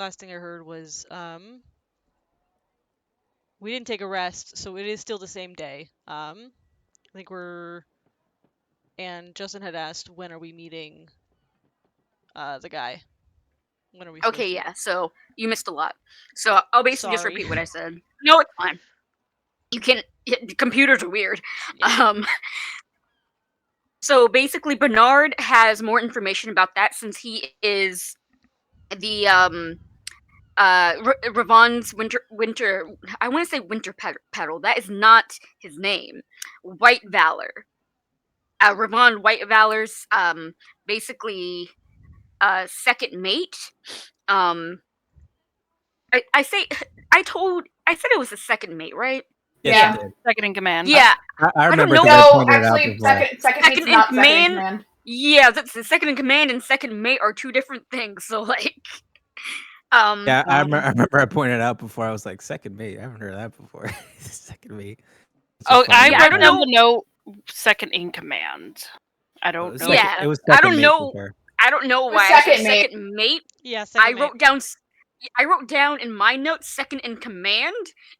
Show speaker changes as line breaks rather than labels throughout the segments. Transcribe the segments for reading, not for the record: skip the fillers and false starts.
last thing I heard was we didn't take a rest, so it is still the same day. I think and Justin had asked when are we meeting the guy. When are we supposed
Okay,
to?
yeah. So you missed a lot. So I'll basically just
Sorry.
repeat what I said. No, it's fine. You can. Computers are weird.
Yeah.
So basically, Bernard has more information about that since he is the Ravon's winter. I want to say winter petal. That is not his name. White Valor. Ravon White Valor's basically second mate. Um, I say I said it was the second mate, right?
Yes,
Yeah.
you did.
Second in command.
Yeah.
I remember
know.
that I
No,
pointed it out
actually,
before.
second mate's
in
not second in
command.
command.
Yeah, that's the second in command and second mate are two different things. So like,
Yeah, I remember I pointed out before. I was like, second mate. I haven't heard of that before. Second mate. It's a
Oh,
funny
I
Yeah,
name.
I
wrote
don't
down
know.
the note second in command. I
It
don't
was
know.
second,
Yeah,
it was
I
second
don't
mate
know.
for sure.
I don't know
was
why I said
second mate.
second mate.
Yeah,
I
second mate.
wrote down. I wrote down in my notes second in command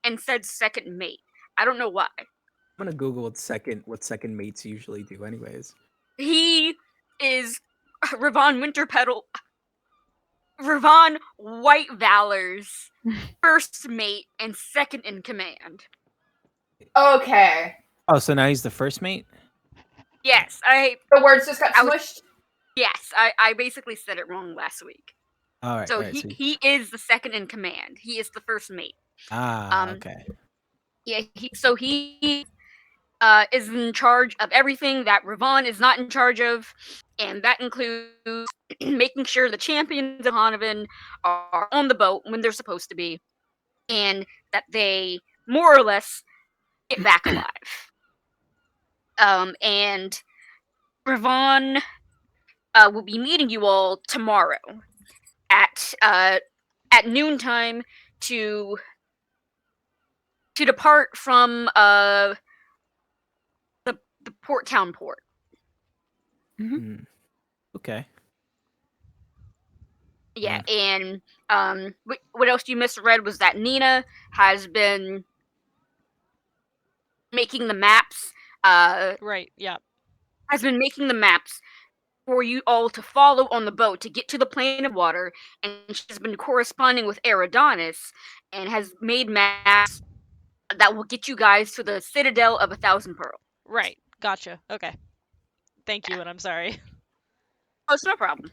and said second mate. I don't know why.
I'm gonna Google what second mates usually do, anyways.
He is Ravon Winterpetal. Ravon White Valor's first mate and second in command.
Okay.
Oh, so now he's the first mate?
Yes,
The words just got
I was-
smushed.
yes, I basically said it wrong last week.
All right.
So
all right,
he is the second in command. He is the first mate.
okay.
Yeah, he is in charge of everything that Ravon is not in charge of, and that includes making sure the champions of Sihonavan are on the boat when they're supposed to be, and that they more or less get back alive. And Ravon will be meeting you all tomorrow at noontime to depart from the town port.
Mm. Okay.
Yeah, and what else you misread was that Nina has been making the maps.
Right. Yeah.
Has been making the maps for you all to follow on the boat to get to the plane of water, and she's been corresponding with Eridonis and has made maps that will get you guys to the Citadel of 1,000 Pearls.
Right. Gotcha. Okay. Thank you, and I'm sorry.
Oh, it's no problem.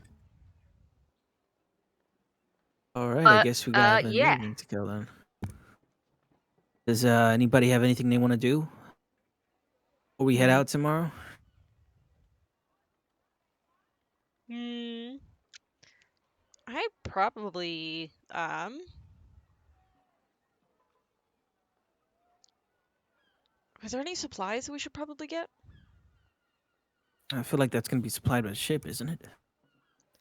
All right. I guess we got a
yeah.
meeting to go then. Does anybody have anything they want to do before we head out tomorrow?
I probably Is there any supplies we should probably get?
I feel like that's gonna be supplied by the ship, isn't it?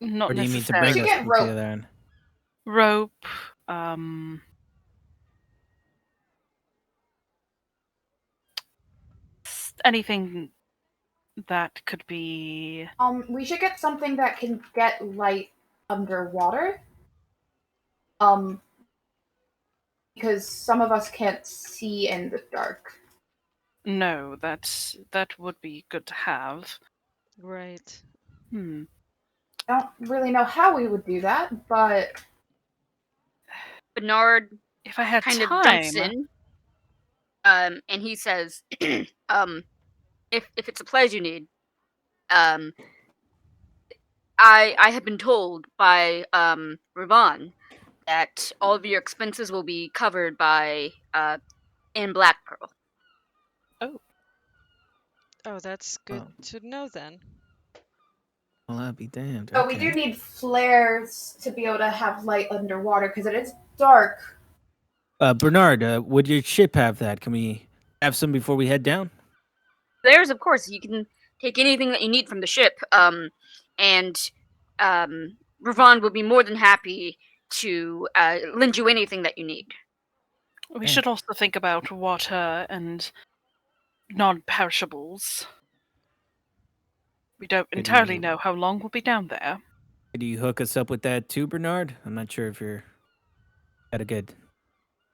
Not
Or do you mean to
necessarily.
bring
We
us
should get
to
rope.
the other end?
Rope. Anything that could be.
We should get something that can get light underwater. Because some of us can't see in the dark.
No, that would be good to have.
Right.
I don't really know how we would do that, but
Bernard
If I had
kind
time.
of jumps in, and he says, "If it's supplies you need, I have been told by Ravon that all of your expenses will be covered by in Black Pearl."
Oh, that's good to know then.
Well, I'll be damned.
but we do need flares to be able to have light underwater because it is dark.
Bernard, would your ship have that? Can we have some before we head down?
There's, of course, you can take anything that you need from the ship, and Ravon will be more than happy to lend you anything that you need.
We should also think about water and non-perishables. We don't entirely know how long we'll be down there.
Do you hook us up with that too, Bernard? I'm not sure if you're Got a good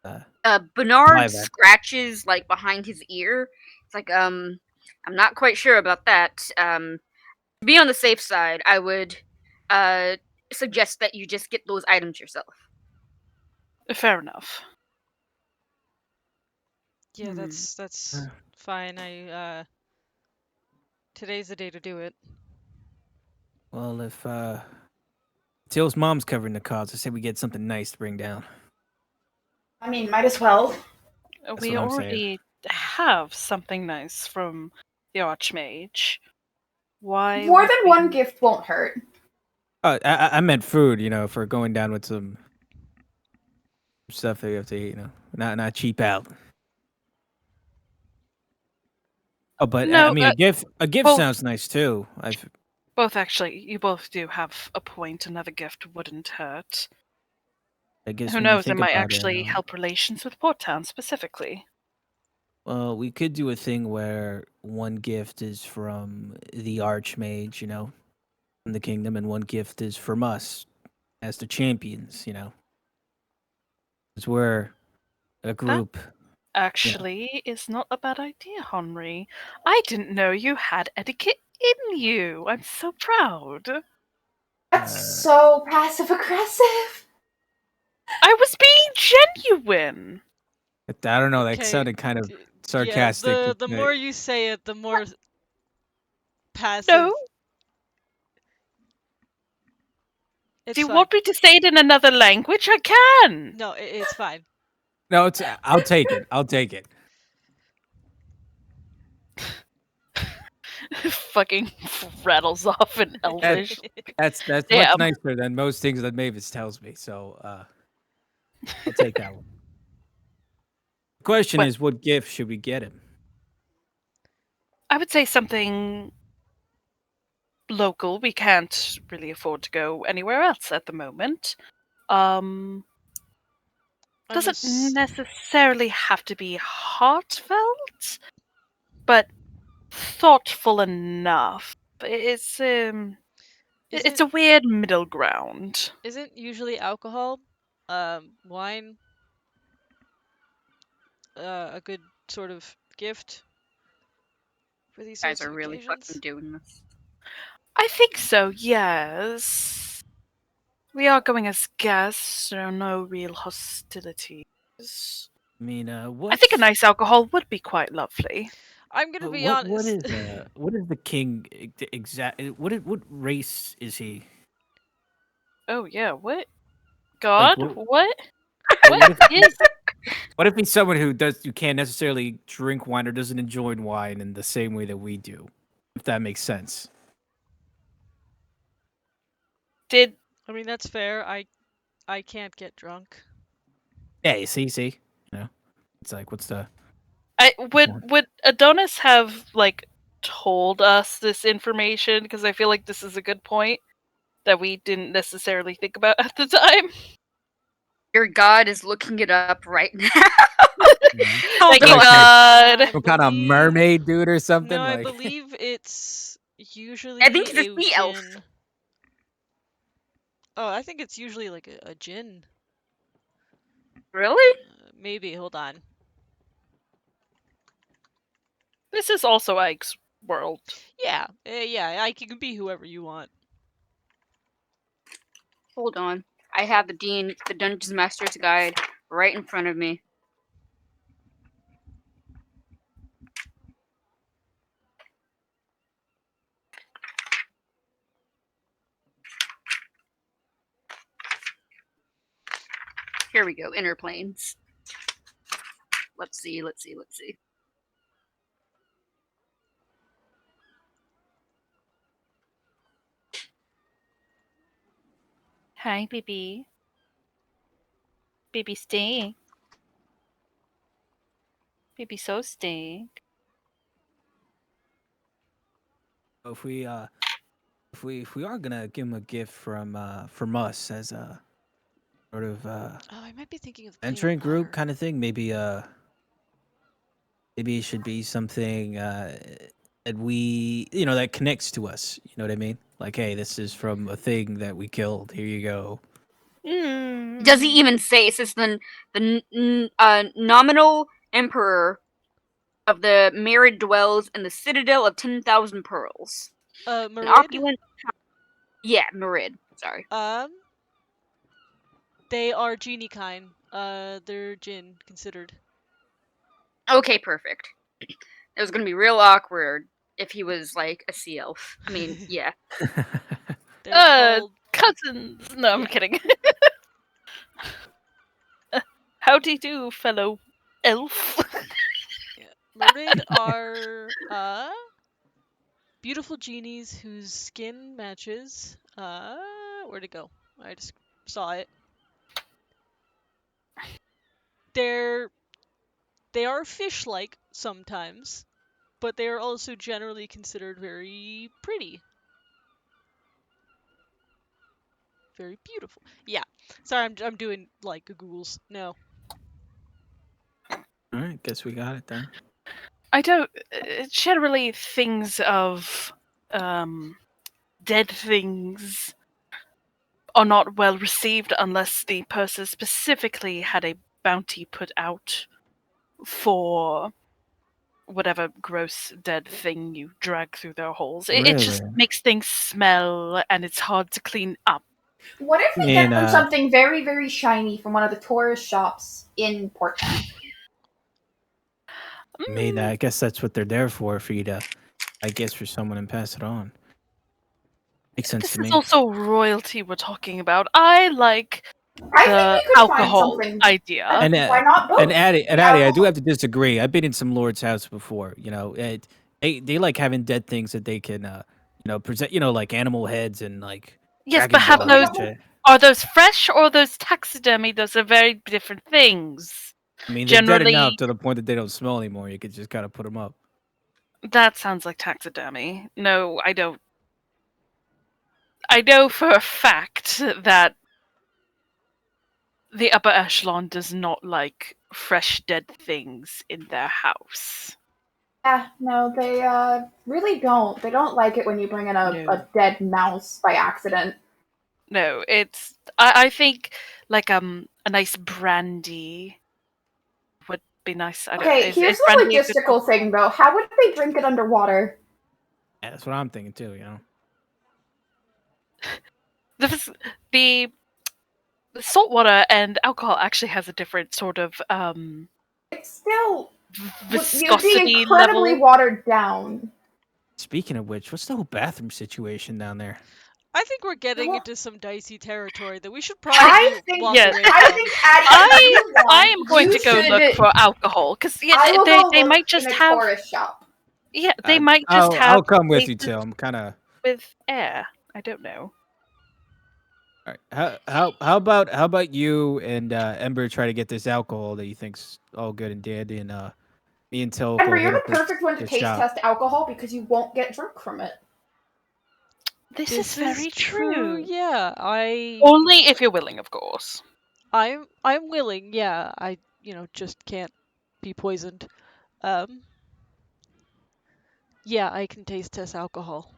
Bernard
vibe.
scratches like behind his ear. It's like I'm not quite sure about that. To be on the safe side, I would suggest that you just get those items yourself.
Fair enough.
Yeah, that's fine. Today's the day to do it.
Well, if Till's mom's covering the cost, I say we get something nice to bring down.
I mean, might as well.
We
what I'm saying.
already have something nice from the Archmage. Why?
More
would
than
we-
one gift won't hurt.
I meant food. For going down with some stuff that you have to eat. Not cheap out. Oh, but I
No,
mean, a gift
both-
sounds nice too.
Both actually, you both do have a point. Another gift wouldn't hurt.
I guess
Who
when you
knows? It
think
might
about
actually help relations with Port Town specifically.
Well, we could do a thing where one gift is from the Archmage, from the kingdom, and one gift is from us as the champions, because we're a group.
Actually, is not a bad idea, Henri. I didn't know you had etiquette in you. I'm so proud.
That's so passive aggressive.
I was being genuine.
I don't know. That
Okay,
sounded kind of
Yeah,
sarcastic.
the more you say it, the more passive.
No.
It's
Do you
fine.
want me to say it in another language? I can.
No, it's fine.
No, I'll take it. I'll take it.
Fucking rattles off in Elvish.
That's much
Damn.
nicer than most things that Mavis tells me. So I'll take that one. The question
What?
is, what gift should we get him?
I would say something local. We can't really afford to go anywhere else at the moment.
I'm
Doesn't
ass-
necessarily have to be heartfelt, but thoughtful enough. It's it's a weird middle ground.
Isn't usually alcohol, wine, a good sort of gift for these
You guys
sorts
are
of
really
occasions?
fucking doing this.
I think so, yes. We are going as guests, there are no real hostilities.
I mean,
I think a nice alcohol would be quite lovely.
I'm gonna be
what
honest.
is the king exact? What race is he?
Oh yeah, what? God?
what-
What?
What
What
if
is
what if he's someone who can't necessarily drink wine or doesn't enjoy wine in the same way that we do? If that makes sense.
did
I mean, that's fair. I can't get drunk.
Yeah, you see, it's like what's the
I would Adonis have like told us this information, because I feel like this is a good point that we didn't necessarily think about at the time.
Your god is looking it up right now.
Thank you,
Like
God.
some kind of mermaid dude or something?
No, I
like
believe it's usually
I think he's a
a
sea elf.
gin. Oh, I think it's usually like a gin.
Really?
Maybe. Hold on.
This is also Ike's world.
Yeah, yeah. I can be whoever you want.
Hold on. I have the Dungeons Master's Guide right in front of me. Here we go. Inner planes. Let's see.
Hi, baby. Baby stink. Baby so stink.
if we are gonna give him a gift from us as a sort of
Oh, I might be thinking of
entering
pale
group
water.
kind of thing, maybe it should be something that we that connects to us. You know what I mean? Like, hey, this is from a thing that we killed. Here you go.
Does he even say it says the nominal emperor of the Merid dwells in the citadel of 10,000 pearls. An
Merid?
opulent. Yeah, Merid. Sorry.
They are genie kind. They're Jinn considered.
Okay, perfect. It was gonna be real awkward if he was like a sea elf. I mean, yeah.
They're called
cousins. No, I'm
Yeah.
kidding. Howdy do, fellow elf.
Merid are beautiful genies whose skin matches where'd it go? I just saw it. They are fish-like sometimes, but they are also generally considered very pretty. Very beautiful. Yeah. Sorry, I'm doing like Googles. No.
All right, guess we got it then.
I don't. Generally, things of dead things are not well received unless the person specifically had a bounty put out for whatever gross dead thing you drag through their holes. It just
Really?
makes things smell and it's hard to clean up.
What if we
And,
get them something very, very shiny from one of the tourist shops in Portland?
I mean, I guess that's what they're there for you to, I guess, for someone and pass it on. Makes sense
This
to
is
me.
also royalty we're talking about. I like
I
the
think we could find
alcohol
something.
idea.
And
Why not both?
Addie,
The
I do
alcohol-
have to disagree. I've been in some lords' house before. You know, they like having dead things that they can, present. You know, like animal heads and like
Yes,
dragon
but have
bones
those
and shit.
are those fresh or those taxidermy? Those are very different things.
I mean, they're dead
Generally,
enough to the point that they don't smell anymore. You could just kind of put them up.
that sounds like taxidermy. No, I don't. I know for a fact that the upper echelon does not like fresh dead things in their house.
Yeah, no, they really don't. They don't like it when you bring in a
No.
dead mouse by accident.
No, it's I think like a nice brandy would be nice. I don't
Okay,
is
here's the
brandy a good
logistical thing though. How would they drink it underwater?
Yeah, that's what I'm thinking too. You know.
the salt water and alcohol actually has a different sort of
It's still you'd be
viscosity
incredibly
level.
watered down.
Speaking of which, what's the whole bathroom situation down there?
I think we're getting
Well,
into some dicey territory that we should
I
probably
think
walk
Yes.
away
I
from.
think Addie, if you want,
I am going
you
to go look
should-
for alcohol because
I will go
they
look
might just
in a
have
tourist shop.
they might just have
I'll come with you
places
too. I'm kind of.
with air. I don't know.
All right. How about you and Ember try to get this alcohol that you think's all good and dandy, and me and Till
Ember,
go
you're
hit
the
up this
perfect one to
this
taste
shop.
test alcohol because you won't get drunk from it.
This is very
true.
true.
Yeah,
Only if you're willing, of course.
I'm willing. Yeah, I just can't be poisoned. Yeah, I can taste test alcohol.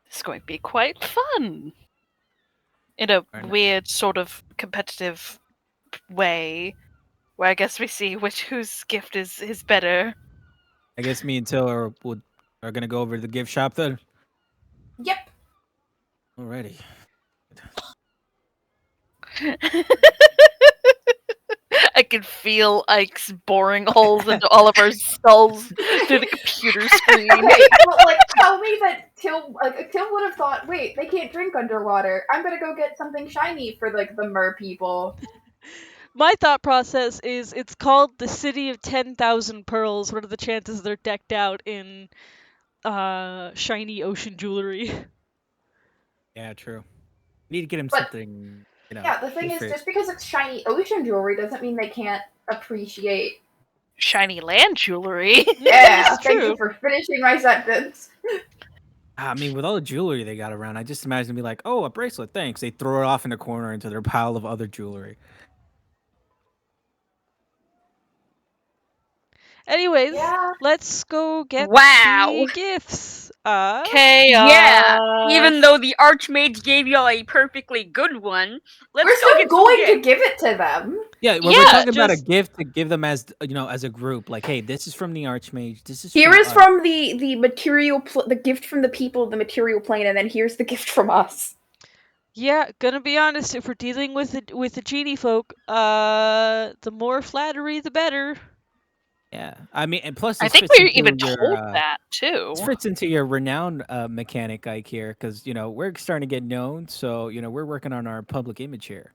It's going to be quite fun. In a
Right.
weird sort of competitive way, where I guess we see whose gift is better.
I guess me and Till are gonna go over to the gift shop then.
Yep.
Alrighty.
I can feel Ike's boring holes into Oliver's skulls through the computer screen.
Wait, but like, tell me that Till would have thought, wait, they can't drink underwater. I'm gonna go get something shiny for like the mer people.
My thought process is it's called the City of 10,000 Pearls. What are the chances they're decked out in shiny ocean jewelry?
Yeah, true. Need to get him
But-
something.
Yeah, the thing is,
different.
just because it's shiny ocean jewelry doesn't mean they can't appreciate.
Shiny land jewelry.
Yeah,
It's
thank
true.
you for finishing my sentence.
I mean, with all the jewelry they got around, I just imagine them be like, "Oh, a bracelet, thanks." They throw it off in a corner into their pile of other jewelry.
Anyways,
Yeah.
let's go get
Wow.
the gifts.
Chaos.
Yeah, even though the Archmage gave y'all a perfectly good one, let's
We're
go
still
get some
going to
gifts.
give it to them.
Yeah, well, we're
Yeah,
talking about a
just-
gift to give them as as a group. Like, hey, this is from the Archmage. This is
Here
from
is
us.
from the material, the gift from the people of the material plane, and then here's the gift from us.
Yeah, gonna be honest. If we're dealing with the genie folk, the more flattery, the better.
Yeah, I mean, and plus
I
this
think
fits
we
into
even
your
told that too.
this fits into your renowned mechanic, Ike here, because we're starting to get known. So we're working on our public image here.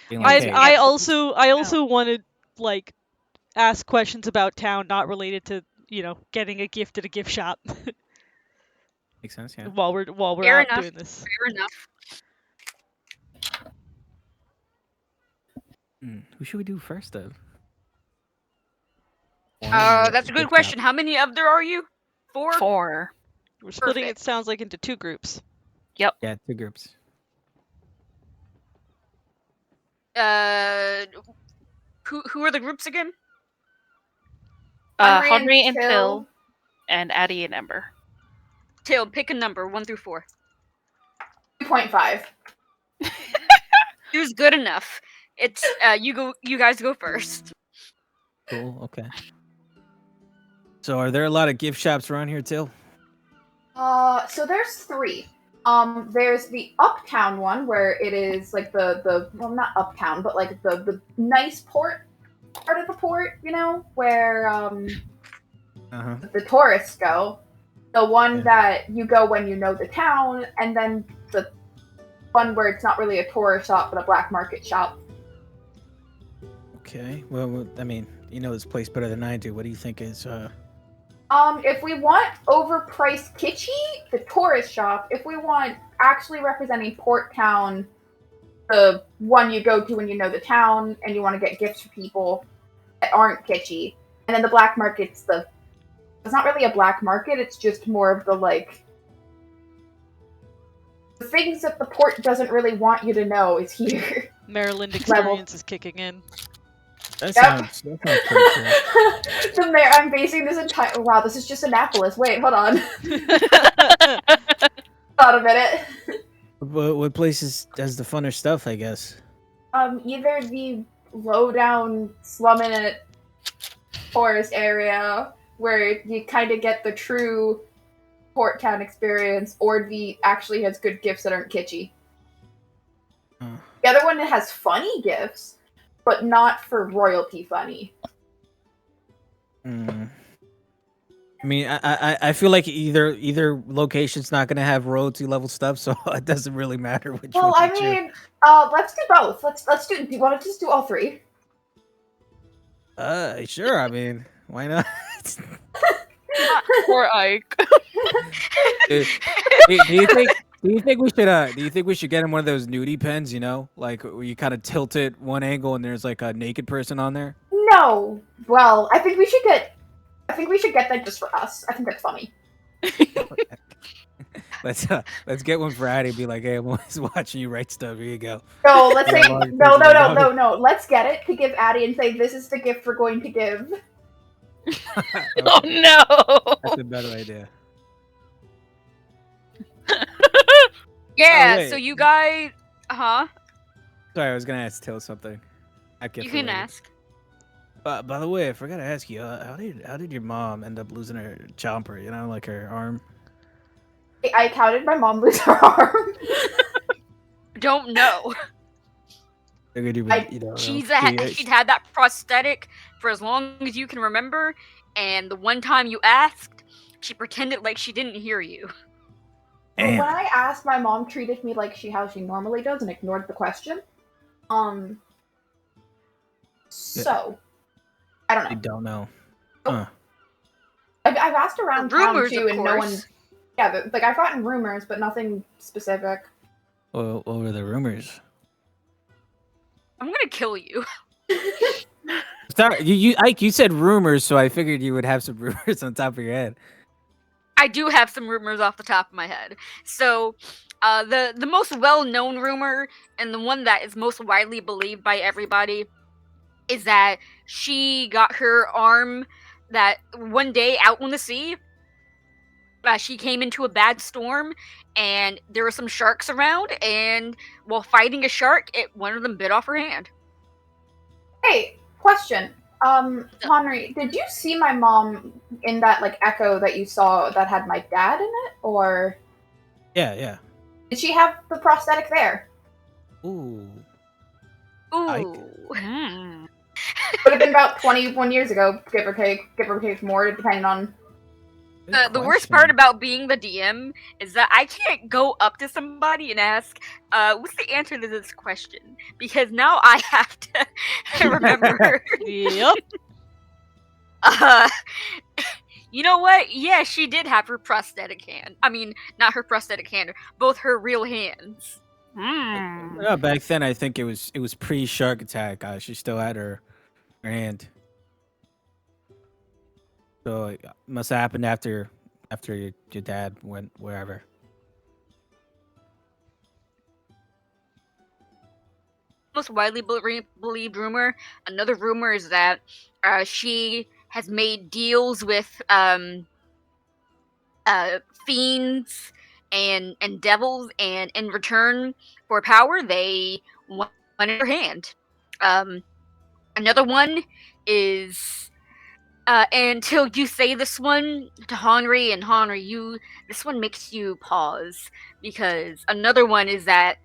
Being like,
I
hey,
I
Yeah.
also I also wanted like ask questions about town not related to getting a gift at a gift shop
makes sense, yeah.
while we're
Fair
out
enough.
doing this.
Fair enough.
Who should we do first, though? One or
That's a good
gift
question.
shop?
How many of there are you? 4?
4.
We're splitting it
Perfect.
sounds like into 2 groups.
Yep.
Yeah, 2 groups.
Who are the groups again?
Henry and
Till.
Till, and Addie and Ember.
Till, pick a number, 1 through 4.
2.5.
2's good enough. It's you guys go first.
Cool. Okay. So, are there a lot of gift shops around here, Till?
So there's 3. There's the uptown one where it is like the well, not uptown, but like the nice port part of the port, where the tourists go. The one
Yeah.
that you go when you know the town, and then the one where it's not really a tourist shop but a black market shop.
Okay. Well, I mean, you know this place better than I do. What do you think is
If we want overpriced kitschy, the tourist shop. If we want actually representing Port Town, the one you go to when you know the town and you want to get gifts for people that aren't kitschy. And then the black market's it's not really a black market, it's just more of the things that the port doesn't really want you to know is here.
Maryland experience is kicking in.
that
Yep.
sounds pretty cool.
I'm basing this entire. Wow, this is just Annapolis. Wait, hold on. Thought a minute.
What places has the funner stuff, I guess?
Either the low-down slum-in-it forest area where you kind of get the true Port Town experience, or the actually has good gifts that aren't kitschy.
Oh.
The other one that has funny gifts, but not for royalty funny.
I mean, I feel like either location's not gonna have royalty level stuff, so it doesn't really matter which
Well,
one
I
you choose.
mean, let's do both. Let's do. Do you want to just do all 3?
Sure. I mean, why not?
Poor Ike.
do you think we should get him one of those nudie pens? Like where you kind of tilt it one angle and there's like a naked person on there.
No. Well, I think we should get that just for us. I think that's funny.
Let's get one for Addie. Be like, hey, I'm always watching you write stuff. Here you go.
No, let's say
Yeah,
no. Let's get it to give Addie and say this is the gift we're going to give.
Oh no!
That's a better idea.
Yeah,
wait.
so you guys
Sorry, I was gonna ask Till something.
you can ask.
By the way, I forgot to ask you. How did your mom end up losing her chomper? Like her arm.
I counted my mom lose her arm.
Don't know.
Figured you would,
She's
curious.
she'd had that prosthetic for as long as you can remember, and the one time you asked, she pretended like she didn't hear you.
When I asked, my mom treated me like how she normally does and ignored the question. So I don't know.
You don't know.
I've asked around
Rumors,
town too,
of
and no one.
course.
Yeah, like I've gotten rumors, but nothing specific.
What were the rumors?
I'm gonna kill you.
Sorry, Ike, you said rumors, so I figured you would have some rumors on top of your head.
I do have some rumors off the top of my head. So, the most well-known rumor, and the one that is most widely believed by everybody, is that she got her arm that one day out on the sea, She came into a bad storm, and there were some sharks around, and while fighting a shark, one of them bit off her hand.
Hey, question. Henry, did you see my mom in that like echo that you saw that had my dad in it, or
Yeah.
did she have the prosthetic there?
Ooh.
Ooh.
Would have been about 21 years ago, give or take more, depending on.
The worst part about being the DM is that I can't go up to somebody and ask, what's the answer to this question? Because now I have to remember.
Yep.
You know what? Yeah, she did have her prosthetic hand. I mean, not her prosthetic hand, both her real hands.
Back then, I think it was pre-shark attack. She still had her hand. So it must have happened after your dad went wherever.
Most widely believed rumor. Another rumor is that she has made deals with fiends and devils, and in return for power, they want her hand. Another one is. Until you say this one to Henry, and Henry, this one makes you pause, because another one is that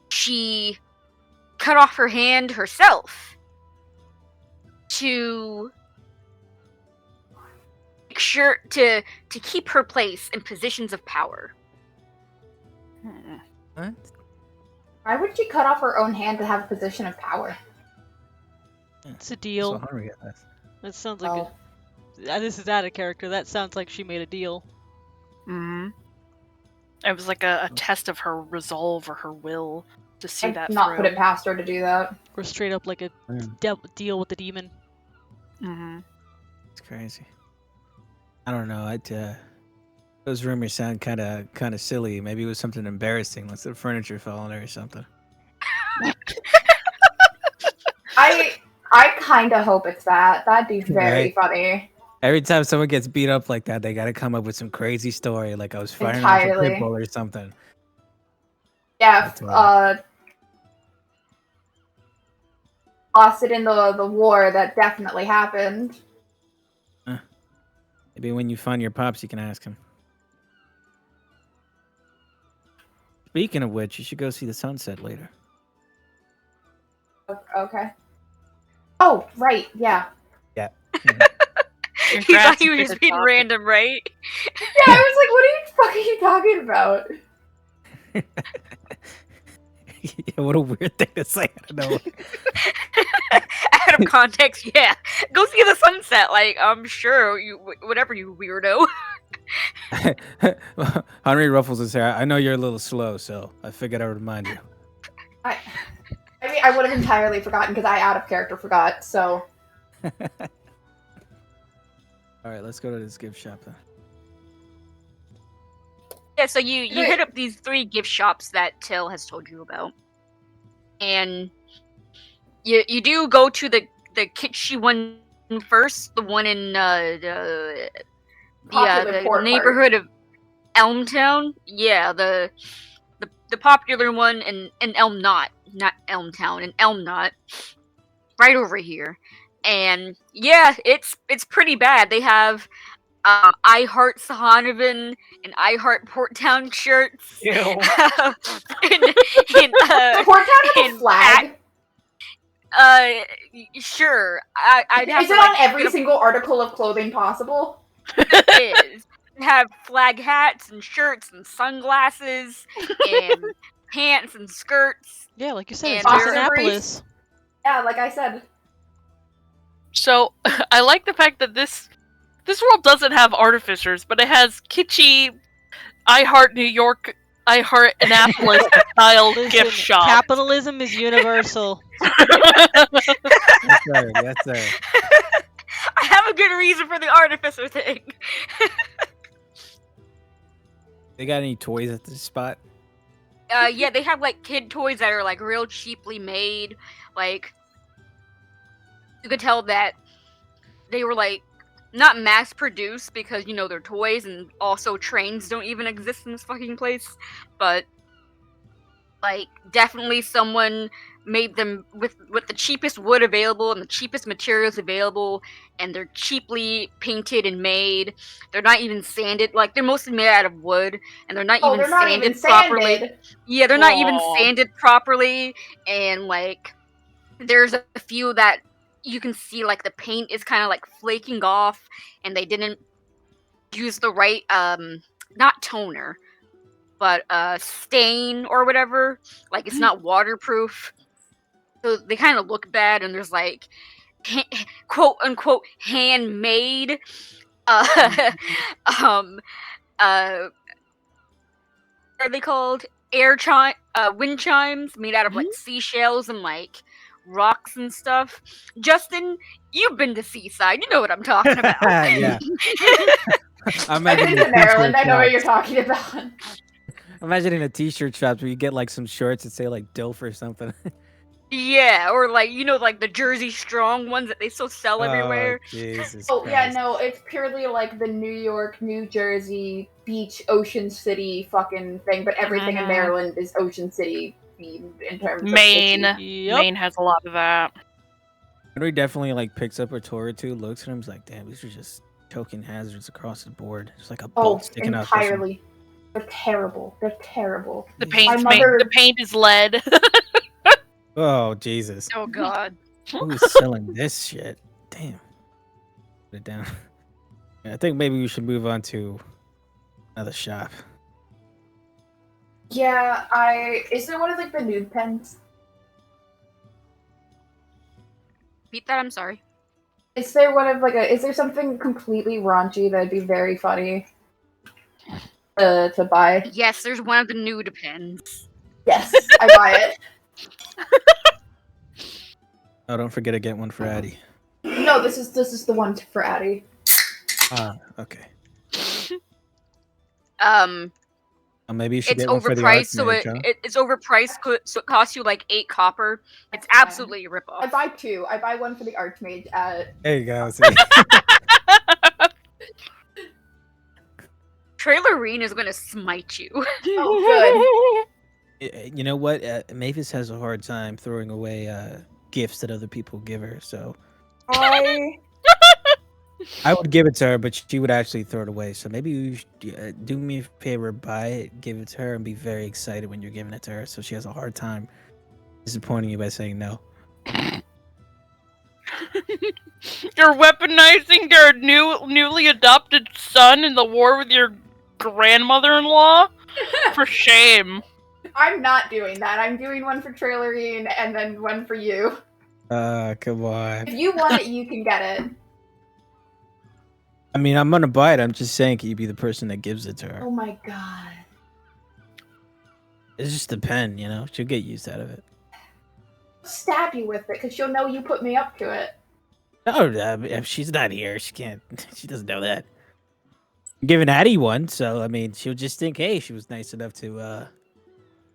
she cut off her hand herself to make sure to keep her place in positions of power.
What?
Why would she cut off her own hand to have a position of power?
It's a deal.
So Henry got that.
That sounds like this is out of character. That sounds like she made a deal.
It was like a test of her resolve or her will to see
I'd
that
not
through.
put it past her to do that.
Or straight up like a deal with the demon.
It's crazy. I don't know. Those rumors sound kind of silly. Maybe it was something embarrassing, like the furniture fell on her or something.
I kind of hope it's that. That'd be very funny.
Every time someone gets beat up like that, they got to come up with some crazy story, like I was firing off a pit bull or something.
Yeah, lost it in the war. That definitely happened.
Maybe when you find your pops, you can ask him. Speaking of which, you should go see the sunset later.
Okay. Oh, right, yeah.
Yeah.
You thought he was just being random, right?
Yeah, I was like, what are you talking about?
Yeah, what a weird thing to say. I don't know.
Out of context, yeah. Go see the sunset. Like, I'm sure whatever, you weirdo.
Henry ruffles his hair. I know you're a little slow, so I figured I would remind you.
I mean, I would have entirely forgotten because I out of character forgot, so.
Alright, let's go to this gift shop then.
Yeah, so you hit up these 3 gift shops that Till has told you about. And you do go to the kitschy one first, the one in the neighborhood of Elmtown. Yeah, the popular one in Elm Knot, not Elmtown, in Elm Knot, right over here. And yeah, it's pretty bad. They have I Heart Sihonavan and I Heart Porttown shirts.
Ew.
Porttown has a flag?
Sure. I'd have
Is
to,
it on every single article of clothing possible?
It is. They have flag hats and shirts and sunglasses and pants and skirts.
Yeah, like you said, it's
And
just
they're-
Annapolis.
Yeah, like I said.
So I like the fact that this world doesn't have artificers, but it has kitschy I Heart New York, I Heart Annapolis style
Listen,
gift shop.
capitalism is universal.
Yes, sir. Yes, sir.
I have a good reason for the artificer thing.
They got any toys at this spot?
Yeah, they have like kid toys that are like real cheaply made. Like, you could tell that they were like not mass produced because, you know, they're toys and also trains don't even exist in this fucking place, but like definitely someone made them with the cheapest wood available and the cheapest materials available, and they're cheaply painted and made. They're not even sanded, like they're mostly made out of wood, and they're not
Oh,
even
they're not even
sanded properly.
sanded.
Yeah, they're not even
Aw.
sanded properly, and like there's a few that you can see like the paint is kind of like flaking off, and they didn't use the right not toner, but stain or whatever. Like it's not waterproof, so they kind of look bad. And there's like quote unquote handmade um what are they called, wind chimes made out of like seashells and like rocks and stuff. Justin, you've been to Seaside, you know what I'm talking about.
Yeah. I'm
I've been
imagining
to
a
Maryland.
t-shirt
I know what you're
shops.
talking about.
I'm imagining a t-shirt shops where you get like some shorts that say like DILF or something.
Yeah, or like, you know, like the Jersey Strong ones that they still sell
Oh,
everywhere.
Jesus
Oh yeah,
Christ.
no, it's purely like the New York, New Jersey, beach, Ocean City fucking thing, but everything in
Mhm.
Maryland is Ocean City themed in terms of
Maine.
kitschy.
Yep.
Maine has a lot of that.
Henry definitely like picks up a tour or two, looks at him, is like, damn, these are just token hazards across the board. There's like a
Oh,
bolt sticking out. There
entirely. They're terrible. They're terrible.
The
Jesus.
paint's
My mother-
the paint is lead.
Oh, Jesus.
Oh god.
Who's selling this shit? Damn. Put it down. I think maybe we should move on to another shop.
Yeah, is there one of like the nude pens?
Repeat that, I'm sorry.
Is there one of like is there something completely raunchy that'd be very funny to buy?
Yes, there's one of the nude pens.
Yes, I buy it.
Oh, don't forget to get one for Addie.
No, this is the one for Addie.
Ah, okay. Maybe you should
It's
get one for the
overpriced, so
Archmage, huh?
it's overpriced, so it costs you like 8 copper. It's absolutely a
I
ripoff.
buy two. I buy one for the Archmage at
There you go. See?
Trailerine is gonna smite you.
Oh
You know what? Mavis has a hard time throwing away gifts that other people give her, so
good.
I would give it to her, but she would actually throw it away. So maybe you should, do me a favor, buy it, give it to her, and be very excited when you're giving it to her, so she has a hard time disappointing you by saying no.
You're weaponizing their newly adopted son in the war with your grandmother-in-law? For shame.
I'm not doing that. I'm doing one for Trailerine and then one for you.
Come on.
If you want it, you can get it.
I mean, I'm gonna buy it. I'm just saying, can you be the person that gives it to her?
Oh my god.
It's just a pen, you know. She'll get used out of it.
Stab you with it because she'll know you put me up to it.
No, if she's not here, she can't. She doesn't know that. I'm giving Addie one, so I mean, she'll just think, hey, she was nice enough to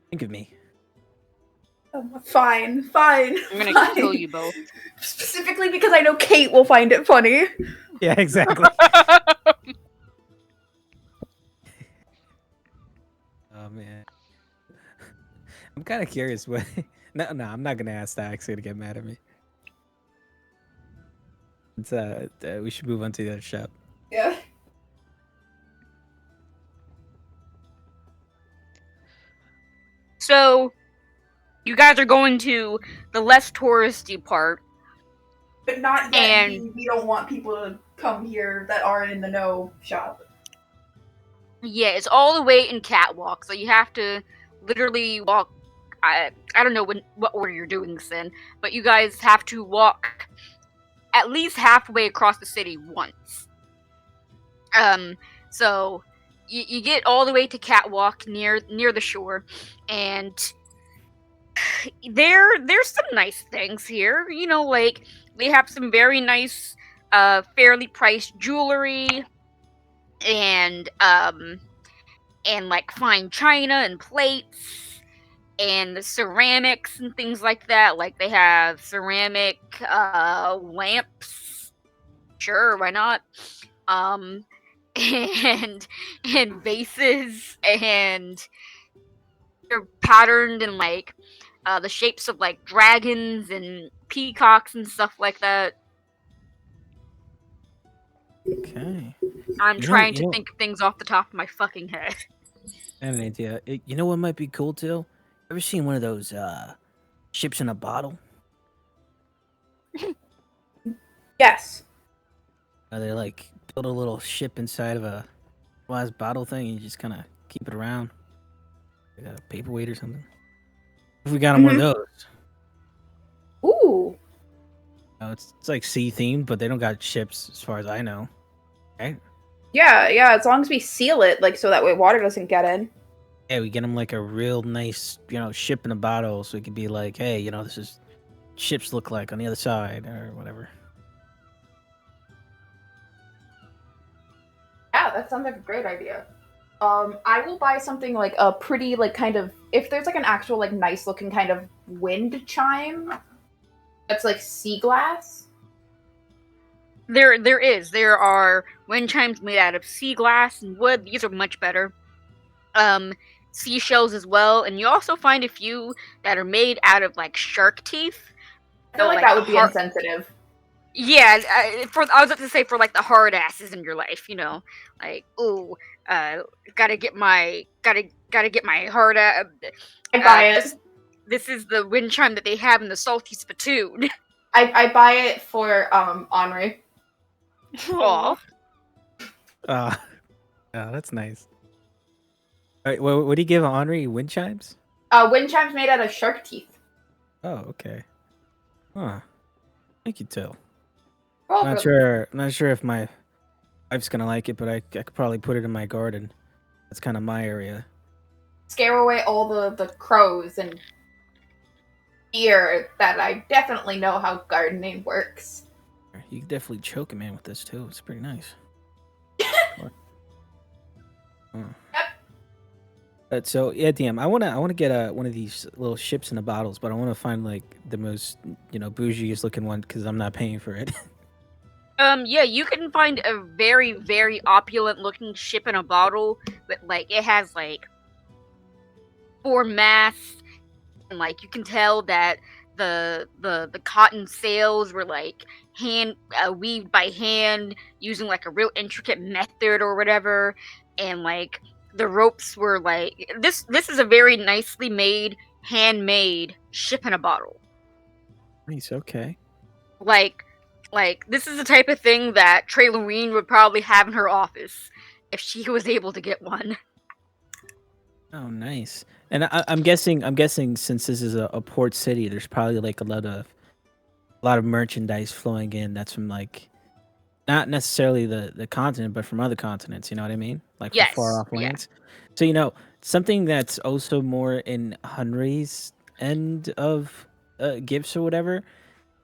think of me.
Oh, fine.
I'm gonna
fine.
kill you both.
Specifically because I know Kate will find it funny.
Yeah, exactly. Oh man, I'm kind of curious. What? No, I'm not gonna ask that. Actually, to get mad at me. It's we should move on to the other shop.
Yeah.
So, you guys are going to the less touristy part.
But not yet.
And-
We don't want people to come here that aren't in the know shop.
Yeah, it's all the way in Catwalk, so you have to literally walk. I don't know what order you're doing this in, but you guys have to walk at least halfway across the city once. So you get all the way to Catwalk near the shore, and there's some nice things here. You know, like they have some very nice, fairly priced jewelry, and like fine china and plates and the ceramics and things like that. Like they have ceramic lamps Sure, why not? Um, and vases, and they're patterned in like the shapes of like dragons and peacocks and stuff like that.
Okay.
I'm
You know,
trying
you
to
know,
think of things off the top of my fucking head.
I have an idea. You know what might be cool too? Ever seen one of those ships in a bottle?
Yes.
They like build a little ship inside of a glass bottle thing, and you just kind of keep it around, like a paperweight or something. If we got them one of
Mhm.
those,
Ooh.
it's like sea themed, but they don't got ships as far as I know, right?
Yeah, yeah. As long as we seal it, like so that way water doesn't get in.
Yeah, we get them like a real nice, ship in a bottle, so it could be like, hey, this is ships look like on the other side or whatever.
Yeah, that sounds like a great idea. I will buy something like a pretty, like, kind of, if there's like an actual, like, nice looking kind of wind chime that's like sea glass.
There are wind chimes made out of sea glass and wood. These are much better. Seashells as well, and you also find a few that are made out of like shark teeth.
I feel like
Like
that
the
would be
hard,
insensitive.
yeah. I was about to say for like the hard asses in your life, like uh, gotta get my hard ass.
I buy it.
This is the wind chime that they have in the salty spittoon.
I buy it for Henri.
Aw.
Uh, oh, that's nice. All right, what do you give Henri? Wind chimes?
Wind chimes made out of shark teeth.
Oh, okay. Huh. Thank you, Till.
Well,
Not sure if my wife's gonna like it, but I could probably put it in my garden. That's kind of my area.
scare away all the crows and deer that I definitely know how gardening works.
You can definitely choke a man with this too. It's pretty nice. Huh. But so yeah, DM. I wanna get one of these little ships in the bottles, but I wanna find like the most bougiest looking one because I'm not paying for it.
Yeah, you can find a very, very opulent looking ship in a bottle, but like it has like 4 masts, and like you can tell that the cotton sails were like hand weaved by hand using like a real intricate method or whatever, and like the ropes were like this is a very nicely made, handmade ship in a bottle.
Nice. Okay.
Like this is the type of thing that Trey Loreen would probably have in her office if she was able to get one.
Oh, nice. And I'm guessing since this is a port city, there's probably like a lot of merchandise flowing in. That's from like not necessarily the continent, but from other continents. You know what I mean? Like from far
Yes,
off
yeah.
lands. So something that's also more in Henry's end of gifts or whatever.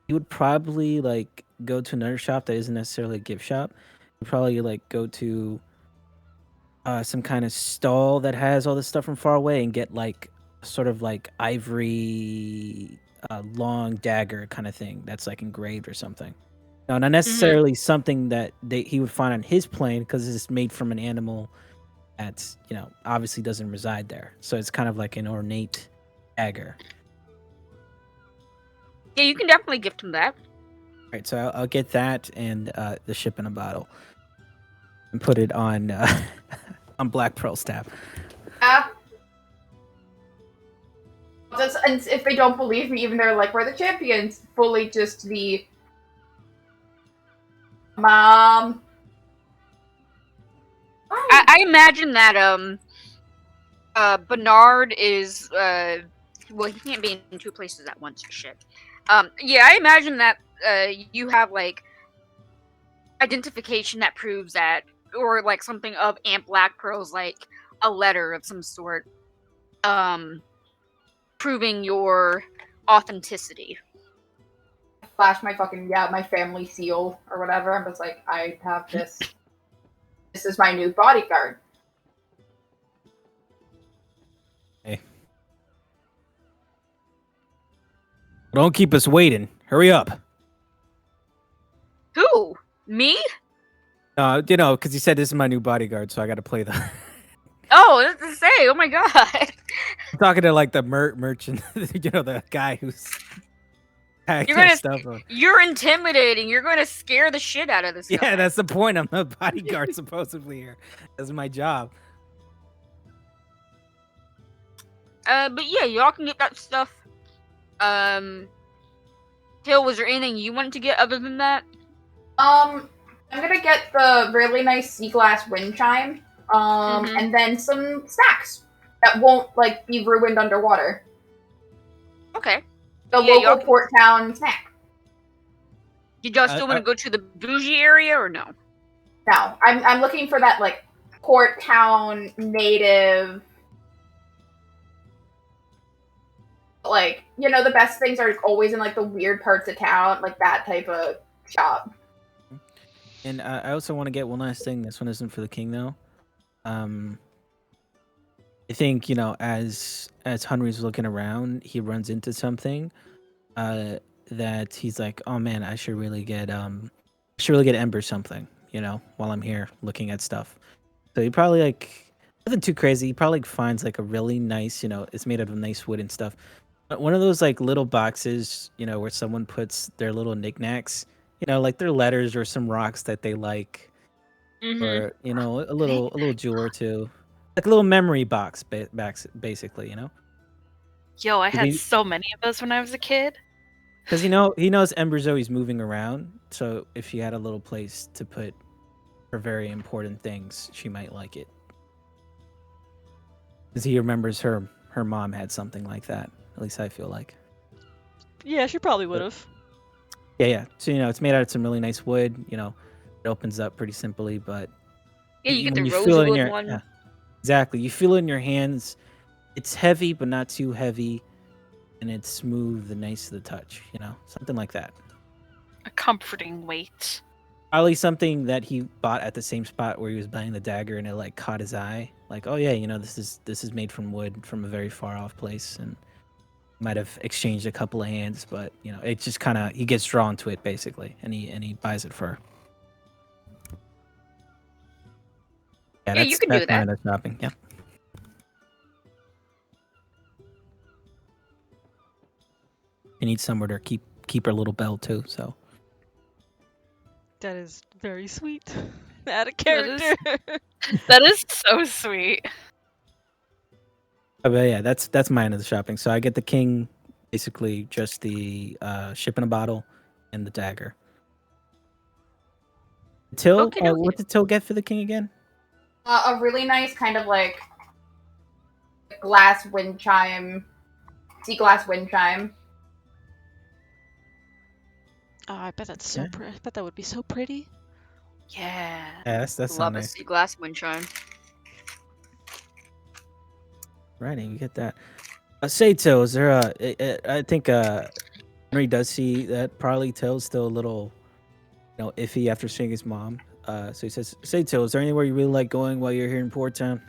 You would probably like go to another shop that isn't necessarily a gift shop. You'd probably like go to some kind of stall that has all this stuff from far away and get like sort of like ivory long dagger kind of thing that's like engraved or something. No, not
Hmm.
necessarily something that he would find on his plane because it's made from an animal that's obviously doesn't reside there. So it's kind of like an ornate dagger.
Yeah, you can definitely gift him that.
All right, so I'll get that and the ship in a bottle and put it on on Black Pearl's tab.
And if they don't believe me, even they're like, we're the champions, fully just the mom.
I imagine that Bernard is well, he can't be in 2 places at once. Shit. Yeah, I imagine that you have like identification that proves that, or like something of Aunt Black Pearl's, like a letter of some sort, proving your authenticity.
Flash my fucking, my family seal or whatever. I'm just like, I have this. This is my new bodyguard.
Hey. Don't keep us waiting. Hurry up.
Who? Me?
You know, because you said this is my new bodyguard, so I got to play the.
Oh, that's to say. Oh my god.
I'm talking to like the merchant, you know, the guy who's packing
You're gonna.
stuff.
You're intimidating. You're gonna scare the shit out of this guy.
Yeah, that's the point. I'm the bodyguard supposedly here. That's my job.
But yeah, y'all can get that stuff. Till, was there anything you wanted to get other than that?
I'm gonna get the really nice sea glass wind chime,
Mhm.
and then some snacks that won't like be ruined underwater.
Okay.
The
Yeah, y'all
local
can-
port town snack.
Did y'all still want to go to the bougie area or no?
No, I'm looking for that like port town native. Like, you know, the best things are always in like the weird parts of town, like that type of shop.
And I also want to get one last thing. This one isn't for the king though. I think, you know, as Henry's looking around, he runs into something that he's like, oh man, I should really get Ember something, you know, while I'm here looking at stuff. So he probably like nothing too crazy. He probably finds like a really nice, you know, it's made out of nice wood and stuff. But one of those like little boxes, you know, where someone puts their little knickknacks, you know, like their letters or some rocks that they like,
Mm-hmm.
or you know, a little jewel or two, like a little memory box, basically, you know.
Yo, I had
Maybe-
so many of those when I was a kid.
Because you know he knows Ember's always moving around, so if she had a little place to put her very important things, she might like it. Because he remembers her mom had something like that. At least I feel like.
Yeah, she probably would have.
Yeah. So you know, it's made out of some really nice wood. You know, it opens up pretty simply, but
Yeah, you get
when
the
feel it in
rosewood
your,
one.
yeah, exactly. You feel it in your hands. It's heavy, but not too heavy, and it's smooth and nice to the touch. You know, something like that.
A comforting weight.
Probably something that he bought at the same spot where he was buying the dagger, and it like caught his eye. Like, oh yeah, you know, this is made from wood from a very far off place, and might have exchanged a couple of hands, but you know, it just kind of he gets drawn to it basically, and he buys it for her.
Yeah, you can do
that's
that.
my shopping. Yeah. She needs somewhere to keep her little bell too. So
That is very sweet. Out of
That is-
character.
That is so sweet.
but yeah, that's my end of the shopping. So I get the king, basically just the ship in a bottle, and the dagger. Till,
Okey-dokey.
what did Till get for the king again?
A really nice kind of like glass wind chime, sea glass wind chime.
Oh, I bet that's so
Yeah.
pretty. I bet that would be so pretty.
Yeah.
Yeah, that's
Love
not
a
nice.
sea glass wind chime.
Right, you get that. Say Till, is there I think Henry does see that probably Till's still a little, you know, iffy after seeing his mom. So he says, "Say Till, is there anywhere you really like going while you're here in Port Town?"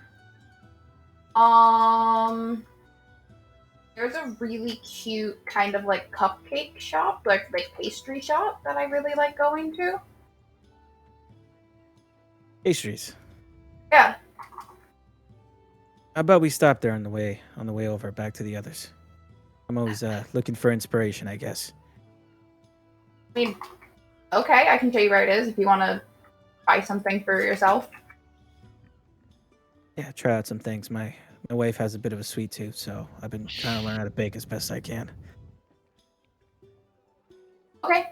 There's a really cute kind of like cupcake shop, like pastry shop that I really like going to.
Pastries.
Yeah.
How about we stop there on the way over back to the others? I'm always looking for inspiration, I guess.
I mean, okay, I can tell you where it is if you want to buy something for yourself.
Yeah, try out some things. My wife has a bit of a sweet tooth, so I've been trying to learn how to bake as best I can.
Okay.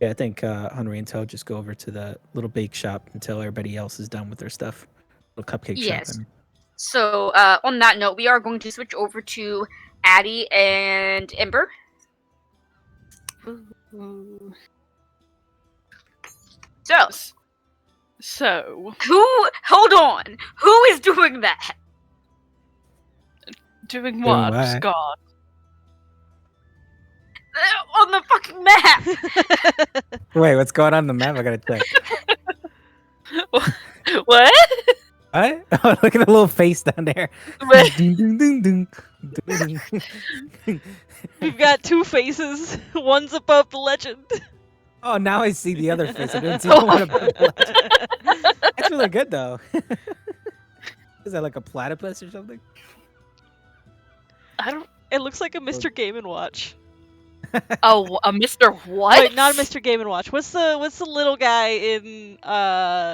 Yeah, I think Henry and Till just go over to the little bake shop until everybody else is done with their stuff. Little cupcake shop.
Yes. So, on that note, we are going to switch over to Addie and Ember.
Ooh.
So,
So,
hold on. Who is doing that?
doing what,
what?
Scott?
On the fucking map!
Wait, what's going on the map? I gotta check.
What?
What? Oh, look at the little face down there.
What?
Ding, ding, ding, ding. Ding.
We've got two faces. One's above the legend.
Oh, now I see the other face. I didn't see the one above the left. That's really good, though. Is that like a platypus or something?
I don't.
It looks like a Mr. Game and Watch.
Oh, a Mr. What?
Wait, not a Mr. Game and Watch. What's the little guy in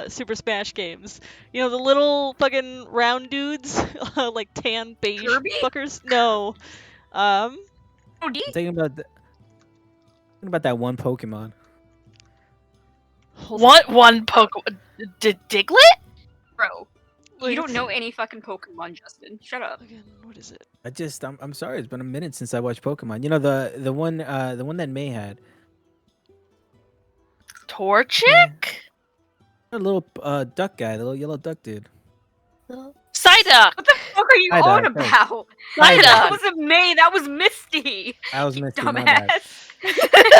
Super Smash games? You know, the little fucking round dudes, like tan beige
Kirby?
fuckers. No.
Oh,
I'm thinking about that one Pokemon.
Hold on.
One Pokemon? Diglett?
bro.
Wait,
You don't know any fucking Pokemon, Justin. Shut up.
Again, what is it?
I'm sorry. It's been a minute since I watched Pokemon. You know the one that May had.
Torchic?
A little duck guy, the little yellow duck dude.
Psyduck!
What the fuck are you
I
on
don't know.
about?
Psyduck!
That wasn't May. That was Misty.
I was Misty, my bad.
Dumbass.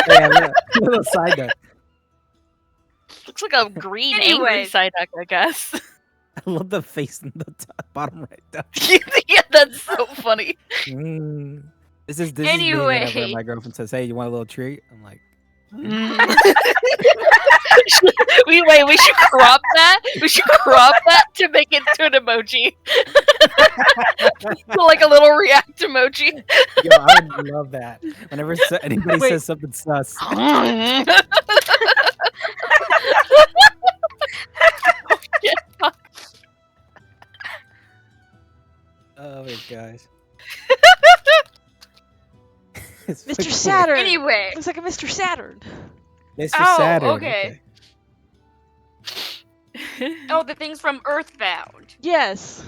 Yeah, little side duck.
Looks like a green angry
Anyway.
Psyduck, I guess.
I love the face in the bottom right. Down.
Yeah, that's so funny.
This is me whenever
Anyway.
my girlfriend says, "Hey, you want a little treat?" I'm like,
We should crop that. We should crop that to make it into an emoji. Like a little react emoji.
"Yo, I would love that." Whenever anybody
Wait.
says something sus, oh my gosh. It's
Mr.
fucking
Saturn.
Anyway.
Looks like a Mr. Saturn.
weird. Mr.
Oh,
Saturn.
okay. Oh, the things from Earthbound.
Yes.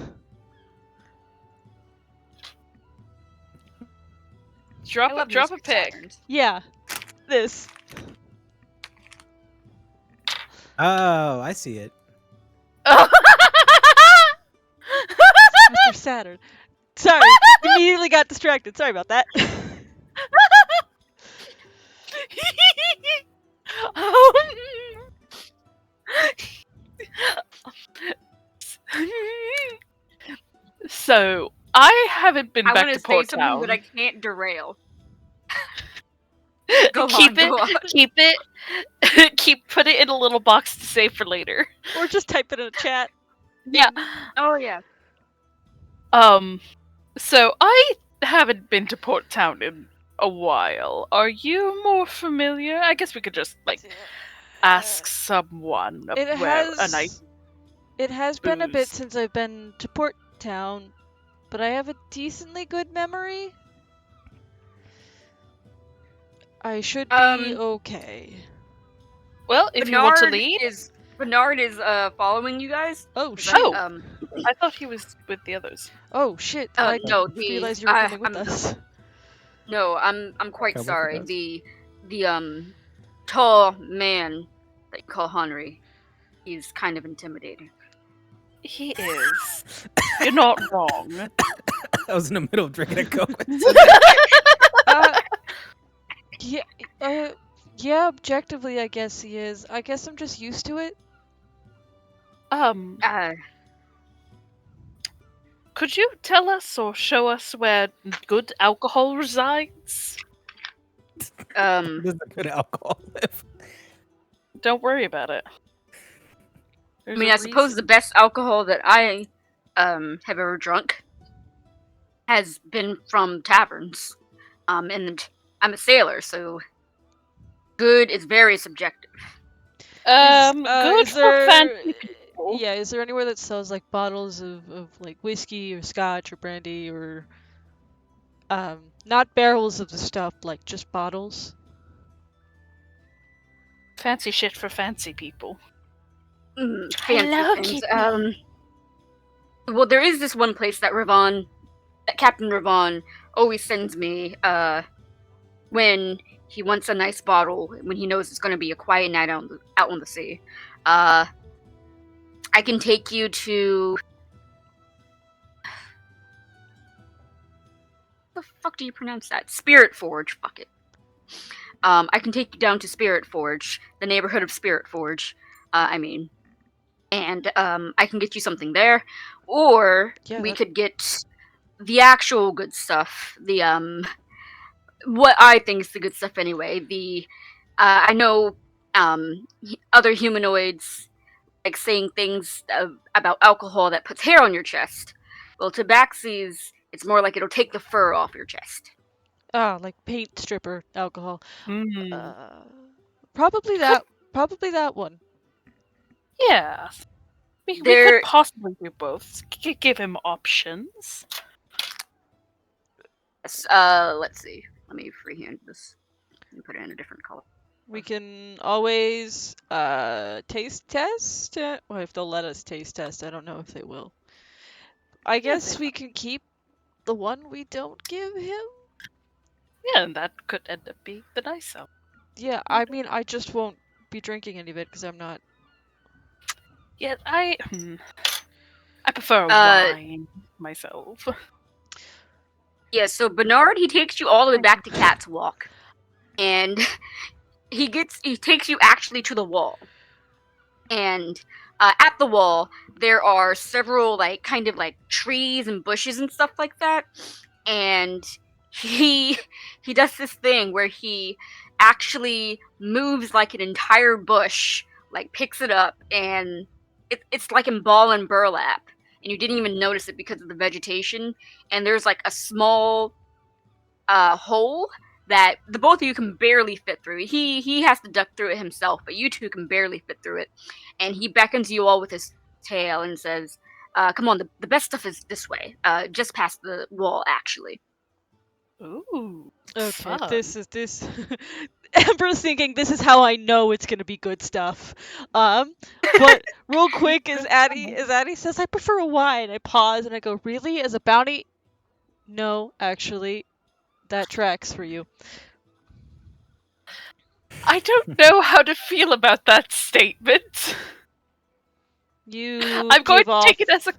I love
Drop
Mr.
a pic.
Saturns.
Yeah. This.
Oh, I see it.
Mr. Saturn. Sorry. Immediately got distracted. Sorry about that.
So I haven't been
I
back
want
to
to say
Port
something,
Town.
but I can't derail. Go
keep
on,
it,
go on.
keep it, put it in a little box to save for later.
Or just type it in a chat.
Yeah.
Oh yeah.
So I haven't been to Port Town in a while. Are you more familiar? I guess we could just ask someone
It
where
has.
a nice.
It has been a bit
booze.
since I've been to Port Town, but I have a decently good memory. I should be okay.
Well, if you want to lead.
Bernard is following you guys.
Oh
'Cause
shit!
Oh. I thought he was with the others.
Oh shit! I
no,
didn't realize you were coming with us.
No, I'm quite
Come with
sorry.
us.
The tall man that you call Henry, he's kind of intimidating.
He is. You're not wrong.
I was in the middle of drinking a Coke.
Yeah, yeah. Objectively, I guess he is. I guess I'm just used to it.
Could you tell us or show us where good alcohol resides?
Does the good alcohol live?
Don't worry about it.
I mean, I suppose the best alcohol that I have ever drunk has been from taverns. And I'm a sailor, so good is very subjective.
Good
Is
for
there-
fancy people.
Yeah, is there anywhere that sells like bottles of like whiskey or scotch or brandy or not barrels of the stuff, like just bottles?
Fancy shit for fancy people.
Fancy
Hello,
things.
Kitty.
Well, there is this one place that Captain Ravon always sends me when he wants a nice bottle, when he knows it's going to be a quiet night out on the sea. I can take you to... How the fuck do you pronounce that? Spirit Forge. Fuck it. I can take you down to Spirit Forge, the neighborhood of Spirit Forge. And I can get you something there, or
Yeah,
we
that-
could get the actual good stuff. The what I think is the good stuff anyway. I know other humanoids like saying things about alcohol that puts hair on your chest. Well, tabaxi's, it's more like it'll take the fur off your chest.
Ah, like paint stripper alcohol.
Mm.
Probably that one.
Yeah. We
There-
could possibly do both. Give him options.
Yes, let's see. Let me freehand this and put it in a different color.
We can always taste test. Well, if they'll let us taste test, I don't know if they will. I guess we can keep the one we don't give him.
Yeah, and that could end up being the nice one.
Yeah, I mean, I just won't be drinking any of it because I'm not.
Yeah, I prefer wine myself.
Yeah, so Bernard, he takes you all the way back to Cat's Walk. And he takes you actually to the wall. And at the wall, there are several like kind of like trees and bushes and stuff like that. And he does this thing where he actually moves like an entire bush, like picks it up, and it's like in ball and burlap. And you didn't even notice it because of the vegetation. And there's like a small hole that the both of you can barely fit through. He has to duck through it himself, but you two can barely fit through it. And he beckons you all with his tail and says, "Come on, the best stuff is this way, just past the wall, actually."
Ooh.
Okay,
fun.
this is this. Amber's thinking this is how I know it's gonna be good stuff. But real quick, as Addie says, I prefer a wine. I pause and I go, really? As a bounty? No, actually, that tracks for you.
I don't know how to feel about that statement.
You
I'm going
give
to
off
take it as a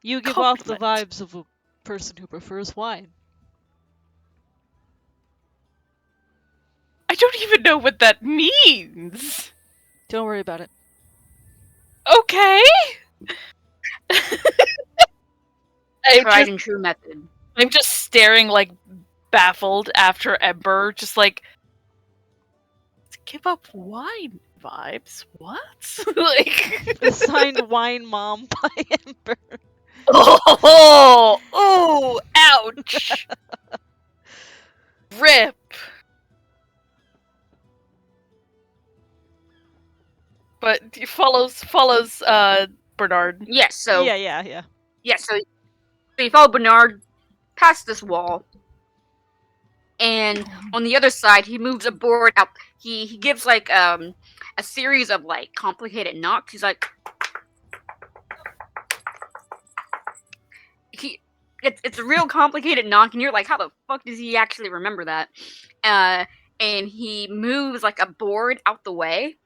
you give off the
compliment.
vibes of a person who prefers wine.
I don't even know what that means.
Don't worry about it.
Okay.
Tried and true method.
I'm just staring like baffled after Ember, just like give up wine vibes. What? Like
Assigned wine mom by Amber.
oh, ouch. Rip. But he follows Bernard.
Yes, so
Yeah.
so you follow Bernard past this wall, and on the other side, he moves a board out. He gives like a series of like complicated knocks. He's like, it's a real complicated knock, and you're like, how the fuck does he actually remember that? And he moves like a board out the way,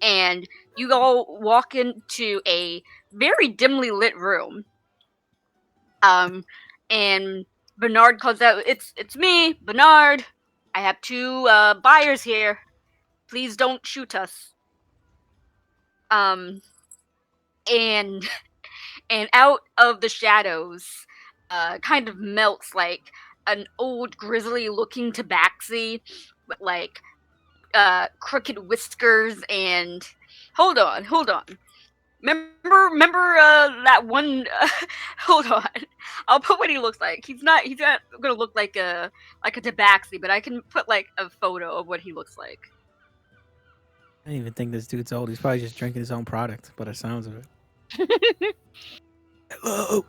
and you all walk into a very dimly lit room. And Bernard calls out, "It's me, Bernard. I have two buyers here. Please don't shoot us." And and out of the shadows, kind of melts like an old grizzly-looking tabaxi with like crooked whiskers and hold on. Remember that one? Hold on, I'll put what he looks like. He's not gonna look like a tabaxi, but I can put like a photo of what he looks like.
I don't even think this dude's old. He's probably just drinking his own product, by the sounds of it. Hello.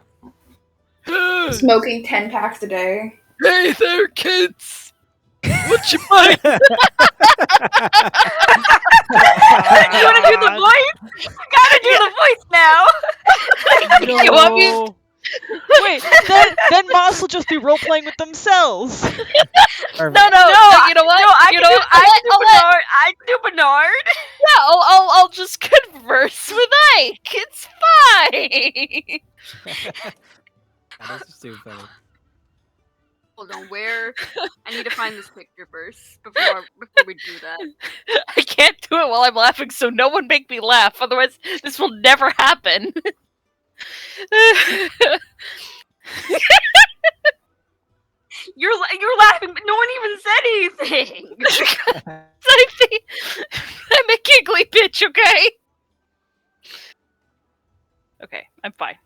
Smoking 10 packs a day.
Hey there, kids. What you buying?
You wanna do the voice? You gotta do the voice now.
You want me?
No. Wait, then Moss will just be role playing with themselves.
No,
Perfect.
you know what?
No, I
you
can
know
do, I can do Bernard.
Yeah, I'll just converse with Ike. It's fine.
That's stupid. Funny.
Hold on, where? I need to find this picture first before we do that.
I can't do it while I'm laughing, so no one make me laugh. Otherwise, this will never happen.
You're laughing, but no one even said anything.
I'm a giggly bitch, okay? Okay, I'm fine.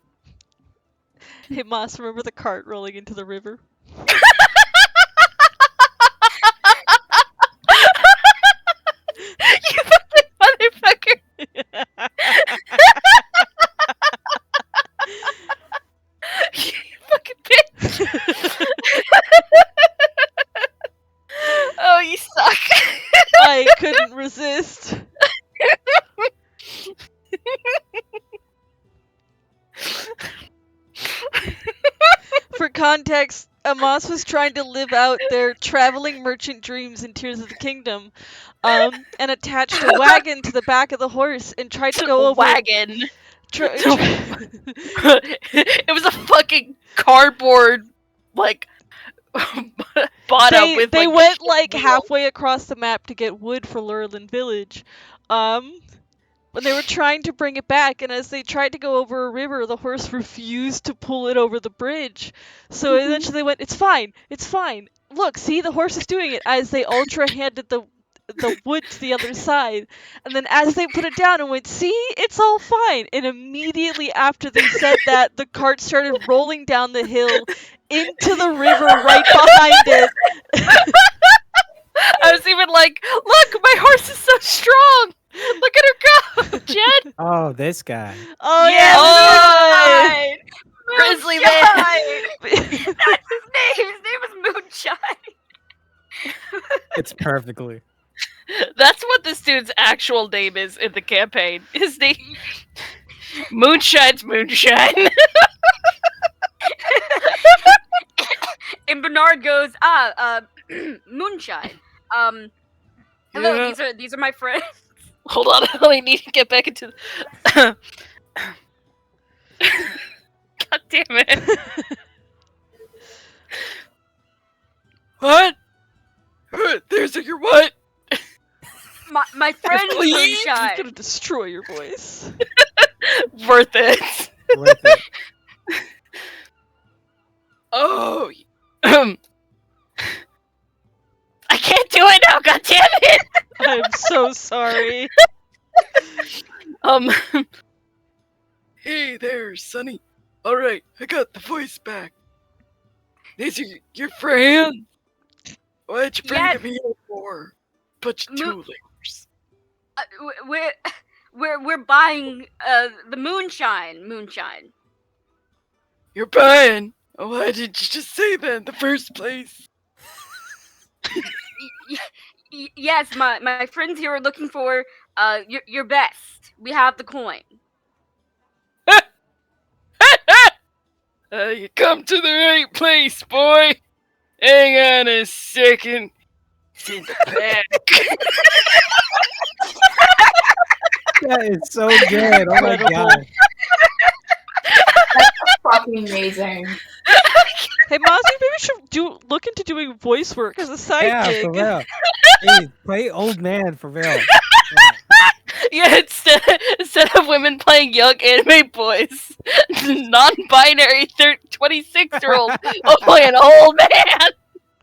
Hey, Moss, remember the cart rolling into the river?
You fucking motherfucker! You fucking bitch! Oh, you suck.
I couldn't resist. For context, Amos was trying to live out their traveling merchant dreams in Tears of the Kingdom, and attached a wagon to the back of the horse and tried to go over.
Wagon. It was a fucking cardboard, like, bought up with.
They
like,
went like halfway across the map to get wood for Lurlin Village. When they were trying to bring it back, and as they tried to go over a river, the horse refused to pull it over the bridge. So eventually they went, "It's fine, it's fine. Look, see, the horse is doing it." As they ultra-handed the wood to the other side, and then as they put it down and went, "See, it's all fine." And immediately after they said that, the cart started rolling down the hill into the river right behind it.
I was even like, "Look, my horse is so strong. Look at her go, Jed."
Oh, this guy.
Oh
Yes,
yeah,
Grizzly
Moonshine! That's his name. His name is Moonshine.
It's perfectly.
That's what this dude's actual name is in the campaign. His name, Moonshine's Moonshine.
And Bernard goes, Moonshine. Hello,
Yeah.
these are my friends.
Hold on, I need to get back into. God damn it! What? There's your what?
My friend
Please?
he's
Moonshine.
gonna destroy your voice.
Worth it.
Worth it.
Oh. I can't do it now. God damn it.
I'm so sorry.
Hey there, Sonny. Alright, I got the voice back. These are your friends? What'd you bring
Yes.
me here for? Bunch of
Mo-
two-layers.
We're buying the moonshine.
You're buying? Why didn't you just say that in the first place?
Yes, my friends here are looking for your best. We have the coin.
You come to the right place, boy. Hang on a second. It's in the back.
That is so good. Oh my
Incredible.
god.
Fucking amazing.
Hey, Mozzie, maybe we should look into doing voice work as a side
Yeah,
gig.
for real. Hey, play old man for real.
Yeah, instead of women playing young anime boys, non-binary 26-year-old will play an old man.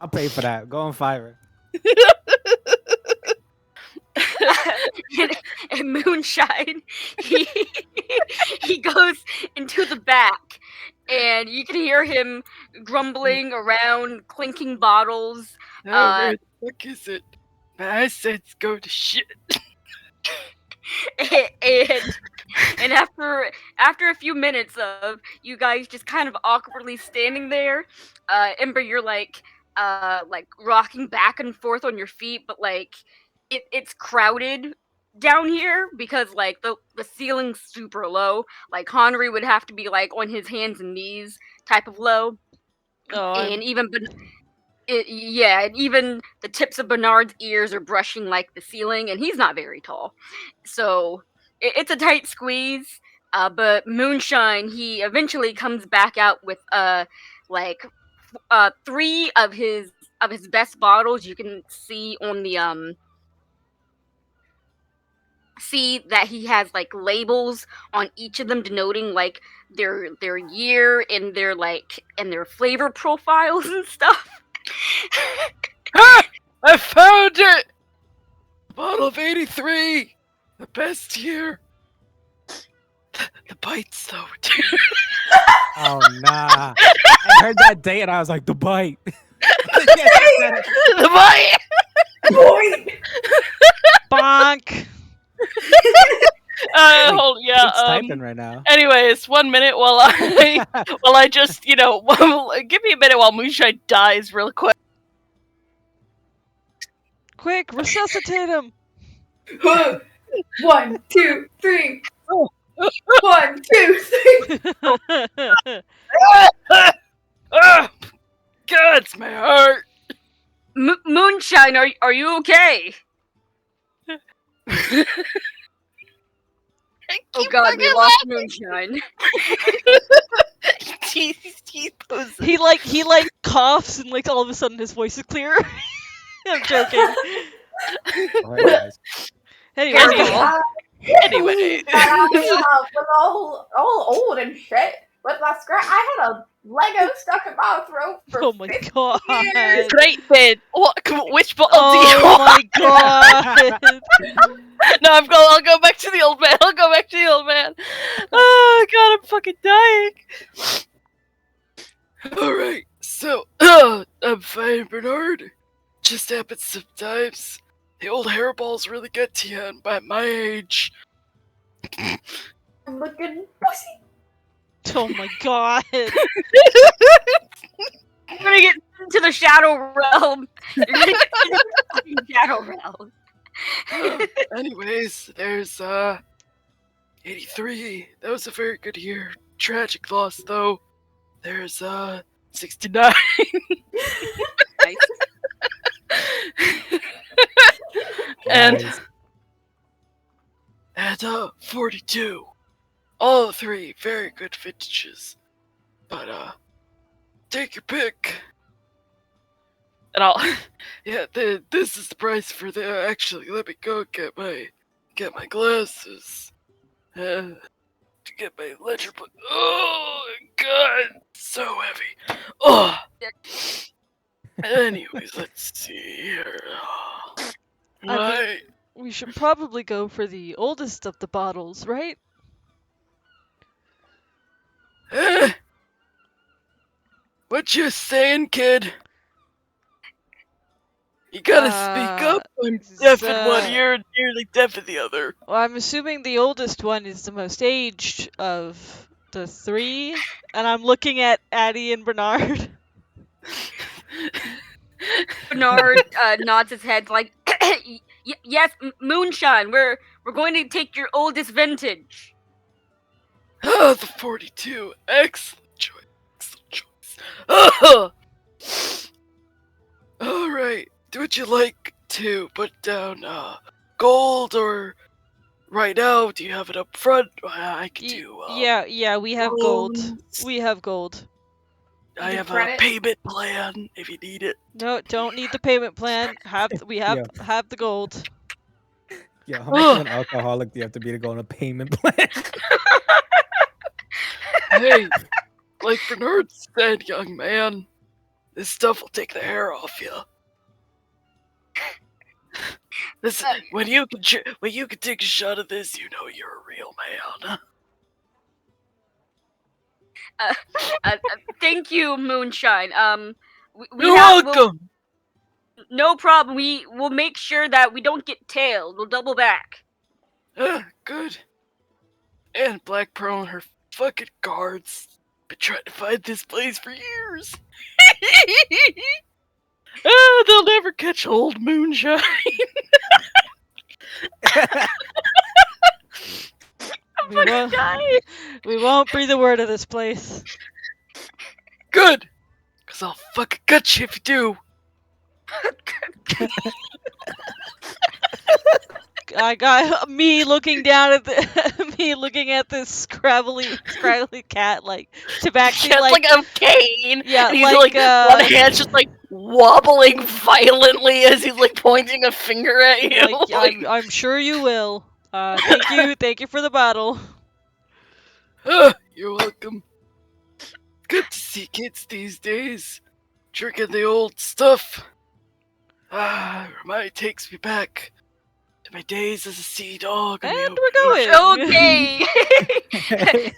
I'll pay for that. Go on Fiverr.
and Moonshine, he goes into the back, and you can hear him grumbling around, clinking bottles.
Now, where the fuck is it? My eyesight's go to shit.
And after a few minutes of you guys just kind of awkwardly standing there, Ember, you're like rocking back and forth on your feet, but like it's crowded down here because like the ceiling's super low. Like Henry would have to be like on his hands and knees type of low, and even and even the tips of Bernard's ears are brushing like the ceiling, and he's not very tall, so it's a tight squeeze. But Moonshine, he eventually comes back out with three of his best bottles. You can see on the see that he has like labels on each of them denoting like their year and their flavor profiles and stuff.
Ah! I found it! Bottle of 83! The best here! The bites, though.
Oh nah. I heard that date and I was like, the bite.
The bite!
Boy!
Bonk.
Yeah.
It's typing right now.
Anyways, 1 minute while I just give me a minute while Moonshine dies real quick.
Quick, resuscitate him.
1, 2, 3. 1, 2, 3.
Ah! God, it's my heart!
Moonshine, are you okay? Oh god, we lost Moonshine.
he like coughs and like all of a sudden his voice is clearer. I'm joking.
Alright, guys.
Anyway,
Anyway.
Was all old and shit. With my scratch, I had a Lego stuck in my throat for
oh my
50
god.
years.
Great then. Which bottle do you
Oh
want?
my god.
No, I'll go back to the old man. I'll go back to the old man. Oh god, I'm fucking dying.
Alright, so, I'm fine, Bernard. Just happens sometimes. The old hairballs really get to you, and by my age.
Looking pussy.
Oh my god.
You're gonna get into the shadow realm. You're gonna get into the fucking shadow realm.
Anyways, there's 83. That was a very good year. Tragic loss though. There's 69.
Nice.
And
Guys,
And 42. All three very good vintages. But take your pick.
and I'll
Yeah, this is the price for the. Actually, let me go get my glasses. To get my ledger book. Oh god, so heavy. Oh. Anyways, let's see here.
I We should probably go for the oldest of the bottles, right?
Eh? What you saying, kid? You gotta speak up. I'm deaf in one ear and nearly deaf in the other.
Well, I'm assuming the oldest one is the most aged of the three, and I'm looking at Addie and Bernard.
Bernard nods his head like, yes, Moonshine. We're going to take your oldest vintage.
Ah, the 42. Excellent choice. Excellent choice. Ah! Alright. Would you like to put down gold or right now? Do you have it up front? I could do.
Yeah, we have gold.
loans.
We have gold.
I have a
Credit?
payment plan if you need it.
No, don't need the payment plan. We have the gold.
yeah, how much of an alcoholic do you have to be to go on a payment plan?
Hey, like Bernard said, young man, this stuff will take the hair off you. Listen, when you can take a shot of this, you know you're a real man.
Thank you, Moonshine.
You're welcome.
No problem. We will make sure that we don't get tailed. We'll double back.
Good. And Black Pearl and her fucking guards been trying to find this place for years. They'll never catch old Moonshine.
We won't breathe a word of this place.
Good. Cause I'll fucking gut you if you do.
I got me looking down at this scraggly cat like tabaxi
just like a cane.
Yeah,
and he's
like,
one hand's just like wobbling violently as he's like pointing a finger at you.
like, I'm sure you will. Thank you for the bottle.
You're welcome. Good to see kids these days. drinking the old stuff. Takes me back to my days as a sea dog.
And
in the
we're
open
going.
Okay.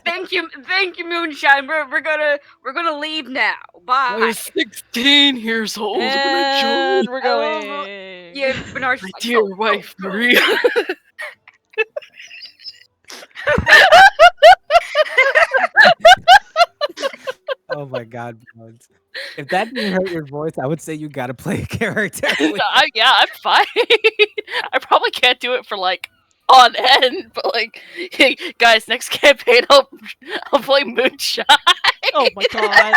Thank you, Moonshine. We're gonna leave now.
I
Bye.
was 16 years old when I
And
joined.
we're going.
Yeah, Bernard's
My
like,
dear
go,
wife,
go, go.
Maria.
Oh my God, Bones. If that didn't hurt your voice, I would say you got to play a character. with
Yeah, I'm fine. I probably can't do it for like on end, but like, hey, guys, next campaign I'll play Moonshine.
Oh my god.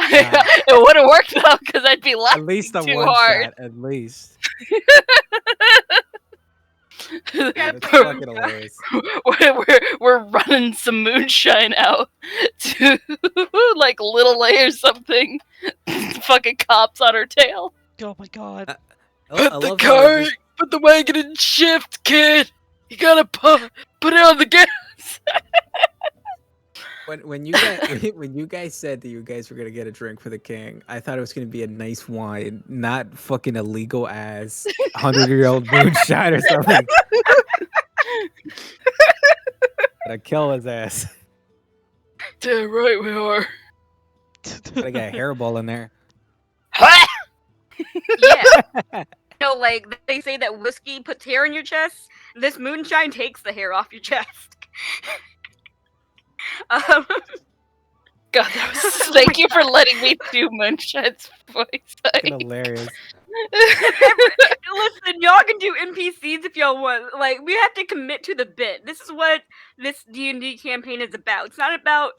It would have worked though, because I'd be
At
laughing
least a
too
one
hard.
shot, at least.
Gotta
That's
play
fucking hilarious.
we're running some moonshine out to like Little Lay or something. Fucking cops on her tail.
Oh my god.
I
Put the
love how it
car,
just-
put the wagon in shift, kid. You gotta put it on the gas.
when you guys said that you guys were gonna get a drink for the king, I thought it was gonna be a nice wine, not fucking illegal ass 100-year-old moonshine or something. Gotta kill his ass.
Damn right we are.
Gotta get a hairball in there.
Yeah. No, like they say that whiskey puts hair in your chest. This moonshine takes the hair off your chest. um,
God, thank you for letting me do Moonshine's voice.
Fucking hilarious.
listen, y'all can do NPCs if y'all want. Like, we have to commit to the bit. This is what this D&D campaign is about. It's not about,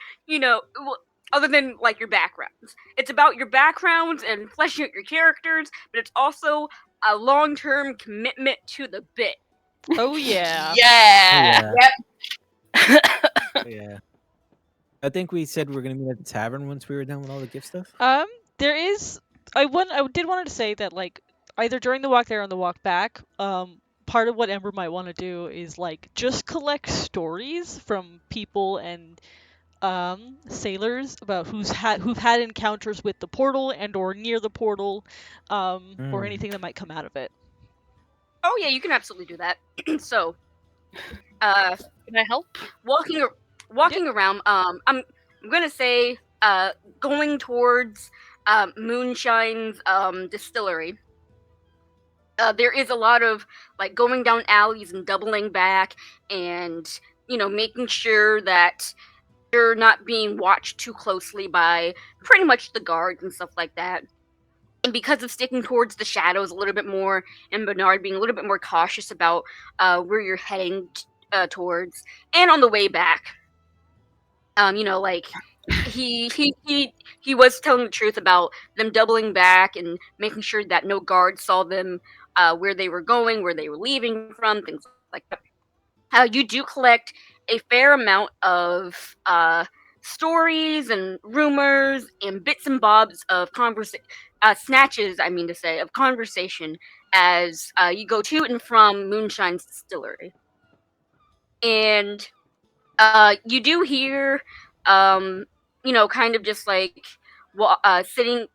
other than like your backgrounds. It's about your backgrounds and fleshing out your characters, but it's also a long-term commitment to the bit.
Oh yeah.
Yeah.
Yeah. I think we said we were gonna meet at the tavern once we were done with all the gift stuff.
There is. I did wanted to say that like either during the walk there or on the walk back, part of what Ember might want to do is like just collect stories from people and sailors about who've had encounters with the portal and or near the portal, or anything that might come out of it.
Oh yeah, you can absolutely do that. So,
Can I help?
walking around, I'm gonna say, going towards Moonshine's distillery. There is a lot of like going down alleys and doubling back, and making sure that you're not being watched too closely by pretty much the guards and stuff like that. And because of sticking towards the shadows a little bit more, and Bernard being a little bit more cautious about where you're heading towards, and on the way back, like he was telling the truth about them doubling back and making sure that no guards saw them where they were going, where they were leaving from, things like that. You do collect a fair amount of stories and rumors and bits and bobs of snatches, I mean to say, of conversation as you go to and from Moonshine's distillery. And you do hear, kind of just like standing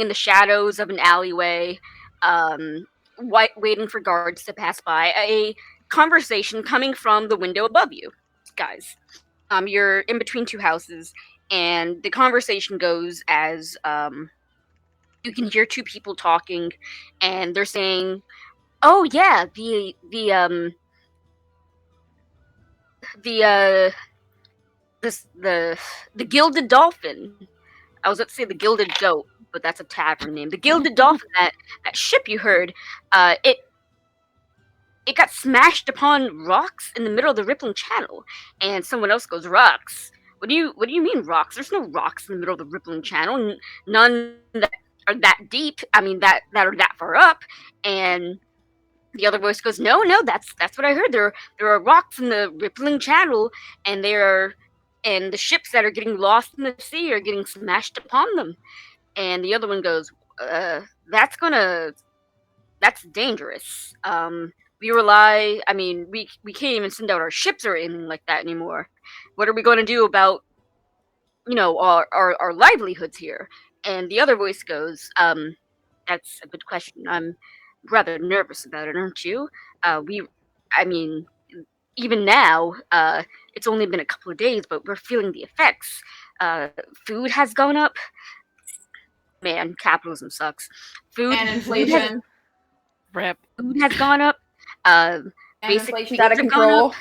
in the shadows of an alleyway, waiting for guards to pass by, a conversation coming from the window above you, guys. You're in between two houses, and the conversation goes as you can hear two people talking, and they're saying, "Oh yeah, the Gilded Dolphin." I was about to say the Gilded Goat, but that's a tavern name. The Gilded Dolphin, that ship you heard, it got smashed upon rocks in the middle of the rippling channel. And someone else goes, "Rocks? What do you mean rocks? There's no rocks in the middle of the rippling channel. None that are that deep. I mean that are that far up." And the other voice goes, "No, that's what I heard. There are rocks in the rippling channel, and the ships that are getting lost in the sea are getting smashed upon them." And the other one goes, that's dangerous. We rely. I mean, we can't even send out our ships or anything like that anymore. What are we going to do about our livelihoods here. And the other voice goes, that's a good question. I'm rather nervous about it, aren't you? I mean, even now, it's only been a couple of days, but we're feeling the effects. Uh, Food has gone up. Man, capitalism sucks. Food,
And
food has
inflation.
Rip.
food has gone up. Uh,
And
Basic
inflation's
needs
out of
have gone up,
control.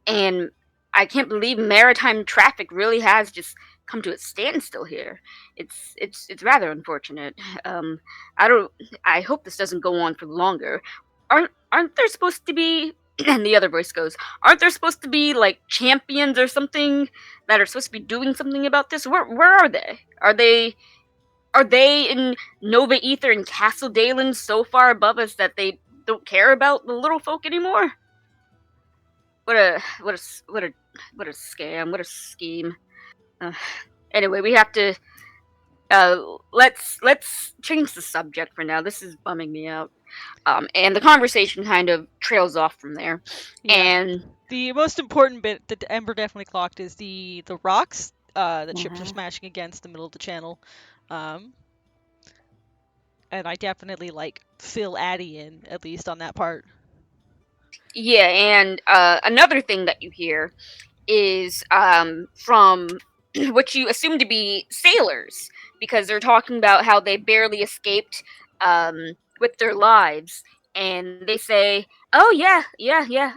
and I can't believe maritime traffic really has just come to a standstill here. It's rather unfortunate. I don't. I hope this doesn't go on for longer. Aren't there supposed to be? And the other voice goes, "Aren't there supposed to be like champions or something that are supposed to be doing something about this? Where are they? Are they in Nova Ether and Castle Dalen so far above us that they don't care about the little folk anymore? What a scam! What a scheme! Uh, anyway, we have to. Let's change the subject for now. This is bumming me out. And the conversation kind of trails off from there.
Yeah.
And
The most important bit that Ember definitely clocked is the rocks that ships are
Mhm.
smashing against the middle of the channel. Um, and I definitely fill Addie in, at least on that part.
yeah, and another thing that you hear is from what you assume to be sailors, because they're talking about how they barely escaped with their lives, and they say, "Oh yeah, yeah, yeah.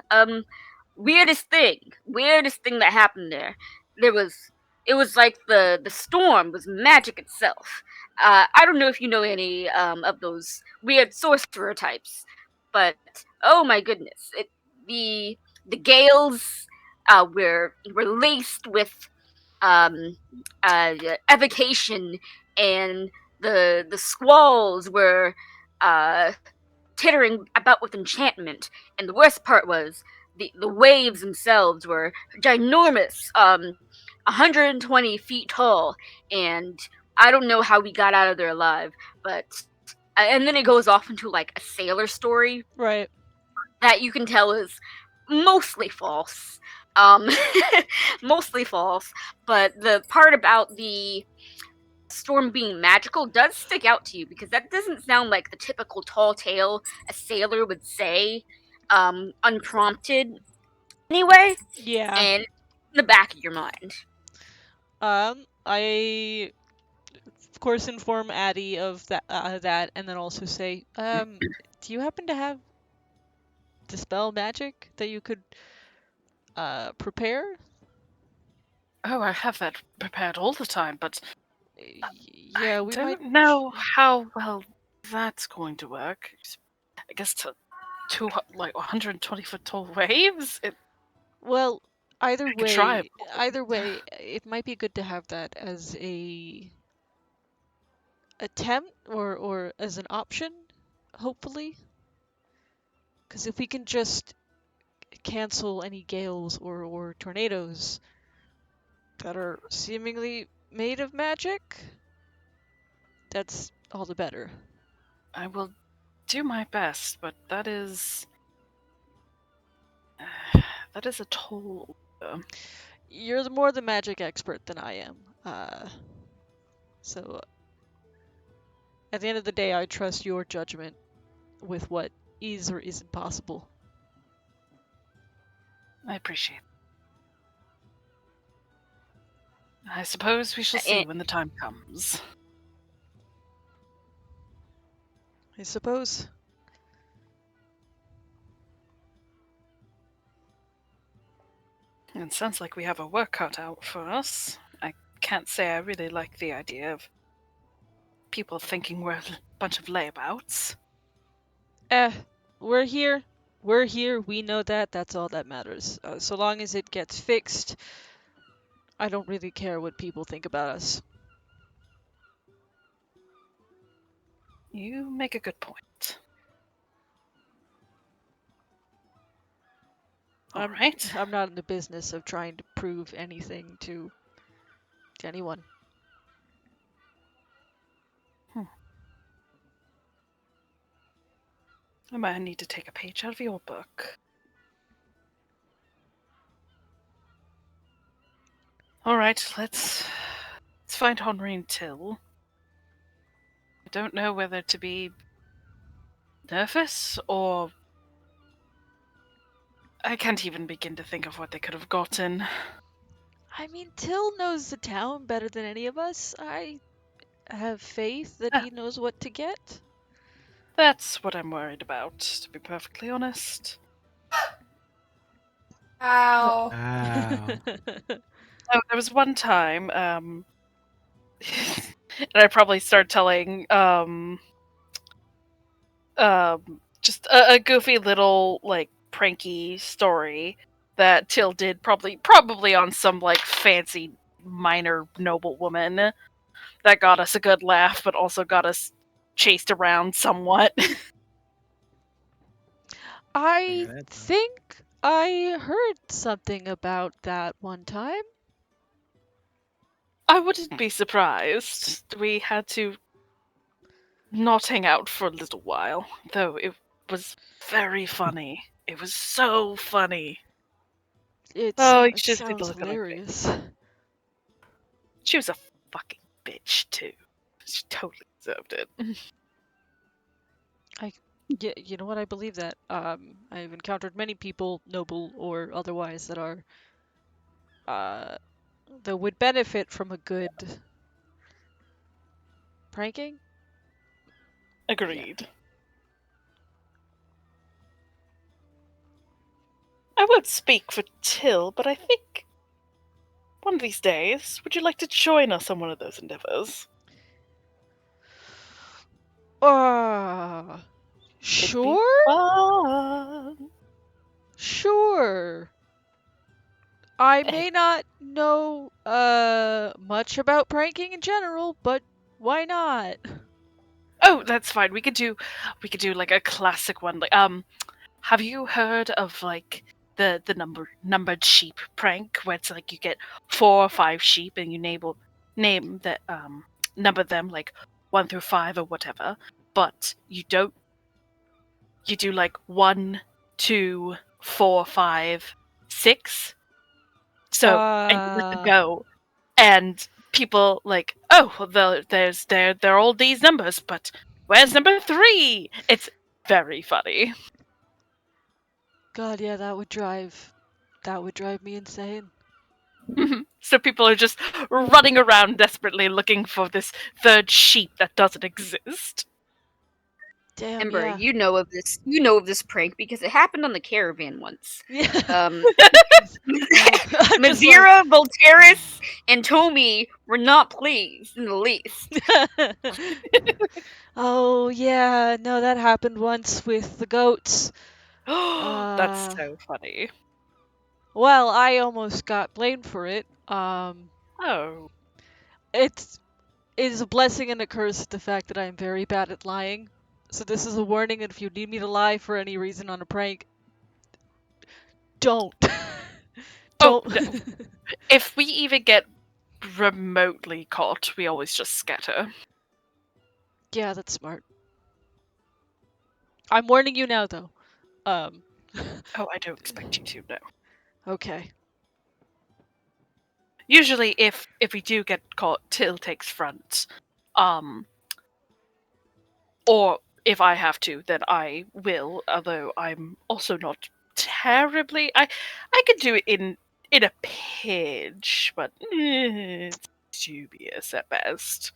Weirdest thing that happened there. There was It was like the storm was magic itself. I don't know if you know any of those weird sorcerer types, but oh my goodness, the gales were laced with um, evocation, and the squalls were uh, tittering about with enchantment. And the worst part was the waves themselves were ginormous, 120 feet tall, and I don't know how we got out of there alive, but and then it goes off into like a sailor story
Right.
that you can tell is mostly false. Um, mostly false, but the part about the storm being magical does stick out to you, because that doesn't sound like the typical tall tale a sailor would say, unprompted anyway,
Yeah.
and in the back of your mind.
I of course inform Addie of that, and then also say, do you happen to have dispel magic that you could prepare?
Oh, I have that prepared all the time, but
Yeah,
I
we might.
don't know how well that's going to work. I guess to 120-foot tall waves.
Well,
I could try it.
either way, it might be good to have that as a attempt or as an option, hopefully. Because if we can just cancel any gales or tornadoes that are seemingly made of magic, that's all the better.
I will do my best, but that is a tall order.
You're more the magic expert than I am. So at the end of the day, I trust your judgment with what is or isn't possible.
I appreciate it. I suppose we shall see
And
when the time comes.
I suppose.
It sounds like we have a work cut out for us. I can't say I really like the idea of people thinking we're a bunch of layabouts.
We're here. We're here. We know that. That's all that matters. So long as it gets fixed, I don't really care what people think about us.
You make a good point. All right.
I'm not in the business of trying to prove anything to anyone.
I might need to take a page out of your book. All right, let's find Henri and Till. I don't know whether to be nervous or I can't even begin to think of what they could have gotten.
I mean, Till knows the town better than any of us. I have faith that
Ah.
he knows what to get.
That's what I'm worried about, to be perfectly honest.
Ow.
Wow.
Oh, there was one time, and I probably start telling just a goofy little like pranky story that Till did probably on some like fancy minor noblewoman that got us a good laugh, but also got us chased around somewhat.
I
that down.
think I heard something about that one time.
I wouldn't be surprised. We had to not hang out for a little while, though it was very funny. It was so funny. Oh, you
It
should see the
sounds
look on my face.
hilarious.
She was a fucking bitch too. She totally deserved it.
Yeah, you know what? I believe that. I've encountered many people, noble or otherwise, that are that would benefit from a good pranking.
Agreed. I won't speak for Till, but I think one of these days, would you like to join us on one of those endeavors?
Ah,
It'd be
sure,
fun.
sure. I
Eh,
may not know much about pranking in general, but why not?
Oh, that's fine. We could do like a classic one. Like have you heard of like the numbered sheep prank where it's like you get 4 or 5 sheep and you name that number them like 1 through 5 or whatever, but you do like 1, 2, 4, 5, 6. So and you let them
Uh,
go, and people like, oh, well, they're all these numbers, but where's number 3? It's very funny.
God, yeah, that would drive me insane.
So people are just running around desperately looking for this third sheep that doesn't exist.
Damn,
Ember,
yeah.
you know of this. You know of this prank because it happened on the caravan once.
Yeah.
Um,
I'm just like,
Mazira, Volteris, and Tomi were not pleased in the least.
oh yeah, no, that happened once with the goats.
That's
Uh,
so funny.
well, I almost got blamed for it.
Oh.
It is a blessing and a curse the fact that I am very bad at lying. So this is a warning, and if you need me to lie for any reason on a prank, don't.
Oh,
Don't.
no. If we even get remotely caught, we always just scatter.
Yeah, that's smart. I'm warning you now, though. Um,
Oh, I don't expect you to, no.
okay.
Usually if we do get caught, Till takes front. Or if I have to, then I will, although I'm also not terribly I could do it in a pinch, but it's dubious at best.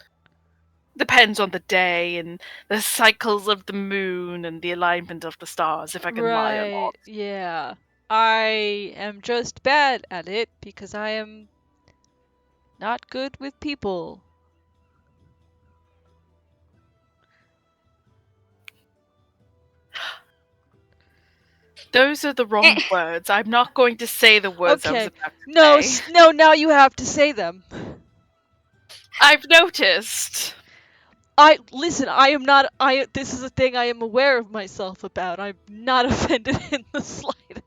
Depends on the day and the cycles of the moon and the alignment of the stars, if I can lie or
Right,
not.
yeah. I am just bad at it because I am not good with people.
Those are the wrong words. I'm not going to say the words I was
Okay.
about to
No,
say.
no, now you have to say them.
I've noticed.
Listen, I am not this is a thing I am aware of myself about. I'm not offended in the slightest.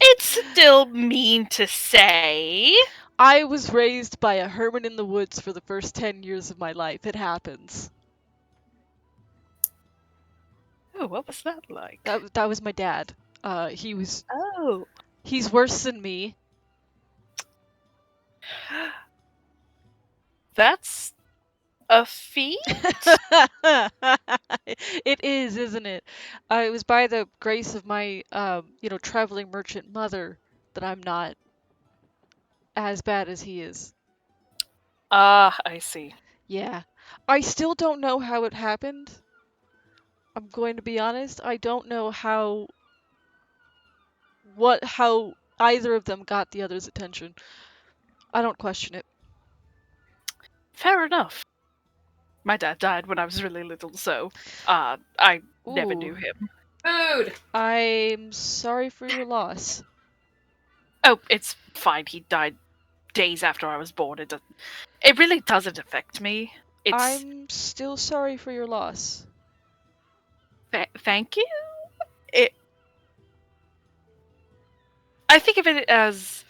It's still mean to say.
I was raised by a hermit in the woods for the first 10 years of my life. It happens.
Oh, what was that like?
That was my dad.
Oh.
He's worse than me.
That's a feat?
It is, isn't it? It was by the grace of my, traveling merchant mother that I'm not as bad as he is.
Ah, I see.
Yeah. I still don't know how it happened. I'm going to be honest. I don't know how either of them got the other's attention. I don't question it.
Fair enough. My dad died when I was really little, so I never knew
Ooh.
him.
Food.
I'm sorry for your loss.
Oh, it's fine. He died days after I was born. It really doesn't affect me.
I'm still sorry for your loss.
Thank you. I think of it as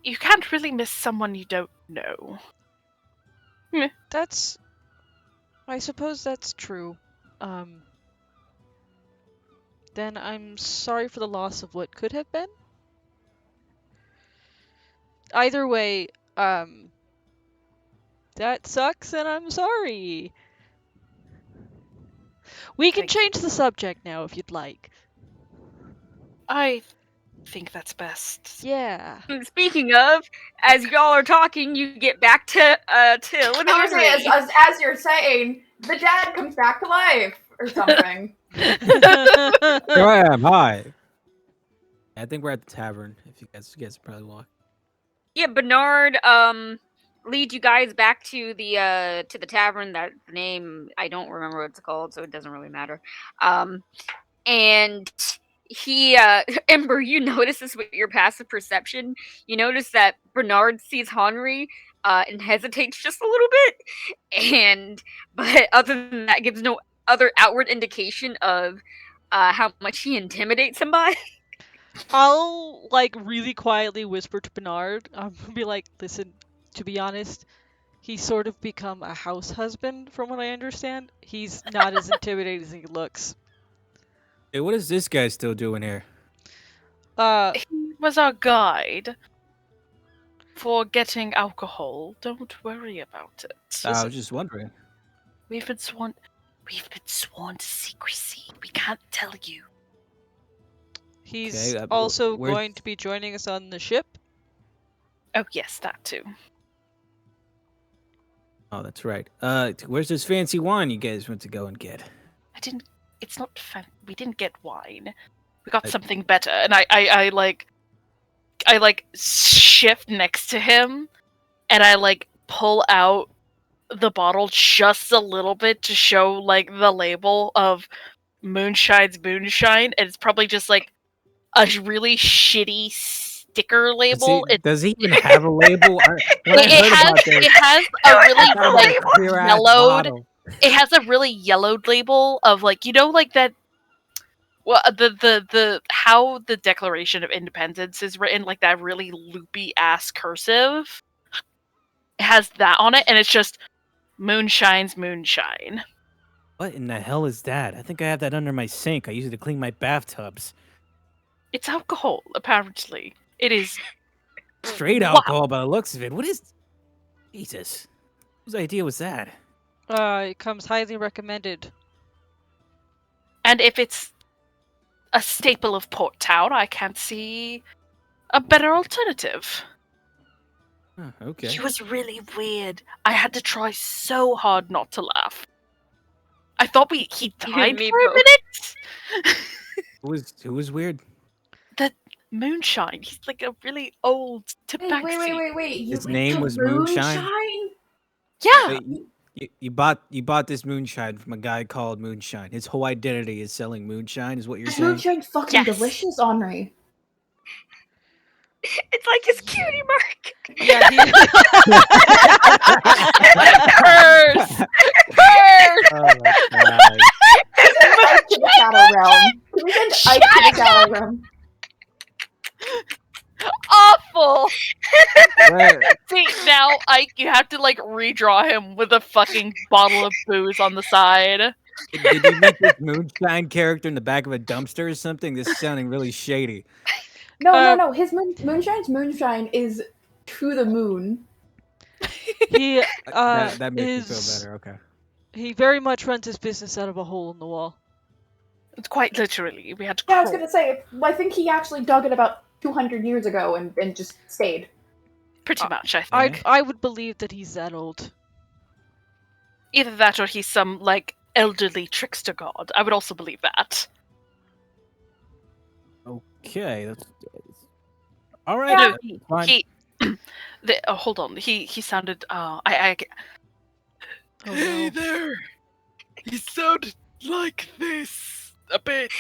you can't really miss someone you don't know.
I suppose that's true. Then I'm sorry for the loss of what could have been. Either way, that sucks and I'm sorry. We can
Thank you.
change the subject now if you'd like.
I think that's best.
Yeah.
Speaking of, as y'all are talking, you get back to living
I was
memory.
saying, as you're saying, the dad comes back to life or something.
Here I am. Hi. I think we're at the tavern. If you guys probably walk.
Yeah, Bernard leads you guys back to the tavern. That name I don't remember what it's called, so it doesn't really matter. And he Ember, you notice this with your passive perception. You notice that Bernard sees Henri and hesitates just a little bit, but other than that, gives no other outward indication of how much he intimidates somebody.
I'll really quietly whisper to Bernard. I'm gonna be like, listen, to be honest, he's sort of become a house husband from what I understand. He's not as intimidating as he looks.
Hey, what is this guy still doing here?
He was our guide for getting alcohol. Don't worry about it.
I was just wondering.
We've been sworn to secrecy. We can't tell you.
He's
Okay,
also
where's-
going to be joining us on the ship.
Oh yes, that too.
Oh, that's right. Where's this fancy wine you guys went to go and get?
It's not we didn't get wine. We got
I-
something better, and I shift next to him, and I pull out the bottle just a little bit to show the label of Moonshine's moonshine, and it's probably just a really shitty sticker label.
Does he even have a label? When I heard about this,
It has
I
a really
thought about a clear-ass
yellowed.
bottle.
It has a really yellowed label of that. Well, the how the Declaration of Independence is written, that really loopy ass cursive. It has that on it, and it's just Moonshine's moonshine.
What in the hell is that? I think I have that under my sink. I use it to clean my bathtubs.
It's alcohol, apparently. It is.
Straight
Wow.
alcohol by the looks of it. What is... Jesus. Whose idea was that?
It comes highly recommended.
And if it's a staple of Port Town, I can't see a better alternative.
Huh, okay.
He was really weird. I had to try so hard not to laugh. I thought he
and
died
me
for a
both.
minute.
Who was weird?
Moonshine. He's a really old tobacco.
Wait. You
His
went
name
to
was Moonshine?
Yeah.
Wait, you bought this moonshine from a guy called Moonshine. His whole identity is selling moonshine, is what you're saying?
Moonshine's fucking
Yes.
delicious, Henri.
It's like his cutie mark.
Yeah,
Curse! Curse!
Oh my god.
Ice to the Shadow Realm. Can we send Ice to the Shadow Realm?
Awful!
Where-
See, now, Ike, you have to, redraw him with a fucking bottle of booze on the side.
Did you meet this moonshine character in the back of a dumpster or something? This is sounding really shady.
No. His Moonshine's moonshine is to the moon.
He
that makes me feel better. Okay.
he very much runs his business out of a hole in the wall.
It's quite literally. We had to
Yeah, I was
crawl.
gonna say, I think he actually dug it about 200 years ago and just stayed.
Pretty much, I think.
I would believe that he's that old.
Either that or he's some, like, elderly trickster god. I would also believe that.
Okay, that's all right.
Yeah.
No,
fine.
he hold on. He sounded.
Oh
Hey
no.
there! He sounded like this a bit.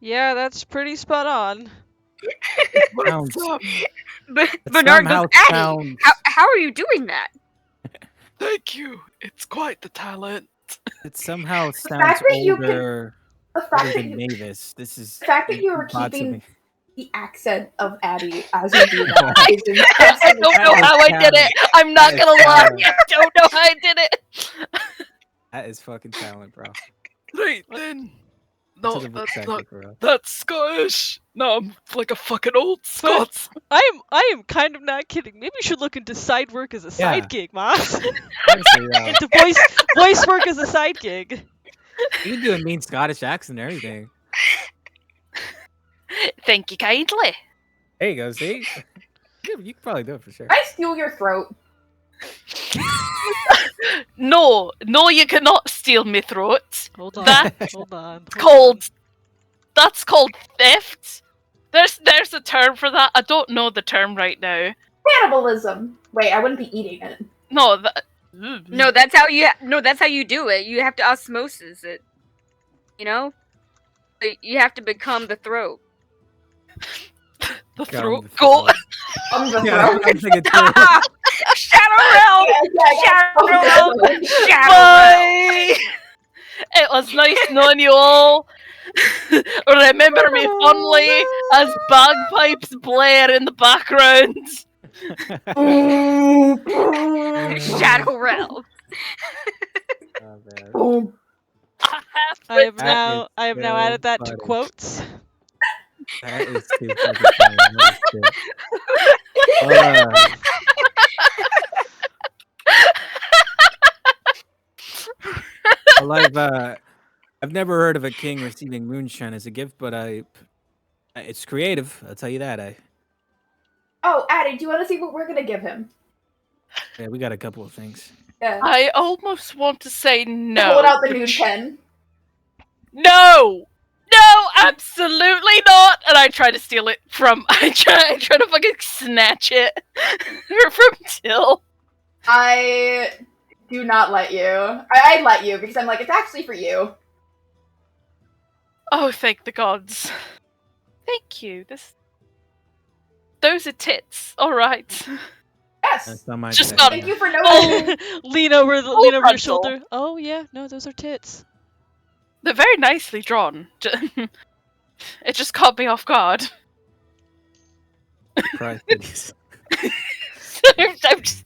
Yeah, that's pretty spot on.
What's
Sounds-
up?
Bernard goes,
somehow
Addie,
sounds-
how are you doing that?
Thank you. It's quite the talent.
It somehow
fact
sounds
that you can-
older
The fact
older
that
than
you,
Mavis. This is
the fact that you were
bothers
keeping
me.
the accent of Addie as you do that is
I
impressive.
don't know how I did it. I'm not
That
gonna
is
lie.
talent.
I don't know how I did it.
That is fucking talent, bro.
Right then. No,
To the
that's
second,
not.
bro.
That's Scottish. No, I'm like a fucking old Scots.
I am kind of not kidding. Maybe you should look into side work as a side
Yeah.
gig, Moss.
Honestly,
Into voice work as a side gig.
you can do a mean Scottish accent and everything.
Thank you kindly.
There you go. See, you can probably do it for sure.
I steal your throat.
No, you cannot steal my throat.
Hold on.
That-
Hold on.
It's called. That's called theft. There's a term for that. I don't know the term right now.
Cannibalism. Wait, I wouldn't be eating it.
No, that.
No, that's how you. That's how you do it. You have to osmosis it. You know, you have to become the throat.
the
Got him
throat.
the
Go.
throat.
On the
Yeah,
throat.
I'm thinking too.
Shadow Realm. Shadow Realm. Shadow Realm.
Bye. It was nice knowing you all. Remember me fondly as bagpipes blare in the background.
Shadow Realm.
Oh, man.
Boom.
I have
That
now
is
I have now
so
added that to
funny.
quotes.
That is too fucking funny. Holy shit. Well, I've never heard of a king receiving moonshine as a gift, but it's creative. I'll tell you that.
Oh, Addie, do you want to see what we're gonna give him?
Yeah, we got a couple of things.
Yeah.
I almost want to say no.
Hold out the
but
nude pen.
No! No, absolutely not! And I try to steal it from. I try to fucking snatch it from Till.
I do not let you. I let you because I'm like, it's actually for you.
Oh, thank the gods. Thank you. Those are tits. Alright.
Yes.
That's not my
Just
thing.
not-
Thank you for noticing.
lean over
Full
your
frontal.
shoulder. Oh yeah, no, those are tits.
They're very nicely drawn. It just caught me off guard.
Surprise titties.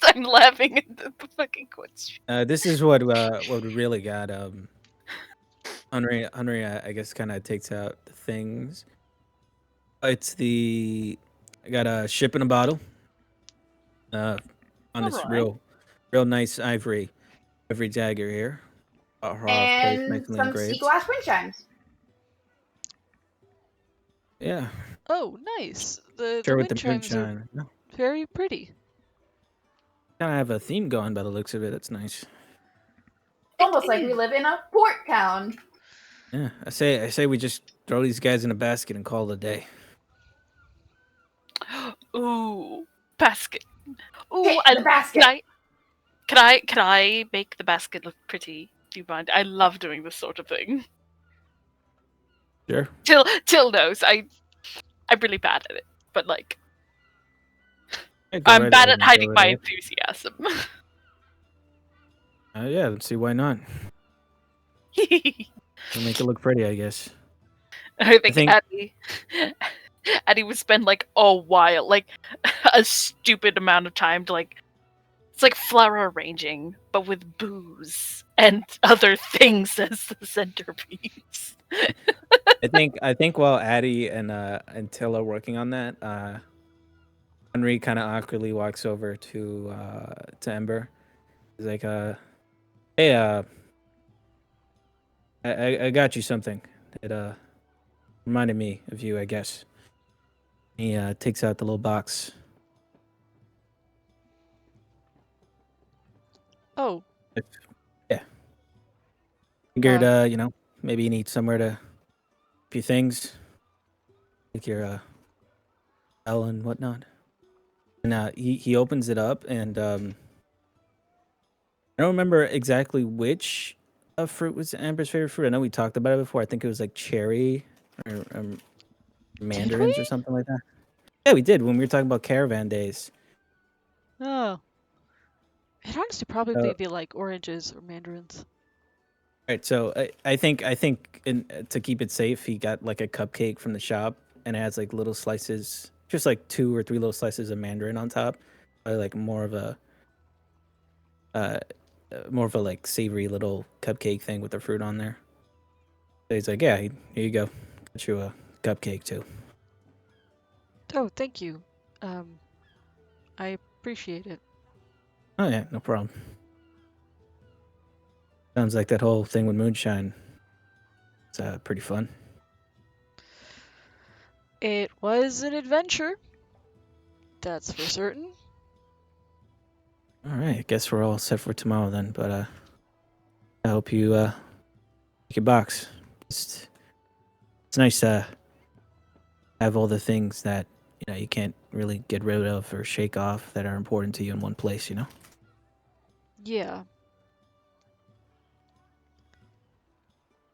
I'm laughing at the fucking question.
This is what we really got. Henry, I guess, kind of takes out the things. I got a ship in a bottle. On this
Alright.
real nice ivory dagger here.
And some sea glass wind chimes.
Yeah,
Oh, nice. The
sure
wind
with the
chimes are
moonshine. No,
very pretty.
kind of have a theme going by the looks of it. That's nice.
Almost like we live in a port town.
Yeah, I say we just throw these guys in a basket and call it a day.
Ooh, basket. Ooh,
Hey, the basket.
Can I make the basket look pretty? Do you mind? I love doing this sort of thing.
Sure.
Till knows I'm really bad at it, but like
Yeah, go
I'm
right
bad
ahead
at
and
hiding
go
my
right
enthusiasm.
ahead. Yeah, let's see why not. We'll make it look pretty, I guess.
I think,
think-
Addie would spend like a while, like a stupid amount of time to like. It's like flower arranging, but with booze and other things as the centerpiece.
I think while Addie and Till are working on that, Henry kind of awkwardly walks over to Ember. He's like, "Hey, I got you something. It reminded me of you, I guess." He takes out the little box.
Oh,
Yeah. Figured,
Uh.
maybe you need somewhere to keep your things, like your bell and whatnot. And he opens it up, and I don't remember exactly which fruit was Amber's favorite fruit. I know we talked about it before. I think it was like cherry or
did we?
mandarins or something like that. Yeah, we did when we were talking about caravan days.
Oh. It'd honestly probably
Uh,
be like oranges or mandarins.
Right, so I think to keep it safe, he got like a cupcake from the shop, and it has like little slices, just like 2 or 3 little slices of mandarin on top, like uh, more of a like savory little cupcake thing with the fruit on there. So he's like, "Yeah, here you go, got you a cupcake too."
Oh, thank you. Um, I appreciate it.
Oh yeah, no problem. Sounds like that whole thing with moonshine. It's pretty fun.
It was an adventure. That's for certain.
All right, I guess we're all set for tomorrow then. But I hope you make your box. It's nice to have all the things that you can't really get rid of or shake off that are important to you in one place.
Yeah.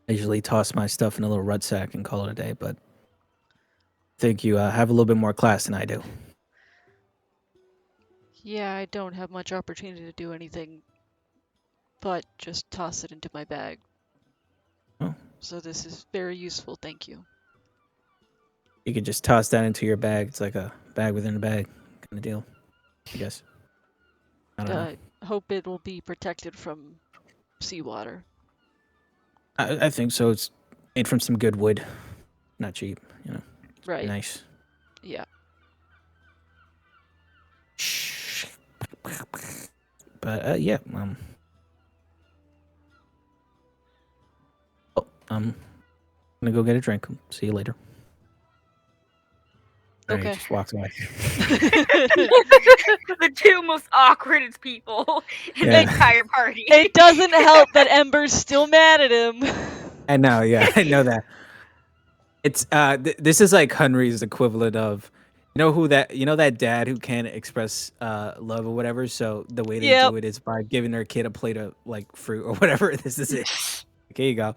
I usually toss my stuff in a little rucksack and call it a day, but I think you have a little bit more class than I do.
Yeah, I don't have much opportunity to do anything but just toss it into my bag.
Oh.
So this is very useful, thank you.
You could just toss that into your bag. It's like a bag within a bag kind of deal, I guess. I don't know.
Hope it will be protected from seawater.
I think so. It's made from some good wood, not cheap.
Right.
Nice.
Yeah.
But yeah, I'm gonna go get a drink. See you later. And he
Okay.
just walks away.
The two most awkwardest people in the
Yeah.
entire party.
It doesn't help that Ember's still mad at him.
I know, yeah, I know that. It's this is like Henry's equivalent of, that dad who can't express love or whatever. So the way they
Yep.
do it is by giving their kid a plate of like fruit or whatever. This is it. Like, here you go.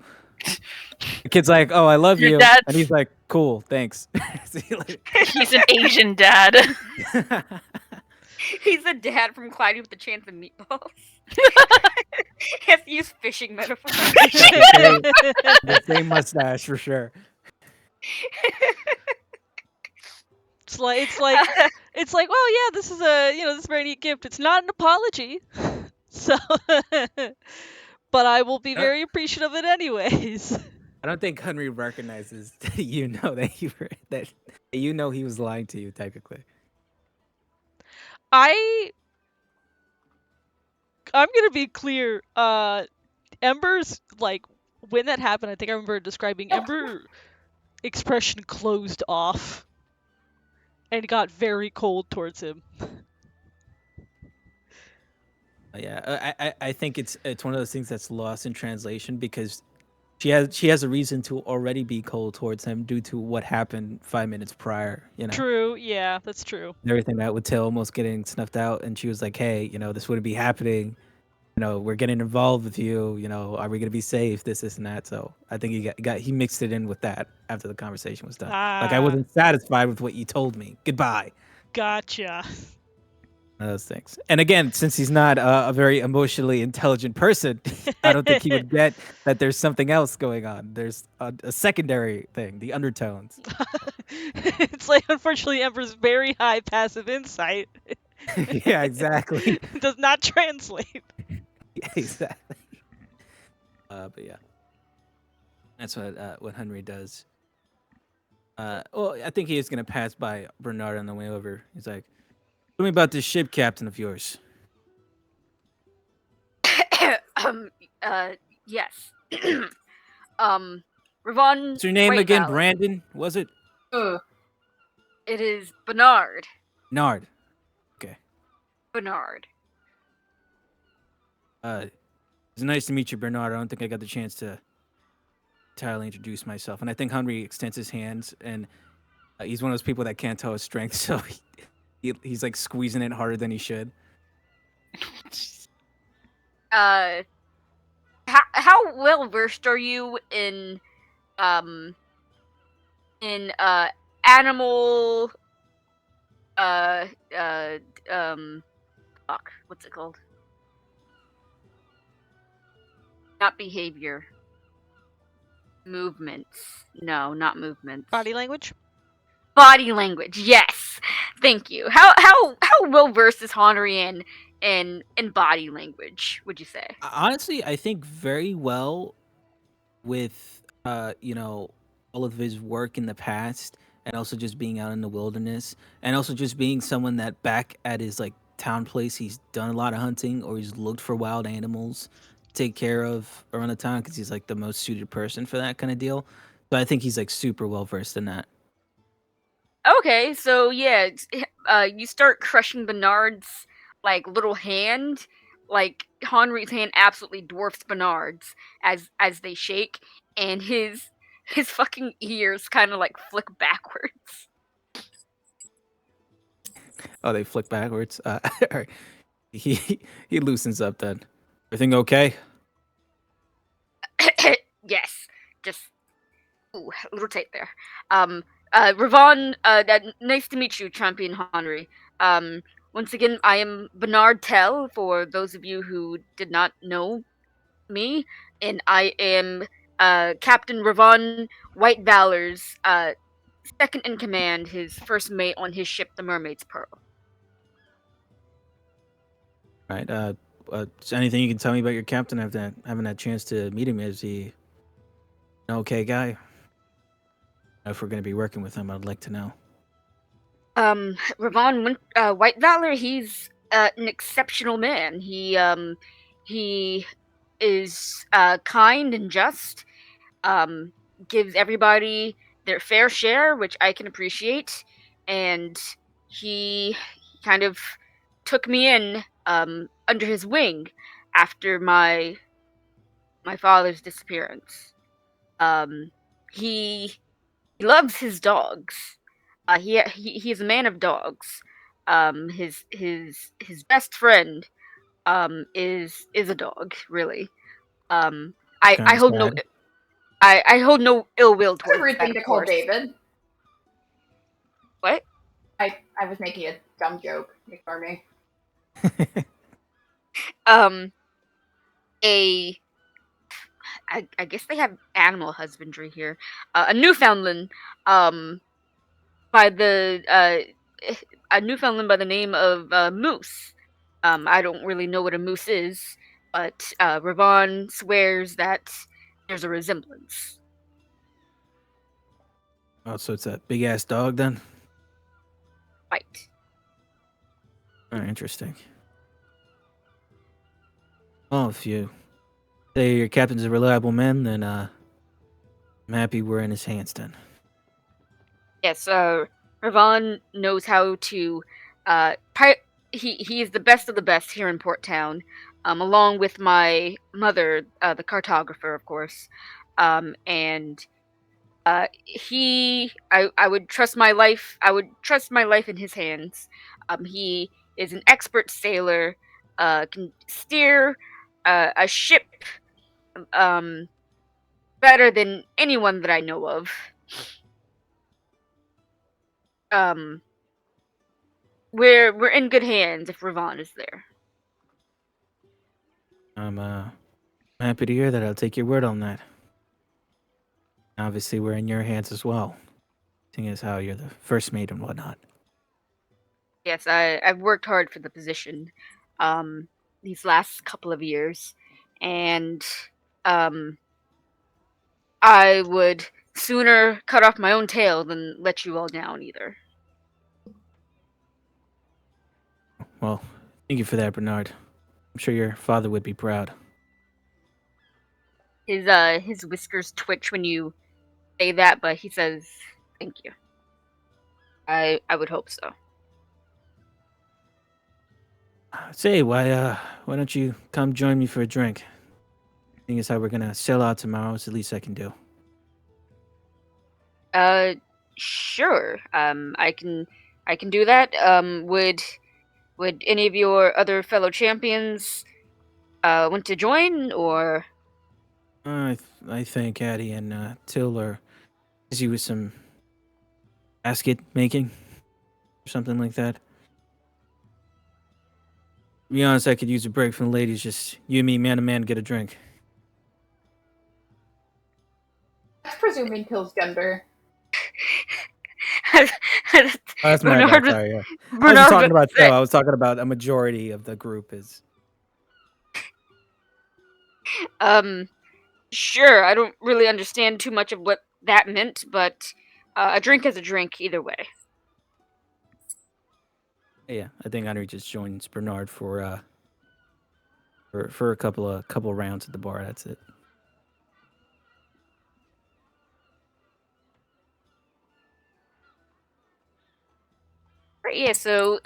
The kid's like, "Oh, I love
Your
you,"
dad's-
and he's like, "Cool, thanks." See you later.
He's an Asian dad.
He's a dad from Clyde with the Chance of Meatballs. He has to use fishing metaphors.
The same mustache for sure.
It's like, well, yeah, this is this is a very neat gift. It's not an apology. So, but I will be very appreciative of it anyways.
I don't think Henry recognizes that that he was lying to you technically.
I'm gonna be clear. Ember's like when that happened. I think I remember describing Ember expression closed off and got very cold towards him.
Yeah, I think it's one of those things that's lost in translation because she has a reason to already be cold towards him due to what happened 5 minutes prior.
True. Yeah, that's true.
And everything that with Till almost getting snuffed out, and she was like, "Hey, this wouldn't be happening. We're getting involved with you. Are we gonna be safe? This and that." So I think he mixed it in with that after the conversation was done. Like, I
Ah,
wasn't satisfied with what you told me. Goodbye.
gotcha.
Those things. And again, since he's not a very emotionally intelligent person, I don't think he would get that there's something else going on. There's a secondary thing, the undertones.
It's like, unfortunately, Ember's very high passive insight
Yeah, exactly.
does not translate.
Yeah, exactly. But yeah, that's what Henry does. Well, I think he is gonna pass by Bernard on the way over. He's like, Tell me about this ship captain of yours.
um, yes. Ravon
What's your name
White
again?
Valor.
Brandon, was it?
Ugh.
It is Bernard.
Nard. Okay.
Bernard.
It's nice to meet you, Bernard. I don't think I got the chance to entirely introduce myself. And I think Henry extends his hands, and he's one of those people that can't tell his strength, so he's like squeezing it harder than he should.
How well versed are you in animal fuck, what's it called? Not behavior. Movements. No, not movements.
Body language?
Body language. Yes. Thank you. How well versed is Honori in body language, would you say?
Honestly, I think very well with all of his work in the past, and also just being out in the wilderness, and also just being someone that back at his like town place, he's done a lot of hunting, or he's looked for wild animals to take care of around the town, because he's like the most suited person for that kind of deal. But I think he's like super well versed in that.
Okay, so yeah, you start crushing Bernard's like little hand, like Henri's hand absolutely dwarfs Bernard's as they shake, and his fucking ears kind of like flick backwards.
Oh, they flick backwards. Alright. He loosens up then. Everything okay?
Yes, just ooh, a little tight there. Ravon, nice to meet you, Champion Henry. Once again, I am Bernard Tell, for those of you who did not know me, and I am Captain Ravon White Valor's second in command, his first mate on his ship, the Mermaid's Pearl.
All right. Is there anything you can tell me about your captain after having that chance to meet him? Is he an okay guy? If we're going to be working with him, I'd like to know.
Ravon White Valor, he's an exceptional man. He is kind and just. Gives everybody their fair share, which I can appreciate. And he kind of took me in under his wing after my father's disappearance. He loves his dogs. He's a man of dogs. His best friend is a dog, really. I hold no
Sad.
I hold no ill will
That's a
towards
rude
that,
thing to
of
call
course.
David.
What?
I was making a dumb joke. Ignore me.
Um, I guess they have animal husbandry here. A Newfoundland, by the a Newfoundland by the name of Moose. I don't really know what a moose is, but Ravon swears that there's a resemblance.
Oh, so it's a big ass dog then?
Right.
Oh, interesting. Oh, if you say your captain's a reliable man, then I'm happy we're in his hands then.
Yes, Ravon knows how to. He is the best of the best here in Port Town, along with my mother, the cartographer, of course. And I would trust my life. I would trust my life in his hands. He is an expert sailor. Can steer a ship better than anyone that I know of. Um, we're in good hands if Ravon is there.
I'm happy to hear that. I'll take your word on that. Obviously, we're in your hands as well, seeing as how you're the first mate and whatnot.
Yes, I've worked hard for the position these last couple of years, and I would sooner cut off my own tail than let you all down either.
Well, thank you for that, Bernard. I'm sure your father would be proud.
His whiskers twitch when you say that, but he says, "Thank you." I would hope so.
Say, why don't you come join me for a drink? Seeing as how we're gonna sell out tomorrow, it's the least I can do.
Sure. I can do that. Would any of your other fellow champions want to join, or
I think Addie and Till are busy with some basket making or something like that. To be honest, I could use a break from the ladies. Just you and me, man to man, get a drink.
That's presuming Till's gender.
Oh, that's my
Bernard
bad.
was
Sorry. Yeah. I wasn't
Bernard
talking about
was
Till. I was talking about a majority of the group is.
Sure. I don't really understand too much of what that meant, but a drink is a drink either way.
Yeah, I think Henry just joins Bernard for a couple rounds at the bar. That's it.
Right, yeah, so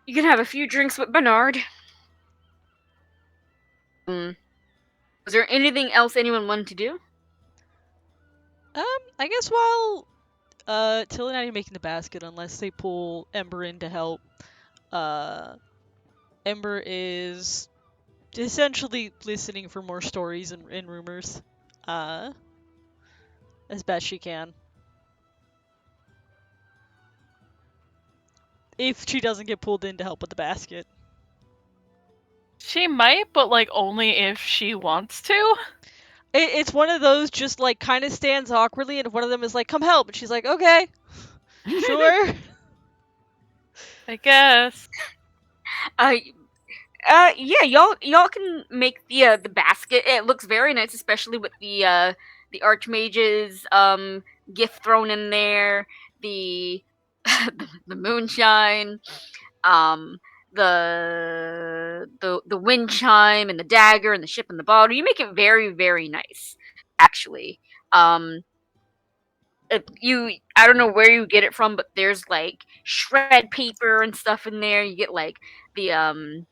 you can have a few drinks with Bernard. Was there anything else anyone wanted to do?
I guess while Till and I are making the basket, unless they pull Ember in to help, Ember is essentially listening for more stories and rumors, as best she can. If she doesn't get pulled in to help with the basket.
She might, but like only if she wants to.
It's one of those just like kind of stands awkwardly, and one of them is like, "Come help," and she's like, "Okay, sure."
I guess.
Yeah, y'all can make the basket. It looks very nice, especially with the Archmage's gift thrown in there, the the moonshine, um the wind chime and the dagger and the ship and the bottle. You make it very, very nice, actually. I don't know where you get it from, but there's like shred paper and stuff in there. You get like the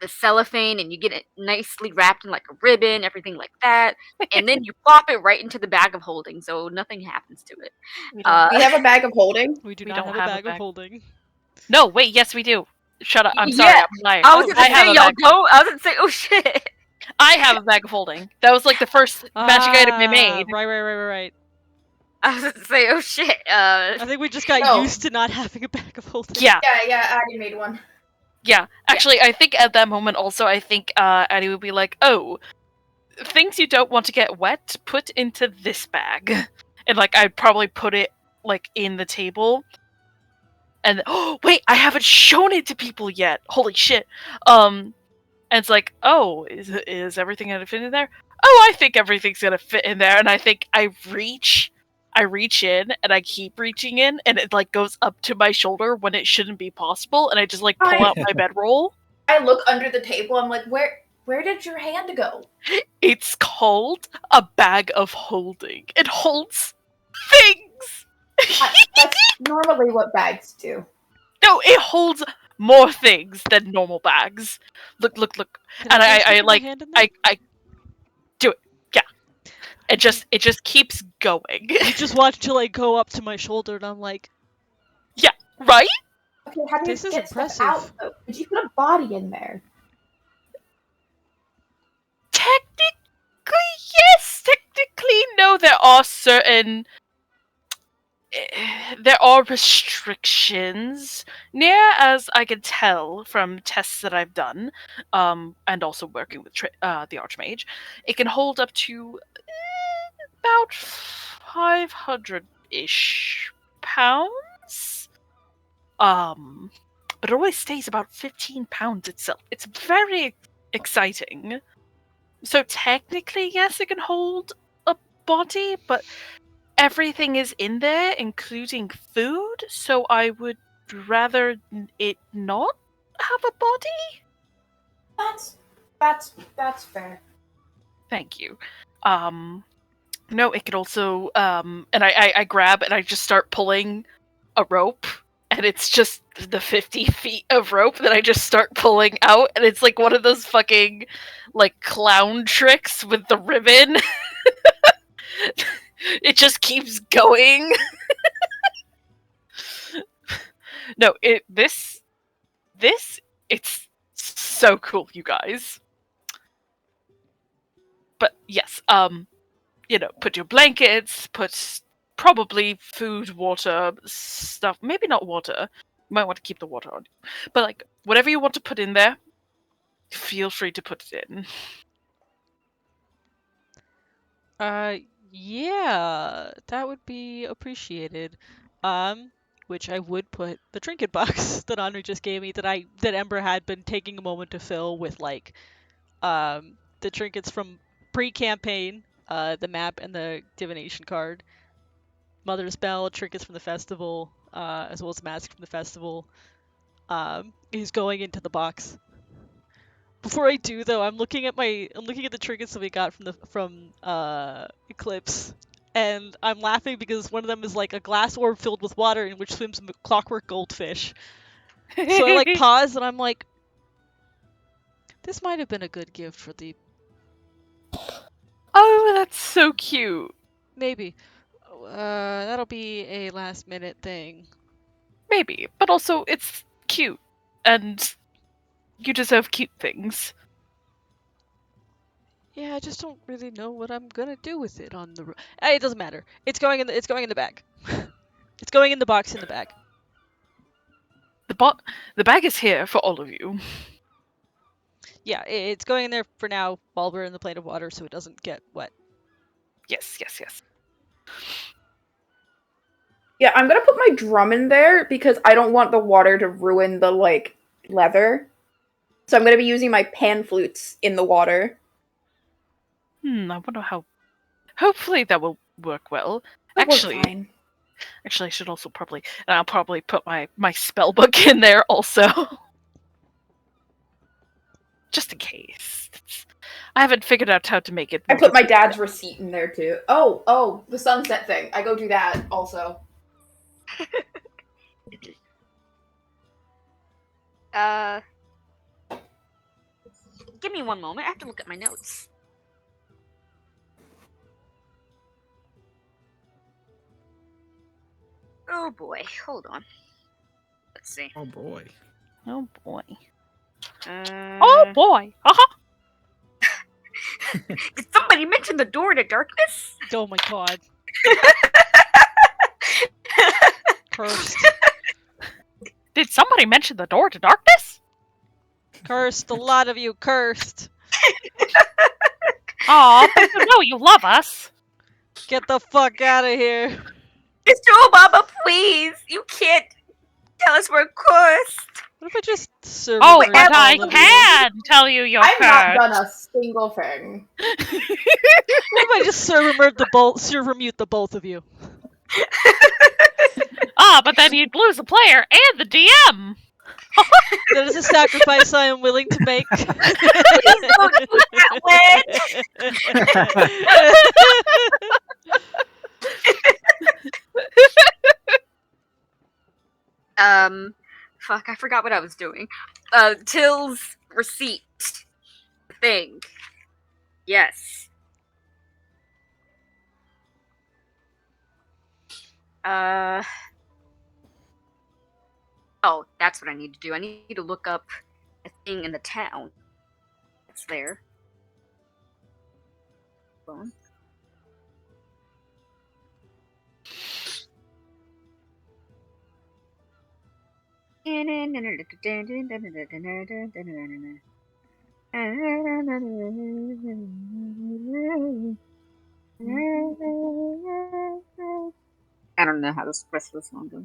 cellophane, and you get it nicely wrapped in like a ribbon, everything like that, and then you plop it right into the bag of holding, so nothing happens to it.
We don't,
We have a bag of holding.
We do
We
not
don't
have a
have a
bag of
bag.
holding.
No, wait, yes we do. Shut up. I'm sorry,
Yeah,
I'm lying.
I was gonna
I have
say
a
y'all
bag.
don't. I was gonna say, oh shit.
I have a bag of holding. That was like the first magic item I made.
Right.
I was gonna say, oh shit.
I think we just got
No.
used to not having a bag of holding.
Yeah,
Yeah, Addie made one.
yeah. Actually, I think at that moment also, I think Addie would be like, "Oh, things you don't want to get wet, put into this bag," and like I'd probably put it like in the table. And oh wait, I haven't shown it to people yet. Holy shit! And it's like, oh, is everything gonna fit in there? Oh, I think everything's gonna fit in there. And I think I reach in, and I keep reaching in, and it like goes up to my shoulder when it shouldn't be possible, and I just like pull out my bedroll.
I look under the table. I'm like, where did your hand go?
It's called a bag of holding. It holds things.
That's normally what bags do.
No, it holds more things than normal bags. Look.
Can
And
just
I
stick my
like
hand in there?
I do it. Yeah. It just keeps going.
You just watch till I go up to my shoulder, and I'm like,
Right?
Okay, how do you
This is
get stuff
impressive.
out though? Did you put a body in there?
Technically, yes. Technically, no. There are certain there are restrictions. Near as I can tell from tests that I've done, and also working with the Archmage, it can hold up to about 500-ish pounds. But it always stays about 15 pounds itself. It's very exciting. So technically, yes, it can hold a body, but everything is in there, including food, so I would rather it not have a body?
That's fair.
Thank you. No, it could also and I grab and I just start pulling a rope, and it's just the 50 feet of rope that I just start pulling out, and it's like one of those fucking like clown tricks with the ribbon. It just keeps going. No, this it's so cool, you guys. But yes, put your blankets, put probably food, water, stuff. Maybe not water. You might want to keep the water on. But like whatever you want to put in there, feel free to put it in.
Yeah, that would be appreciated. Which I would put the trinket box that Henri just gave me that Ember had been taking a moment to fill with like the trinkets from pre-campaign, the map and the divination card, Mother's Bell, trinkets from the festival, as well as mask from the festival. Is going into the box. Before I do though, I'm looking at the trinkets that we got from Eclipse, and I'm laughing because one of them is like a glass orb filled with water in which swims a clockwork goldfish. So I like pause and I'm like, this might have been a good gift for the
Oh, that's so cute.
maybe. That'll be a last minute thing.
Maybe, but also it's cute, and you deserve cute things.
Yeah, I just don't really know what I'm gonna do with it on the. Hey, it doesn't matter. It's going in the bag. It's going in the box in the bag.
The bag is here for all of you.
Yeah, it's going in there for now while we're in the plane of water, so it doesn't get wet.
Yes.
Yeah, I'm gonna put my drum in there because I don't want the water to ruin the like leather. So I'm gonna be using my pan flutes in the water.
I wonder how. Hopefully that will work well.
It'll work
Actually,
fine.
I should also probably. And I'll probably put my spell book in there also, just in case. I haven't figured out how to make it.
I put my dad's receipt in there too. Oh, the sunset thing. I go do that also.
Give me one moment. I have to look at my notes. Oh boy, hold on. Let's see.
Oh boy.
Oh boy.
Uh,
Oh boy.
Did somebody mention the door to darkness?
Oh my god. Cursed.
Did somebody mention the door to darkness?
Cursed. A lot of you cursed.
Aw, but you know you love us.
Get the fuck out of here.
Mr. Obama, please! You can't tell us we're cursed!
What if I just serve
Oh,
murder
but
all
I
of you?
can tell you you're
I've not
cursed.
done a single thing.
What if I just server mute the both of you?
Ah, but then you'd lose the player and the DM.
That is a sacrifice I am willing to make.
Please don't do that, fuck, I forgot what I was doing. Till's receipt thing. Yes. Oh, that's what I need to do. I need to look up a thing in the town. It's there. Hold on. I don't know how this rest of the song goes.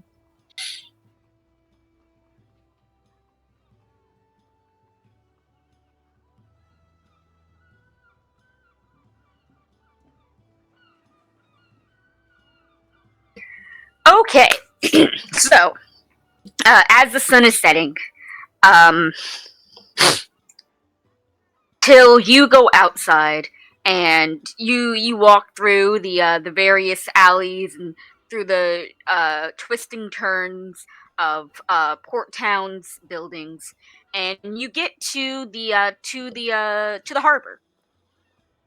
Okay, so as the sun is setting, um, till you go outside and you walk through the various alleys and through the twisting turns of Port Town's buildings, and you get to the harbor,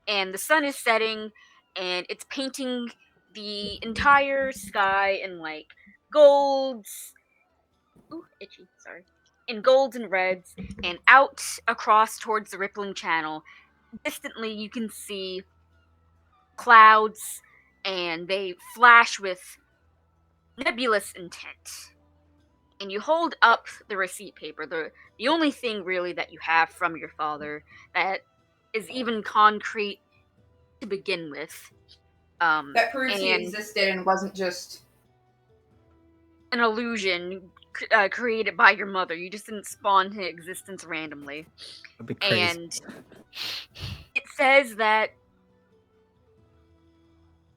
and the sun is setting, and it's painting the entire sky in like golds. Ooh, itchy. Sorry. In golds and reds, and out across towards the rippling channel, distantly you can see clouds, and they flash with nebulous intent. And you hold up the receipt paper, the only thing really that you have from your father that is even concrete to begin with.
That proves he
And
existed and wasn't just.
an illusion created by your mother. You just didn't spawn into existence randomly.
That'd be crazy.
And it says that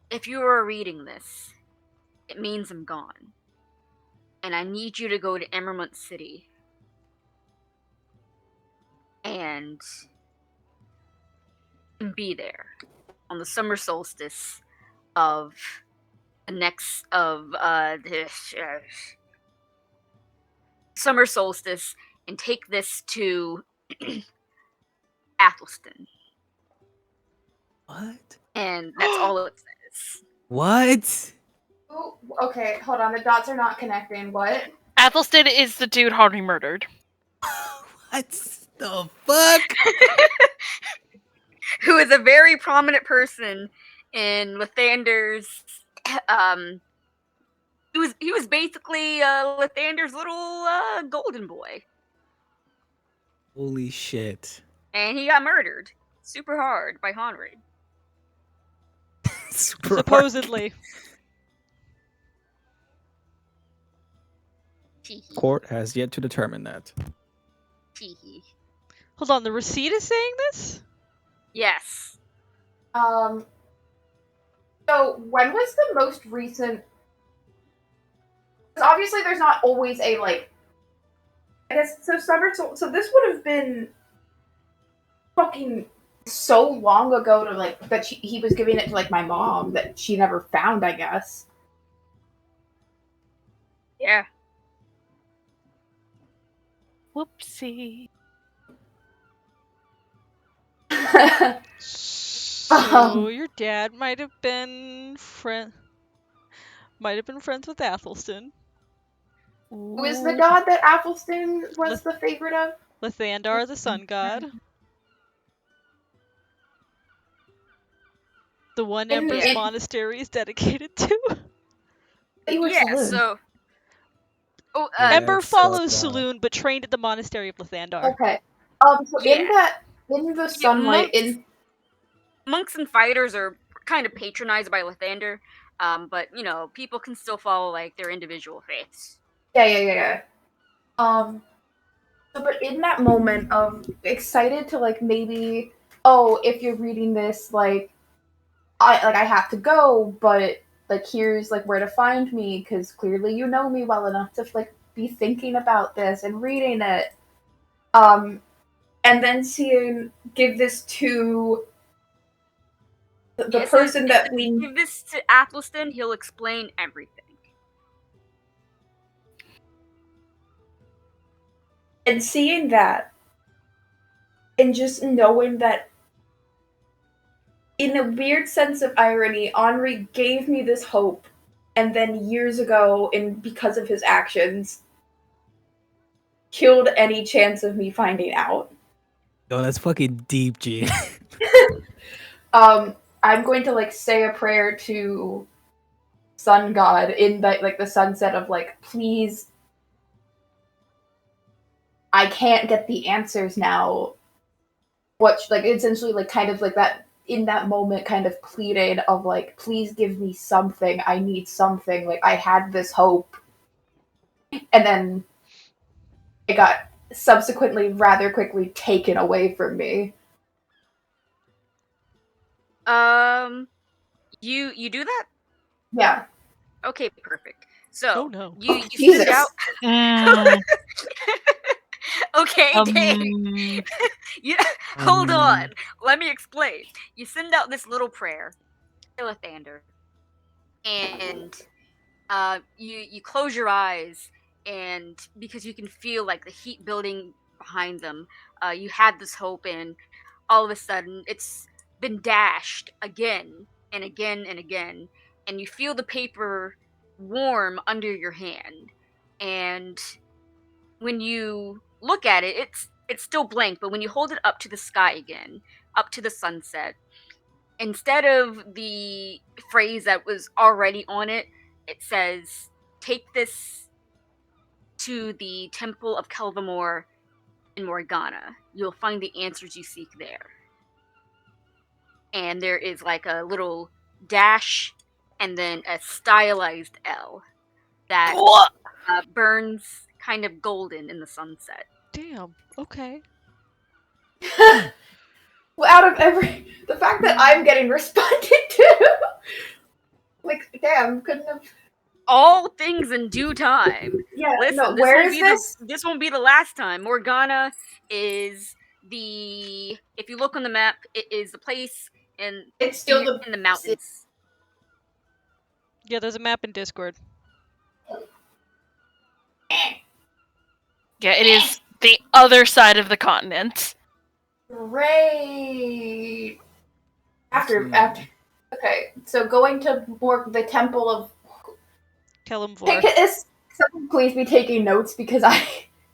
if you are reading this, it means I'm gone. And I need you to go to Emerald City. And be there on the summer solstice of the next of this summer solstice, and take this to Athelstan.
What?
And that's all it says.
What?
Oh, okay, hold on. The dots are not connecting. What?
Athelstan is the dude Harvey murdered.
What the fuck?
Who is a very prominent person in Lathander's. He was basically Lathander's little golden boy,
Holy shit.
and he got murdered super hard by Honrid.
Super hard.
Supposedly.
Teehee.
Court has yet to determine that.
Teehee.
Hold on, the receipt is saying this?
Yes.
So when was the most recent? Because obviously, there's not always a like. I guess so. So this would have been fucking so long ago to like that he was giving it to like my mom that she never found. I guess.
Yeah.
Whoopsie.
So your dad might have been friends with Athelstan.
Who is the god that Athelstan was the favorite of?
Lathandar, the sun god. The one
In-
Ember's
in-
monastery is dedicated to.
He was
Yeah.
Saloon.
So. Oh.
Yeah.
Ember
it's
follows
fucked up.
Saloon, but trained at the monastery of Lathandar.
Okay. So
Yeah.
in the sunlight,
Monks and fighters are kind of patronized by Lathander, but you know, people can still follow like their individual faiths.
yeah. But in that moment of excited to like maybe, oh, if you're reading this, like, I have to go, but like here's like where to find me because clearly you know me well enough to like be thinking about this and reading it, and then seeing give this to the
Yes,
person
if
that
you
we
give this to Athelstan, he'll explain everything.
and seeing that and just knowing that in a weird sense of irony, Henri gave me this hope, and then years ago, because of his actions, killed any chance of me finding out.
Yo, that's fucking deep, G.
I'm going to like say a prayer to Sun God in the sunset of like, please, I can't get the answers now. What like essentially like kind of like that in that moment kind of pleaded of like, please give me something. I need something. Like I had this hope, and then it got subsequently rather quickly taken away from me.
You do that?
Yeah.
Okay, perfect. So
Oh no.
you
Jesus.
send out.
Mm,
Okay, Dave.
um,
You hold on. Let me explain. You send out this little prayer, Philathander, and you close your eyes, and because you can feel like the heat building behind them, you had this hope, and all of a sudden it's been dashed again and again and again, and you feel the paper warm under your hand, and when you look at it, it's still blank, but when you hold it up to the sky again, up to the sunset, instead of the phrase that was already on it, it says, "Take this to the Temple of Kelvamore in Morgana. You'll find the answers you seek there." And there is like a little dash and then a stylized L that burns kind of golden in the sunset.
Damn. Okay.
Well, out of the fact that I'm getting responded to, like, damn, couldn't have.
All things in due time.
Yeah,
Listen,
no. Where is this?
This won't be the last time. Morgana is the. If you look on the map, it is the place
It's still the
in the mountains.
Yeah, there's a map in Discord.
yeah, it is the other side of the continent.
Great. After. Okay, so going to the temple of.
Kelimvor.
Is someone please be taking notes because I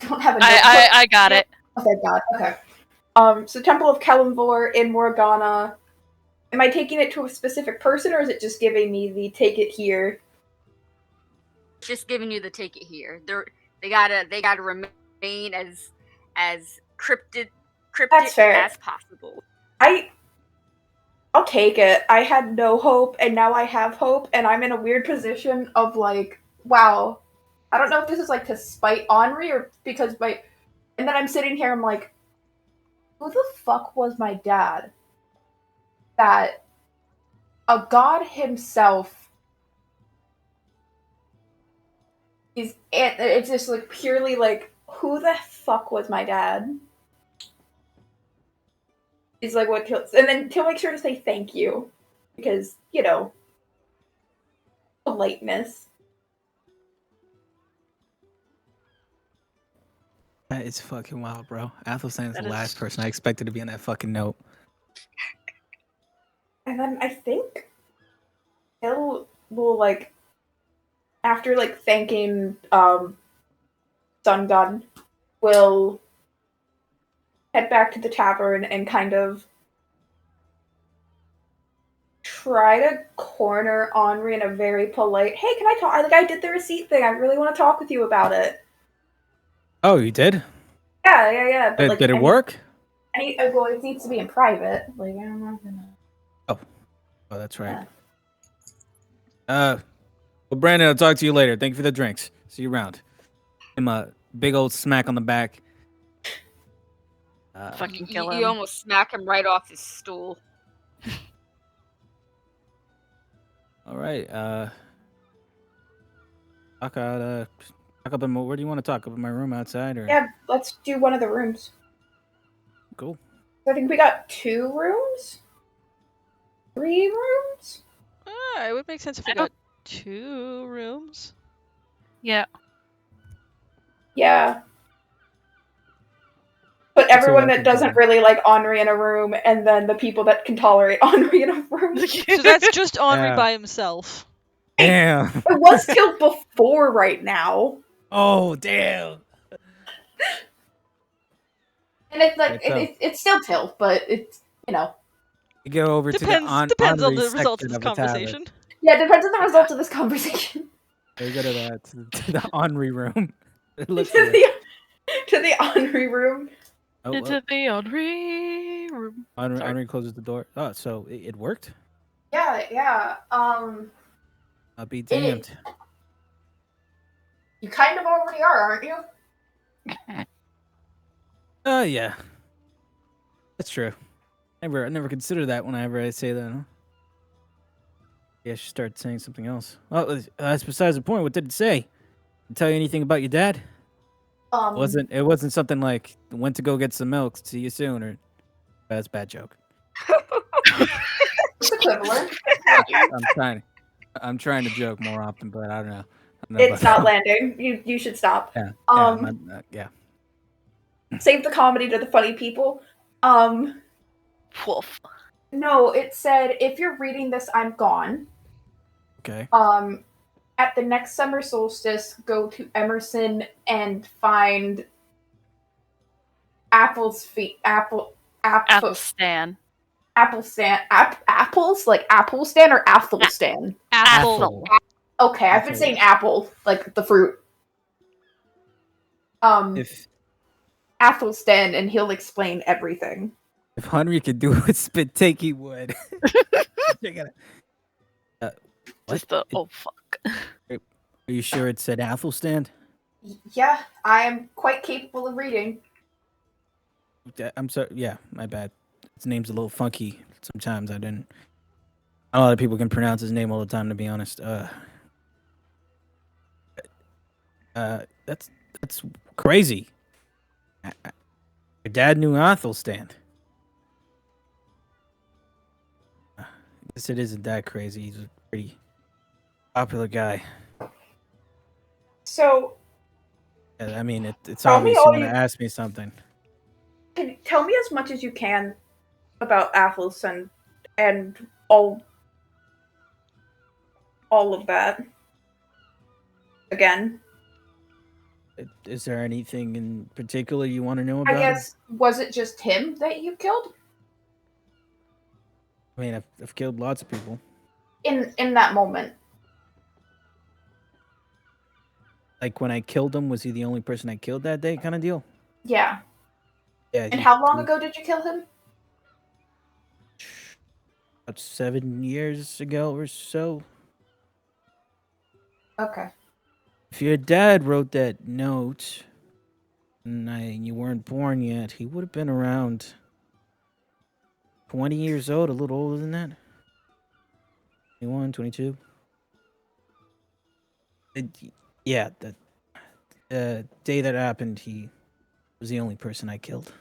don't have a notebook.
I got it.
Oh, thank God. Okay. So Temple of Kelimvor in Morgana. Am I taking it to a specific person, or is it just giving me the take it here?
Just giving you the take it here. They gotta remain as cryptic
That's fair.
as possible.
I'll take it. I had no hope, and now I have hope, and I'm in a weird position of like, wow. I don't know if this is like to spite Henri or because my. And then I'm sitting here, I'm like, who the fuck was my dad? That a god himself is. It's just like purely like, who the fuck was my dad? Is like what he'll. And then he'll make sure to say thank you. Because, you know, politeness.
That is fucking wild, bro. Athelstan's
That
the
is-
last person I expected to be on that fucking note.
And then I think he'll will like after like thanking Sun God will head back to the tavern and kind of try to corner Henri in a very polite, hey, can I talk? Like, I did the receipt thing. I really want to talk with you about it.
Oh, you did?
Yeah. But,
Did it work?
Well, it needs to be in private. Like, I'm not gonna.
Oh, that's right. Well, Brandon, I'll talk to you later. Thank you for the drinks. See you around. Give him a big old smack on the back.
Fucking kill
You
him.
almost smack him right off his stool.
All right. Talk up in where do you want to talk? Up in my room outside or?
Yeah, let's do one of the rooms.
Cool.
I think we got 2 rooms? 3 rooms?
It would make sense if we
I don't-
got 2 rooms.
Yeah.
Yeah. But
That's
everyone
what I
that
think,
doesn't
yeah.
really like Henri in a room, and then the people that can tolerate Henri in a room.
So that's just Henri
Yeah.
by himself.
Damn.
It was till before right now.
Oh, damn.
And it's like,
Yeah,
it's still till, but it's, you know.
You go over
Depends
to the
depends on
Henri
the results of
section
this
a tavern.
conversation.
Yeah, it depends on the results of this conversation.
You go to the Henri room.
to,
Look for it.
the Henri room.
Oh,
Into
well,
the Henri room.
Henri,
Sorry.
Henri closes the door. Oh, so it worked?
Yeah.
I'll be damned.
You kind of already are, aren't you?
Yeah. That's true. I never consider that whenever I say that. Huh?
Yeah, I should start saying something else. Oh, that's besides the point. What did it say? Did it tell you anything about your dad? It wasn't something like went to go get some milk. See you soon, or that's a bad joke.
It's equivalent.
I'm trying to joke more often, but I don't know.
It's not landing. You should stop.
Yeah. Yeah.
Save the comedy to the funny people.
Wolf.
No, it said if you're reading this, I'm gone.
Okay.
At the next summer solstice, go to Emerson and find Apple's feet. Apple
Stan.
Apples like Apple Stan or Apple Stan.
Apple.
Okay, I've been saying apple like the fruit.
If
Athelstan, and he'll explain everything.
If Henry could do it, spit take, he would.
Just the oh fuck.
Are you sure it said Athelstan?
Yeah, I am quite capable of reading.
I'm sorry. Yeah, my bad. His name's a little funky. Sometimes I didn't. Not a lot of people can pronounce his name all the time, to be honest. That's crazy. Your dad knew Athelstan. I guess it isn't that crazy. He's a pretty popular guy.
So,
I mean, it's
Tell me
obvious
all
you want to
you-
ask me something.
can you tell me as much as you can about Athelstan and all of that. Again,
Is there anything in particular you want to know about
I guess, was it just him that you killed?
I mean, I've killed lots of people.
In that moment.
Like when I killed him, was he the only person I killed that day, kind of deal?
Yeah.
Yeah.
And how long ago did you kill him?
About 7 years ago or so.
Okay.
If your dad wrote that note and you weren't born yet, he would have been around 20 years old, a little older than that. 21, 22. Yeah, the day that happened, he was the only person I killed.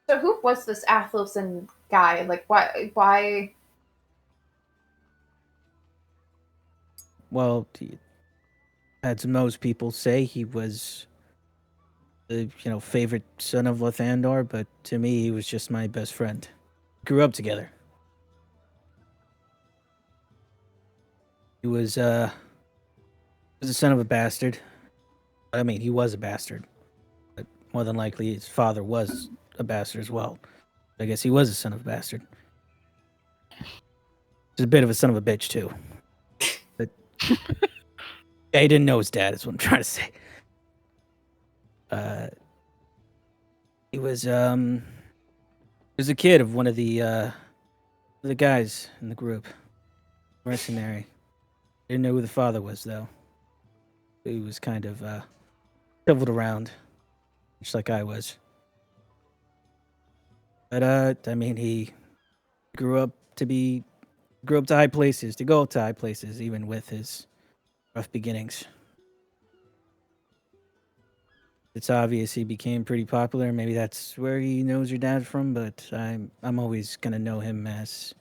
So who was this Athelstan guy? Like, why?
Well, as most people say, he was the favorite son of Lathandar, but to me, he was just my best friend. Grew up together. He was the son of a bastard. I mean, he was a bastard, but more than likely, his father was a bastard as well. I guess he was a son of a bastard. He's a bit of a son of a bitch too. But yeah, he didn't know his dad. Is what I'm trying to say. He was a kid of one of the guys in the group, mercenary. Didn't know who the father was though. He was kind of shoveled around, just like I was. But I mean, he grew up to high places, to go to high places, even with his rough beginnings. It's obvious he became pretty popular. Maybe that's where he knows your dad from, but I'm always gonna know him as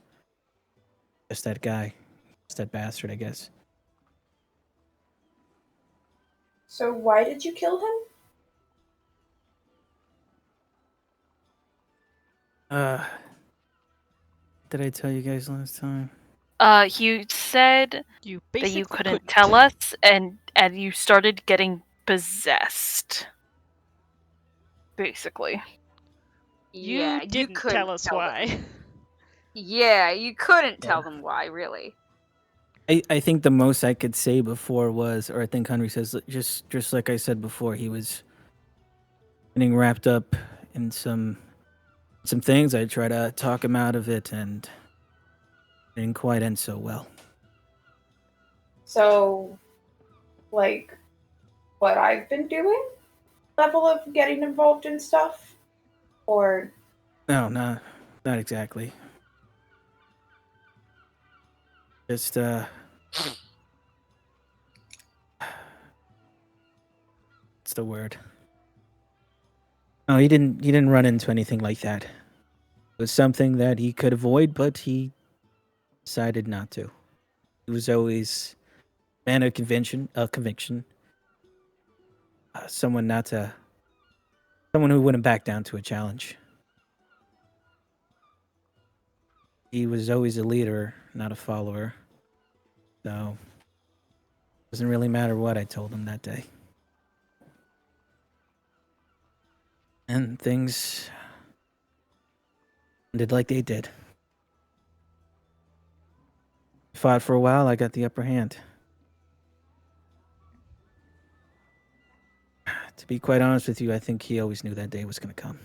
just that guy, just that bastard, I guess.
So why did you kill him?
Did I tell you guys last time?
You said
You
that
basically
you couldn't tell us, and you started getting possessed. Basically.
You didn't tell us why.
Yeah, you couldn't tell them why, really.
I think the most I could say before was, or I think Henry says, just like I said before, he was getting wrapped up in some things. I try to talk him out of it, and it didn't quite end so well.
So, like, what I've been doing? Level of getting involved in stuff? Or...
No, not exactly.
Just what's the word? No, he didn't. He didn't run into anything like that. It was something that he could avoid, but he decided not to. He was always a man of conviction. Conviction. Someone not to. Someone who wouldn't back down to a challenge. He was always a leader, not a follower. So it doesn't really matter what I told him that day. And things ended like they did. Fought for a while, I got the upper hand. To be quite honest with you, I think he always knew that day was going to come.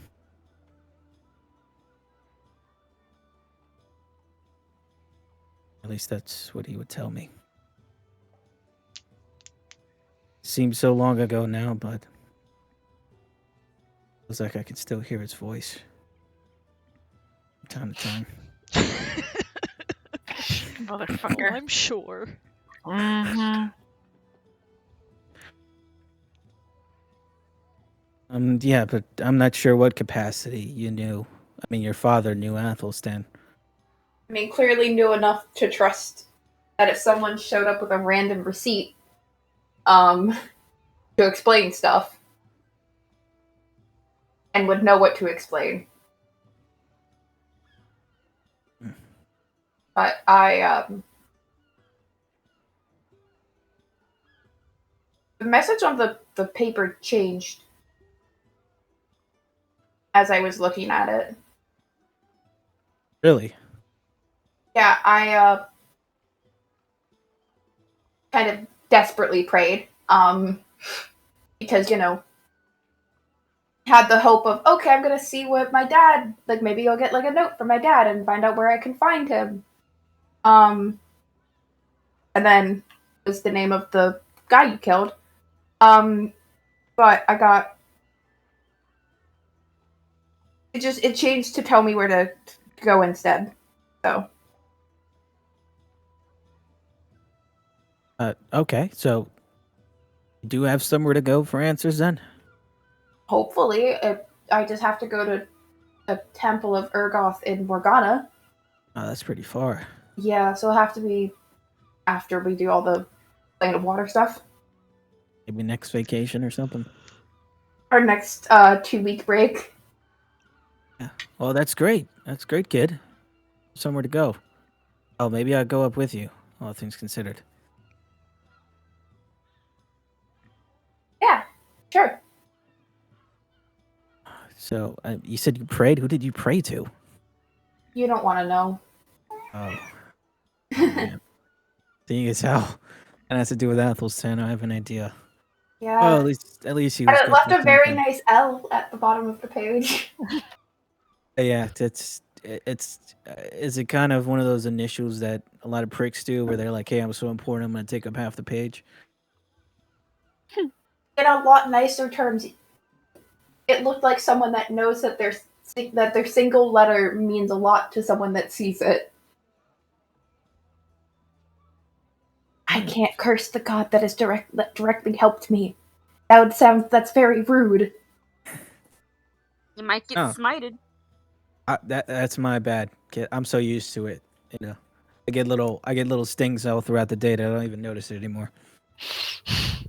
At least that's what he would tell me. Seems so long ago now, but feels like I can still hear his voice from time to time.
Oh,
Motherfucker.
I'm sure.
Mm-hmm.
Yeah, but I'm not sure what capacity you knew. I mean, your father knew Athelstan.
I mean, clearly knew enough to trust that if someone showed up with a random receipt, to explain stuff, and would know what to explain. But the message on the paper changed as I was looking at it.
Really?
Yeah, I kind of desperately prayed, because, had the hope of, okay, I'm gonna see what my dad, like, maybe I'll get, like, a note from my dad and find out where I can find him. And then was the name of the guy you killed. But I got it changed to tell me where to go instead. So
Okay, so you do have somewhere to go for answers then?
hopefully, I just have to go to the Temple of Urgoth in Morgana.
Oh, that's pretty far.
Yeah, so it'll have to be after we do all the Plane of Water stuff.
Maybe next vacation or something.
Our next 2-week break.
Yeah. Well, that's great. That's great, kid. Somewhere to go. Oh, maybe I'll go up with you, all things considered.
Yeah, sure.
So, you said you prayed? Who did you pray to?
You don't want to know.
Oh, man. Seeing as how that has to do with Athelstan, I have an idea.
Yeah.
Well, at least he was
And it
good
left
for
a very
something.
nice L at the bottom of the page.
Yeah, it's is it kind of one of those initials that a lot of pricks do, where they're like, "Hey, I'm so important, I'm gonna take up half the page."
In a lot nicer terms, it looked like someone that knows that their single letter means a lot to someone that sees it. I can't curse the god that that directly helped me. That's very rude.
You might get
Oh,
smited.
that's my bad, kid. I'm so used to it. You know, I get little stings all throughout the day that I don't even notice it anymore.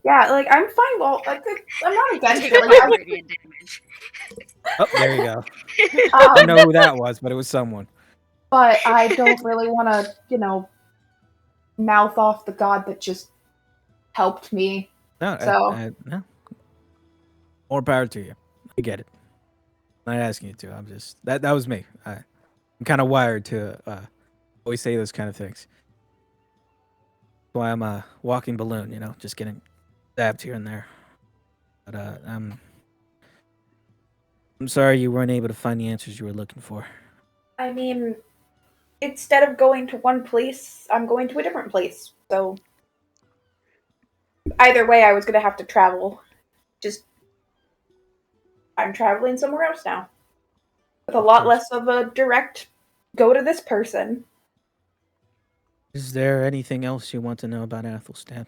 Yeah, like I'm fine. Well, like I'm not
You
against
take
it. Like
5 radiant damage.
Oh, there you go. I don't know who that was, but it was someone.
but I don't really want to, mouth off the god that just helped me.
No,
So
no. More power to you. I get it. I'm not asking you to. I'm just that was me. I'm kind of wired to always say those kind of things. That's why I'm a walking balloon. Just getting stabbed here and there. But I'm sorry you weren't able to find the answers you were looking for.
I mean, instead of going to one place, I'm going to a different place. So either way, I was gonna have to travel. Just I'm traveling somewhere else now with a
Of
lot
course.
less of a direct go to this person.
Is there anything else you want to know about Athelstan?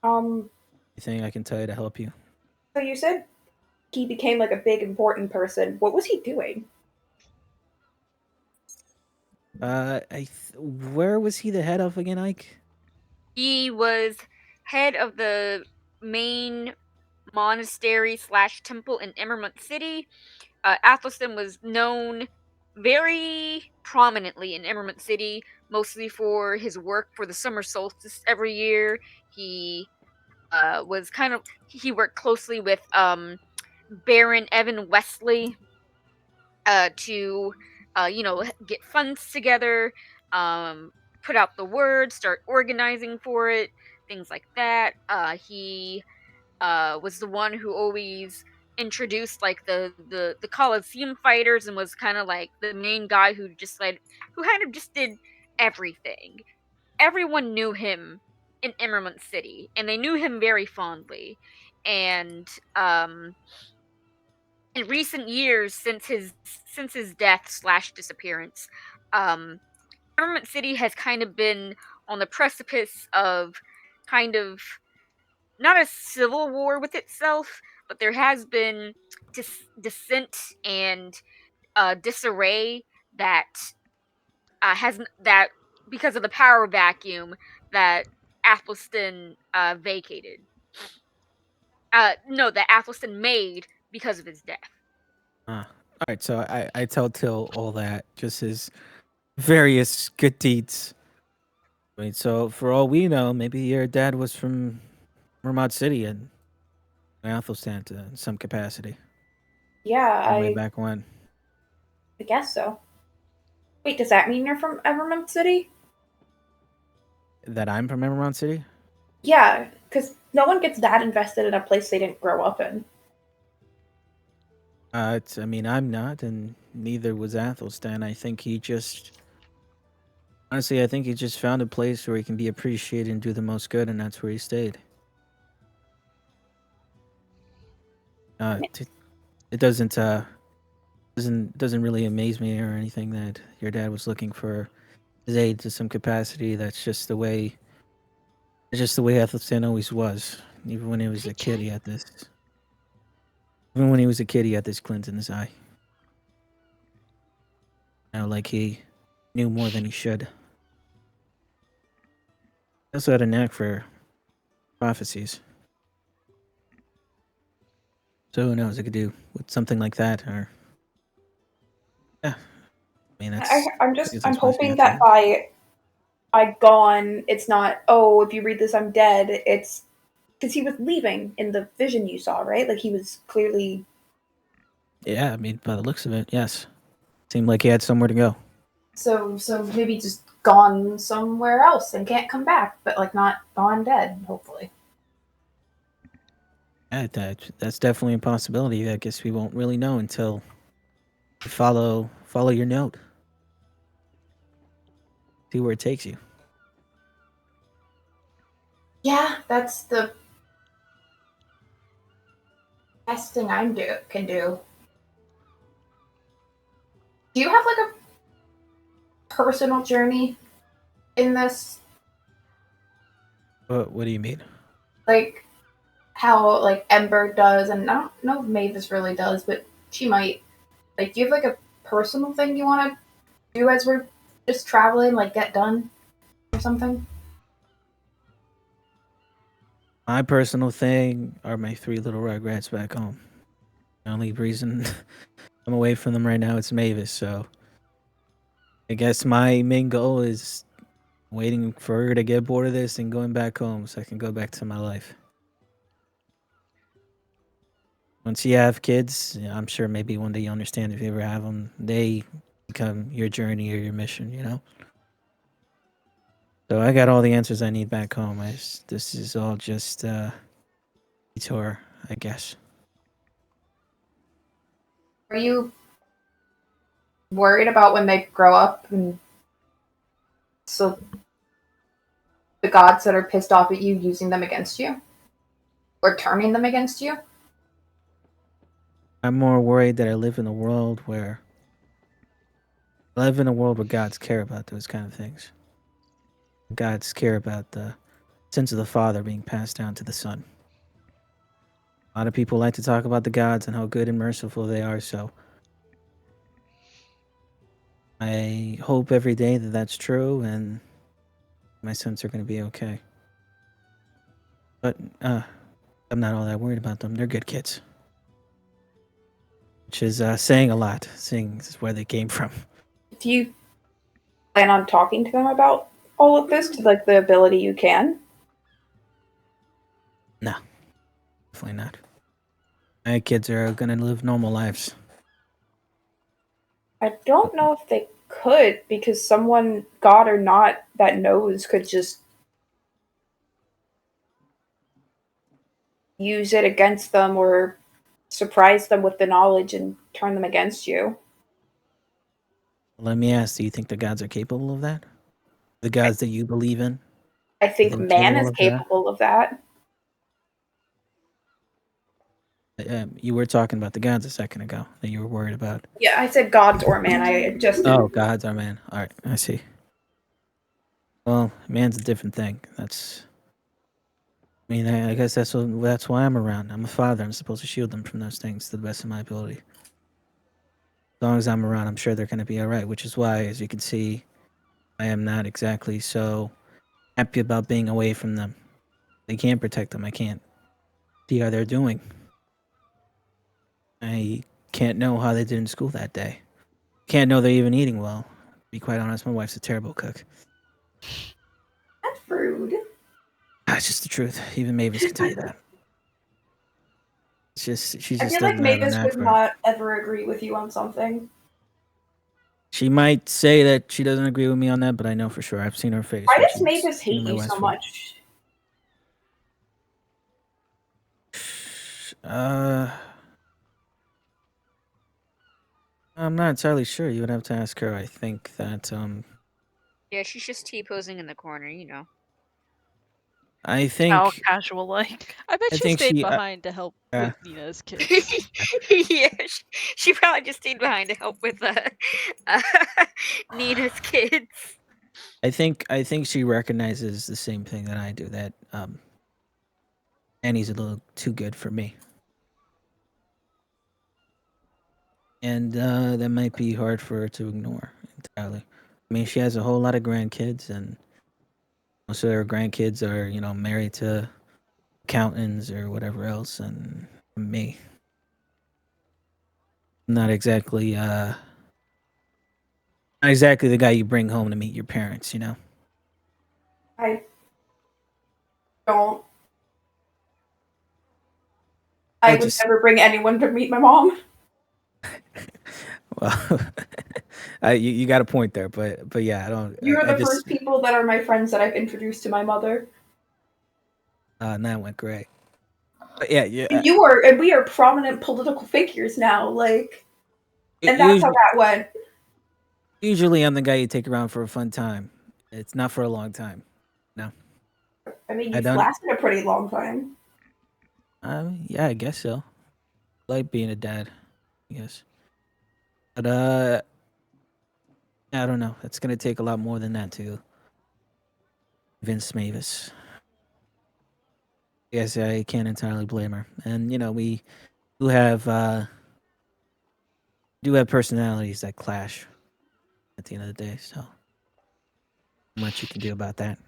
Um,
Anything I can tell you to help you?
so you said he became like a big important person. What was he doing?
Where was he the head of again, Ike?
He was head of the main monastery slash temple in Emerald City. Athelstan was known very prominently in Emerald City, mostly for his work for the summer solstice every year. He he worked closely with Baron Evan Wesley to get funds together, um, put out the word, start organizing for it, things like that. He was the one who always introduced like the Coliseum fighters and was kind of like the main guy who kind of just did everything. Everyone knew him in Emerald City, and they knew him very fondly. And in recent years, since his death slash disappearance, Emerald City has kind of been on the precipice of kind of not a civil war with itself, but there has been dissent and disarray that has that because of the power vacuum that Athelstan vacated. No, that Athelstan made because of his death.
All right, so I tell Till all that, just his various good deeds. I mean, so for all we know, maybe your dad was from Vermont City and Athelstan in some capacity.
Yeah,
Way back when.
I guess so. Wait, does that mean you're from Evermont City?
That I'm from Vermont City?
Yeah, because no one gets that invested in a place they didn't grow up in.
I mean, I'm not, and neither was Athelstan. Honestly, I think he just found a place where he can be appreciated and do the most good, and that's where he stayed. It doesn't really amaze me or anything that your dad was looking for his aid to some capacity. It's just the way Athelstan always was. Even when he was a kid, he had this. Even when he was a kid, he had this glint in his eye. Like he knew more than he should. He also had a knack for prophecies. So who knows? It could do with something like that, or yeah. I mean,
I'm hoping that by gone, it's not, oh, if you read this, I'm dead. It's because he was leaving in the vision you saw, right? Like he was clearly.
Yeah, I mean, by the looks of it, yes. Seemed like he had somewhere to go.
So maybe just gone somewhere else and can't come back, but like not gone dead, hopefully.
Yeah, that's definitely a possibility. I guess we won't really know until you follow your note. See where it takes you.
Yeah, that's the best thing can do. Do you have like a personal journey in this?
What do you mean?
Like how like Ember does, and I don't know if Mavis really does, but she might. Like, do you have like a personal thing you want to do as we're just traveling, like get done or something?
My personal thing are my 3 little rugrats back home. The only reason I'm away from them right now is Mavis, so I guess my main goal is waiting for her to get bored of this and going back home so I can go back to my life. Once you have kids, I'm sure maybe one day you'll understand if you ever have them. They become your journey or your mission, you know? So I got all the answers I need back home. This is all just detour, I guess.
Are you worried about when they grow up and so the gods that are pissed off at you using them against you? Or turning them against you?
I'm more worried that I live in a world where gods care about those kind of things.
gods care about the sense of the Father being passed down to the Son. A lot of people like to talk about the gods and how good and merciful they are, so I hope every day that that's true and my sons are going to be okay. But I'm not all that worried about them. They're good kids. Which is saying a lot, seeing where they came from.
Do you plan on talking to them about all of this to like the ability you can?
No, definitely not. My kids are going to live normal lives.
I don't know if they could because someone, God or not, that knows could just use it against them or surprise them with the knowledge and turn them against you.
Let me ask, do you think the gods are capable of that? The gods that you believe in?
I
Are
think
they
man
capable
is
of that?
capable of that.
You were talking about the gods a second ago that you were worried about.
Yeah, I said gods or man. I just
Oh, gods are man. All right, I see. Well, man's a different thing. I mean, I guess that's why I'm around. I'm a father. I'm supposed to shield them from those things to the best of my ability. As long as I'm around, I'm sure they're going to be all right. Which is why, as you can see, I am not exactly so happy about being away from them. They can't protect them. I can't see how they're doing. I can't know how they did in school that day. Can't know they're even eating well. To be quite honest, my wife's a terrible cook.
that's rude.
That's just the truth. Even Mavis can tell you that. It's just she
I
just
feel like
doesn't have a
Mavis
knack
would
for it.
not ever agree with you on something.
She might say that she doesn't agree with me on that, but I know for sure. I've seen her face
Why
when
does
she's
Mavis
seen
hate
my
you
wife's
so
face.
much?
Uh, I'm not entirely sure. You would have to ask her. I think that
Yeah, she's just T-posing in the corner, you know.
I
How
think
casual, like.
I bet
I
she
think
stayed
she
behind to help with
uh,
Nina's kids.
Yeah, she probably just stayed behind to help with uh, Nina's kids.
I think she recognizes the same thing that I do, that Annie's a little too good for me. And that might be hard for her to ignore entirely. I mean, she has a whole lot of grandkids, and most of her grandkids are, married to accountants or whatever else, and me. I'm not exactly the guy you bring home to meet your parents,
I don't. I
Oh,
would
just
never bring anyone to meet my mom.
well, you got a point there, but yeah, I don't.
You're
I
the
just
first people that are my friends that I've introduced to my mother.
and that went great. But yeah, yeah.
And you are, and we are prominent political figures now, like, and that's how
Usually,
that went.
usually I'm the guy you take around for a fun time. It's not for a long time. No,
I mean,
I
you've
don't.
lasted a pretty long time.
Yeah, I guess so. Like being a dad, I guess. But I don't know. It's gonna take a lot more than that to convince Mavis. Yes, I can't entirely blame her. And we do have personalities that clash at the end of the day. So, not much you can do about that.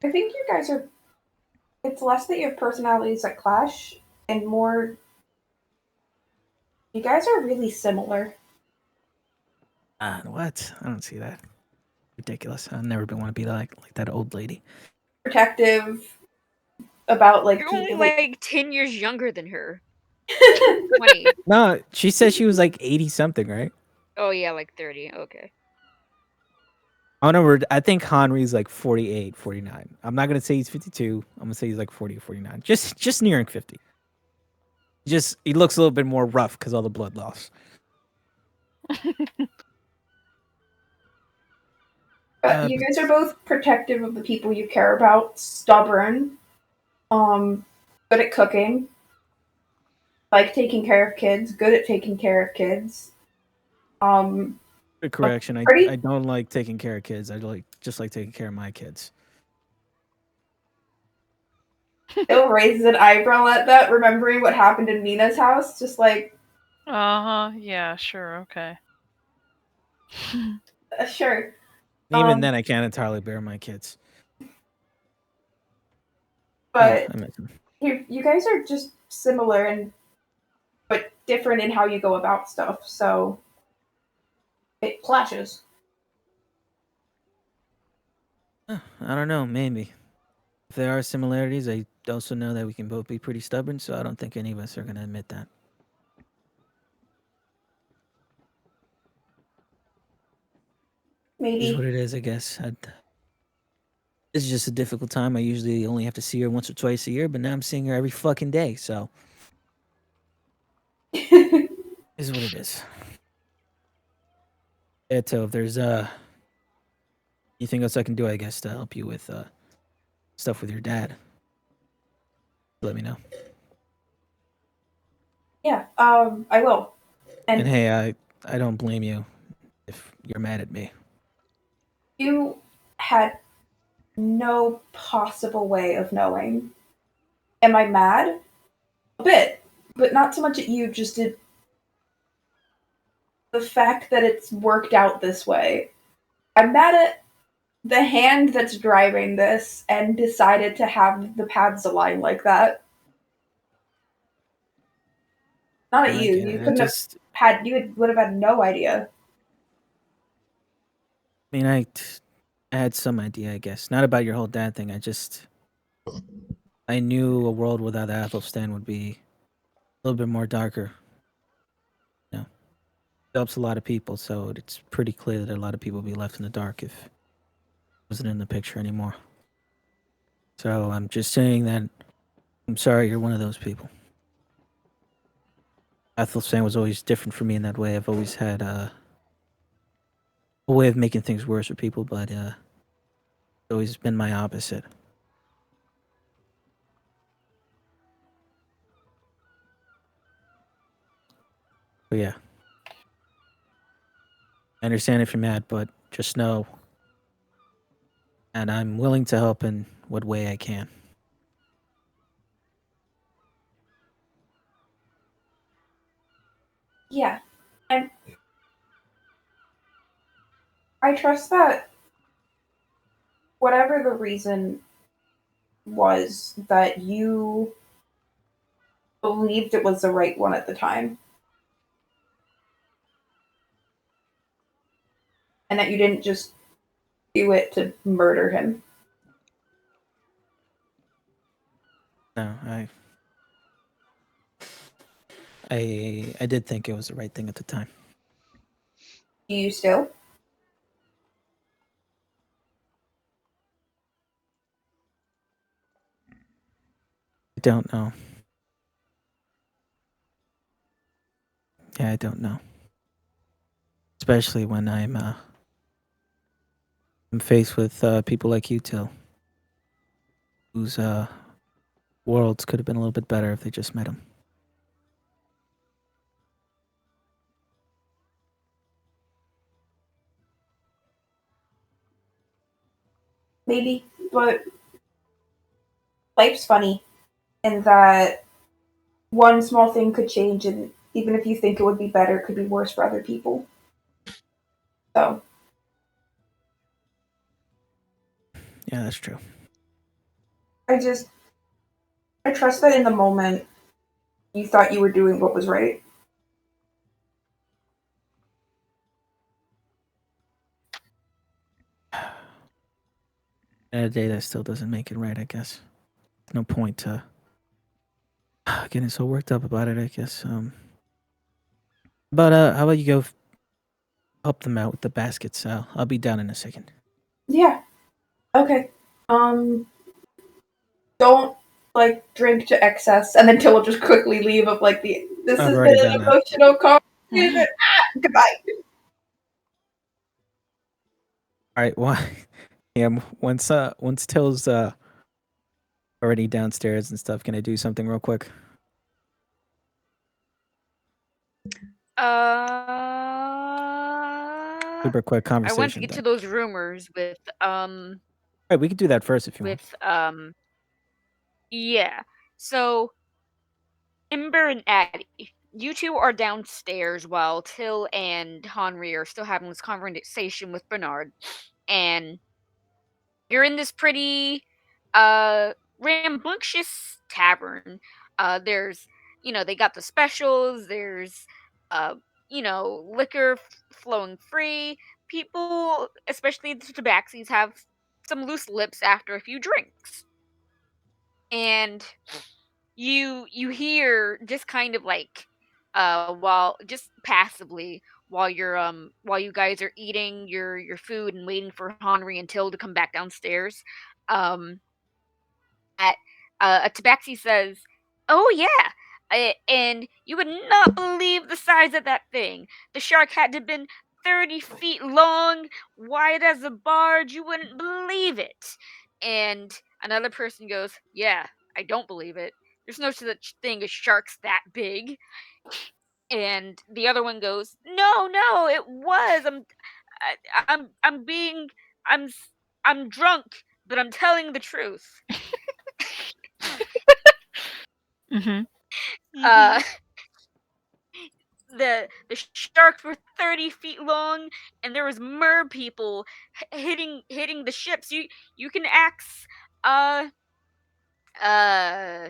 I think you guys are. It's less that you have personalities that clash, and more. You guys are really similar.
What? I don't see that. Ridiculous. I've never been want to be like that old lady.
Protective about like
You're only
people.
like 10 years younger than her. 20.
No, she said she was like 80 something, right?
Oh yeah, like 30. Okay.
I think Henry's like 48, 49. I'm not gonna say he's 52. I'm gonna say he's like 40 or 49. Just nearing 50. He looks a little bit more rough because all the blood loss.
You guys are both protective of the people you care about, stubborn, good at cooking, like taking care of kids, good at taking care of kids.
Good correction. I
Pretty
don't like taking care of kids. I just like taking care of my kids.
Bill raises an eyebrow at that, remembering what happened in Nina's house. Just like,
Yeah, sure, okay.
Sure.
Even then, I can't entirely bear my kids.
But
I miss them.
you guys are just similar and but different in how you go about stuff, so it clashes.
I don't know, maybe. If there are similarities, I also know that we can both be pretty stubborn, so I don't think any of us are going to admit that. It is what
Maybe.
it is, I guess. This is just a difficult time. I usually only have to see her once or twice a year, but now I'm seeing her every fucking day, so it is what it is. Yeah, so if there's anything else I can do, I guess, to help you with stuff with your dad, let me know.
Yeah, I will.
And
And
hey, I don't blame you if you're mad at me.
you had no possible way of knowing. Am I mad? A bit, but not so much at you, just at the fact that it's worked out this way. I'm mad at the hand that's driving this and decided to have the paths align like that. Not at
I
you.
get
You
it. I
couldn't have
just,
had. Would have had no idea.
I mean, I had some idea, I guess. Not about your whole dad thing. I knew a world without Athelstan would be a little bit more darker. You know, it helps a lot of people, so it's pretty clear that a lot of people will be left in the dark if it wasn't in the picture anymore. So I'm just saying that I'm sorry you're one of those people. Athelstan was always different for me in that way. I've always had a way of making things worse for people, but it's always been my opposite. But yeah, I understand if you're mad, but just know, and I'm willing to help in what way I can.
Yeah, and I trust that whatever the reason was that you believed it was the right one at the time, and that you didn't just do it to murder him.
No, I did think it was the right thing at the time.
Do you still?
I don't know. Yeah, I don't know. Especially when I'm faced with people like you two, whose worlds could have been a little bit better if they just met him.
Maybe, but life's funny in that one small thing could change, and even if you think it would be better, it could be worse for other people. So
Yeah, that's true.
I trust that in the moment you thought you were doing what was right.
At a day that still doesn't make it right, I guess. No point to getting so worked up about it, I guess. But how about you go help them out with the baskets? I'll be down in a second.
Yeah. Okay. Don't like drink to excess, and then Till will just quickly leave. Of like the this
I've
has
already
been
done
an
that.
emotional conversation. Goodbye.
All right. Well, yeah. Once Till's already downstairs and stuff, can I do something real quick? Super quick
I want to
conversation.
get
Then.
to those rumors with
All right, we could do that first if you want.
with Yeah. So Ember and Addie, you two are downstairs while Till and Henry are still having this conversation with Bernard, and you're in this pretty rambunctious tavern. There's they got the specials. There's uh liquor flowing free. People, especially the tabaxis, have some loose lips after a few drinks, and you hear just kind of like while just passively while you guys are eating your food and waiting for Henry and Till to come back downstairs, um at a tabaxi says, "Oh yeah, and you would not believe the size of that thing. The shark had to have been 30 feet long, wide as a barge. You wouldn't believe it." And another person goes, "Yeah, I don't believe it. There's no such thing as sharks that big." And the other one goes, "No, no, it was. I'm being, I'm, s- I'm drunk, but I'm telling the truth."
Mm-hmm.
Uh, the sharks were 30 feet long, and there was mer people hitting the ships. You can ask uh uh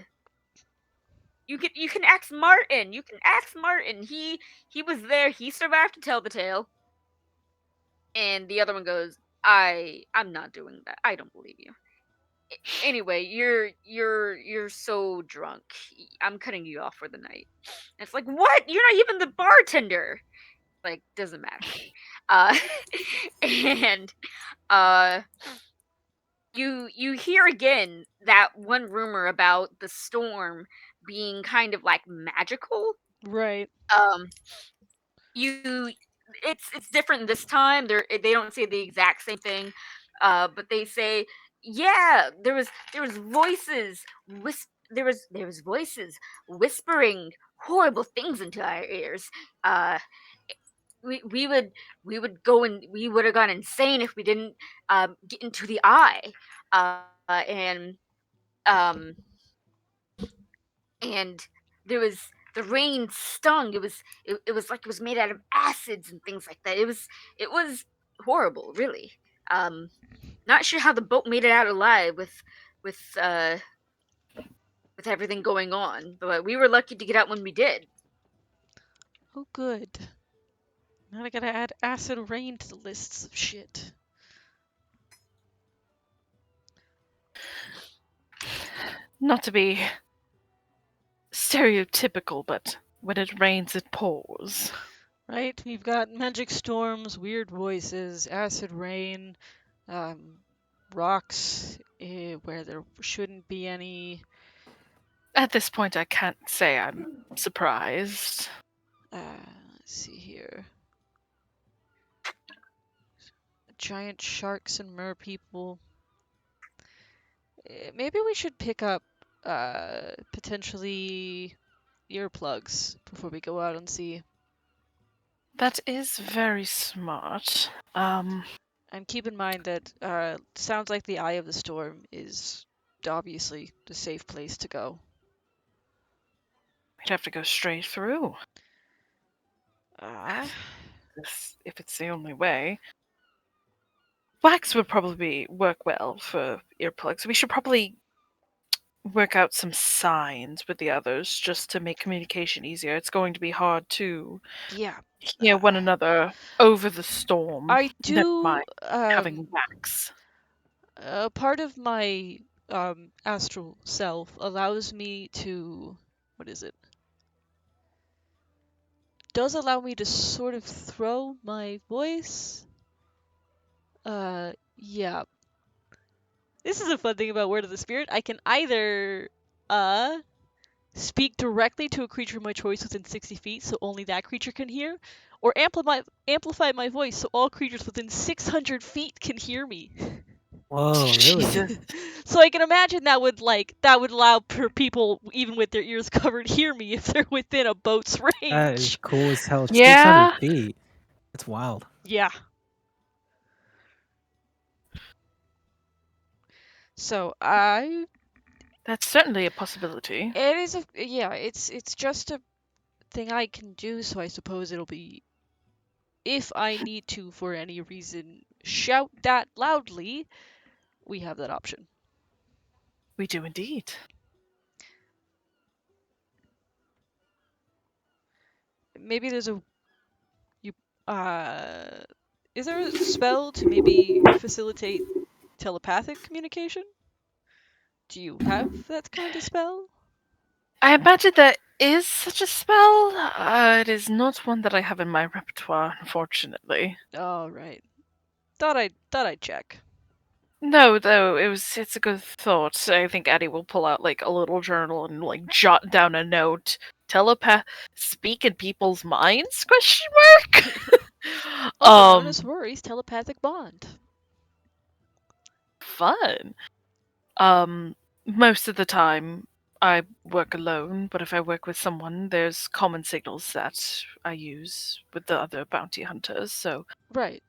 you can ask Martin. You can ask Martin. He was there. He survived to tell the tale. And the other one goes, I'm not doing that. I don't believe you. Anyway, you're so drunk. I'm cutting you off for the night. And it's like, what? You're not even the bartender. Like, doesn't matter. Uh, and uh, you hear again that one rumor about the storm being kind of like magical.
Right.
Um, you it's different this time. They don't say the exact same thing, but they say, yeah, there was voices there was voices whispering horrible things into our ears. Uh, we we would we would have gone insane if we didn't get into the eye, and um and there was the rain stung. It was like it was made out of acids and things like that. It was horrible, really. Um, Not sure how the boat made it out alive with uh with everything going on, but we were lucky to get out when we did.
Oh, good. Now I gotta add acid rain to the lists of shit.
Not to be stereotypical, but when it rains, it pours.
Right? We've got magic storms, weird voices, acid rain, um, rocks where there shouldn't be any.
At this point, I can't say I'm surprised.
Let's see here. Giant sharks and mer people. Maybe we should pick up potentially earplugs before we go out and sea.
That is very smart.
And keep in mind that sounds like the eye of the storm is obviously the safe place to go.
We'd have to go straight through
Ah,
if it's the only way. Wax would probably work well for earplugs. We should probably work out some signs with the others just to make communication easier. It's going to be hard to
yeah.
hear one another over the storm.
I
Never
do.
mind having wax.
Part of my astral self allows me to. What is it? Does allow me to sort of throw my voice. Yeah. This is a fun thing about Word of the Spirit. I can either speak directly to a creature of my choice within 60 feet so only that creature can hear, or amplify my voice so all creatures within 600 feet can hear me.
Whoa, really?
Jesus.
So I can imagine that would allow people even with their ears covered hear me if they're within a boat's
That is
range.
cool as hell.
Yeah.
600 feet. That's wild.
Yeah. So
That's certainly a possibility.
It is it's just a thing I can do, so I suppose it'll be, if I need to for any reason shout that loudly, we have that option.
We do indeed.
Maybe there's a is there a spell to maybe facilitate telepathic communication? Do you have that kind of spell?
I imagine there is such a spell. It is not one that I have in my repertoire, unfortunately.
Oh, right. Thought I'd check.
No, though, it's a good thought. I think Addie will pull out like a little journal and like jot down a note. Speak in people's minds? Question mark.
Also known as Rory's telepathic bond.
Fun. Most of the time I work alone, but if I work with someone, there's common signals that I use with the other bounty hunters, so
Right.